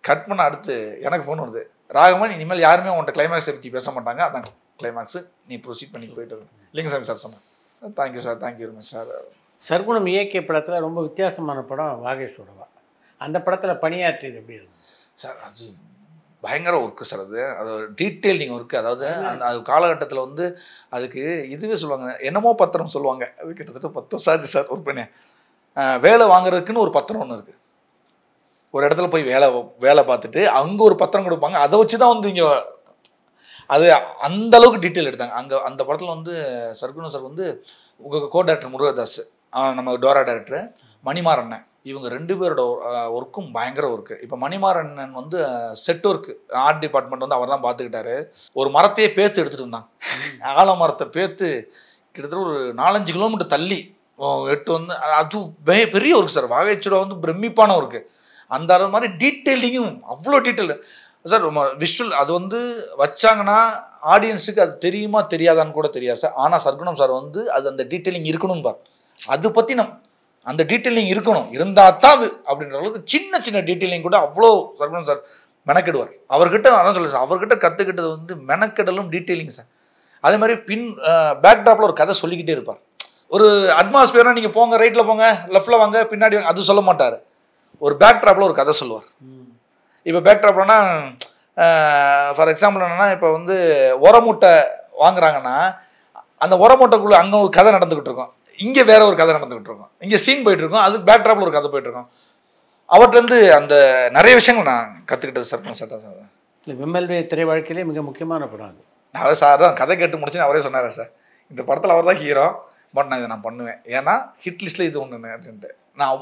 B: கட் பண்ண அடுத்து எனக்கு ஃபோன் வருது, ராகவன் இனிமேல் யாருமே உன்ட்ட கிளைமாக்ஸை பற்றி பேச மாட்டாங்க, அதான் கிளைமாக்ஸு, நீ ப்ரொசீட் பண்ணி போயிட்டு லிங்குசாமி சார் சொன்னேன். Thank you sir, thank you very much sir.
A: Sargunam இயக்கிய படத்தில் ரொம்ப வித்தியாசமான படம் வாகேஷோடவா. அந்த படத்தில் பணியாற்றியது எப்படி இருக்கும்
B: சார்? அது பயங்கர ஒர்க்கு சார். அது டீட்டெயிலிங் ஒர்க்கு. அதாவது அது காலகட்டத்தில் வந்து அதுக்கு இதுவே சொல்லுவாங்க, என்னமோ பத்திரம் சொல்லுவாங்க. அது கிட்டத்தட்ட 10 வருஷம் ஆச்சு சார் ஒர்க் பண்ணேன். வேலை வாங்குறதுக்குன்னு ஒரு பத்திரம் ஒன்று இருக்குது. ஒரு இடத்துல போய் வேலை பார்த்துட்டு அங்கே ஒரு பத்திரம் கொடுப்பாங்க, அதை வச்சு தான் வந்து இங்கே அது அந்த அளவுக்கு டீட்டெயில் எடுத்தாங்க. அங்கே அந்த படத்தில் வந்து சர்க்குணம் சார் வந்து கோ டைரக்டர் முருகதாஸ், நம்ம டோரா டைரக்டர் மணிமாறண்ணன், இவங்க 2 பேரோட ஒர்க்கும் பயங்கர ஒர்க்கு. இப்போ மணிமாறண்ணன் வந்து செட் ஒர்க்கு ஆர்ட் டிபார்ட்மெண்ட் வந்து அவர் தான் பார்த்துக்கிட்டாரு. ஒரு மரத்தையே பேத்து எடுத்துகிட்டு இருந்தாங்க, ஆலமரத்தை பேத்து கிட்டத்தட்ட ஒரு 4-5 கிலோமீட்டர் தள்ளி எட்டு வந்து அது பெரிய ஒர்க் சார். வாகைச்சுடா வந்து பிரமிப்பான ஒர்க்கு. அந்த அளவு மாதிரி டீட்டெயிலிங்கும் அவ்வளோ டீட்டெயில் சார். விஷுவல் அது வந்து வச்சாங்கன்னா ஆடியன்ஸுக்கு அது தெரியுமா தெரியாதான்னு கூட தெரியாது சார். ஆனால் சர்க்குணம் சார் வந்து அது அந்த டீட்டெயிலிங் இருக்கணும் பார், அது பற்றி அந்த டீட்டெயிலிங் இருக்கணும், இருந்தால் தான் அது அப்படின்ற அளவுக்கு சின்ன சின்ன டீட்டெயிலிங் கூட அவ்வளோ சர்க்குணம் சார் மெனக்கெடுவார். அவர்கிட்ட அதான் சொல்லுங்க சார், அவர்கிட்ட கற்றுக்கிட்டது வந்து மெனக்கெடலும் டீட்டெயிலிங் சார். அதே மாதிரி பேக்டாப்பில் ஒரு கதை சொல்லிக்கிட்டே இருப்பார். ஒரு அட்மாஸ்பியர்னா நீங்கள் போங்க ரைட்டில் போங்க லெஃப்டில் வாங்க பின்னாடி வாங்க அது சொல்ல மாட்டார். ஒரு பேக்ட்ராப்பில் ஒரு கதை சொல்லுவார். இப்போ பேக்ட்ராப்னா ஃபார் எக்ஸாம்பிள் என்னென்னா, இப்போ வந்து உரமூட்டை வாங்குறாங்கன்னா அந்த உரமூட்டைக்குள்ளே அங்கே ஒரு கதை நடந்துக்கிட்டு இருக்கும், இங்கே வேற ஒரு கதை நடந்துக்கிட்டு இருக்கும், இங்கே சீன் போயிட்டு இருக்கும், அதுக்கு பேக்ட்ராப்பில் ஒரு கதை போயிட்டு இருக்கும். அவர்கிட்டருந்து அந்த நிறைய விஷயங்கள் நான் கற்றுக்கிட்டது சார். சார்
A: இல்லை விமல்வே திரை வாழ்க்கையிலே மிக முக்கியமான படம் அது.
B: நான் சார் தான் கதை கேட்டு முடிச்சுன்னு அவரே சொன்னார் சார், இந்த படத்தில் அவர் தான் ஹீரோ, பட் நான் இதை நான் பண்ணுவேன், ஏன்னா ஹிட் லிஸ்ட்டில் இது ஒன்று அப்படின்ட்டு. நான்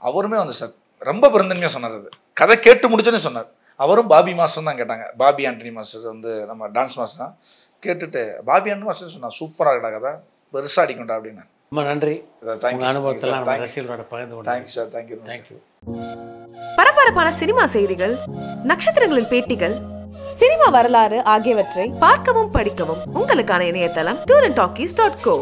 B: அவருமே வந்து சார் ரொம்ப பெருந்தன்மையாக சொன்னார். அது கதை கேட்டு முடிச்சோன்னே சொன்னார். அவரும் பாபி மாஸ்டர் தான் கேட்டாங்க, பாபி ஆண்டனி மாஸ்டர் வந்து நம்ம டான்ஸ் மாஸ்டர் தான் கேட்டுட்டு பாபி ஆண்டனி மாஸ்டர் சொன்னார், சூப்பராக இருக்கா கதை, பெருசாக அடிக்கண்டா அப்படின்னு.
A: ரொம்ப நன்றி.
B: தேங்க்யூ
A: அனுபவத்தெல்லாம் ரசிகர்களோட பகிர்ந்து.
B: Thank you sir. தேங்க்யூ.
C: பரபரப்பான சினிமா செய்திகள், நட்சத்திரங்களின் பேட்டிகள், சினிமா வரலாறு ஆகியவற்றை பார்க்கவும் படிக்கவும் உங்களுக்கான இணையதளம் tourantalkies.co.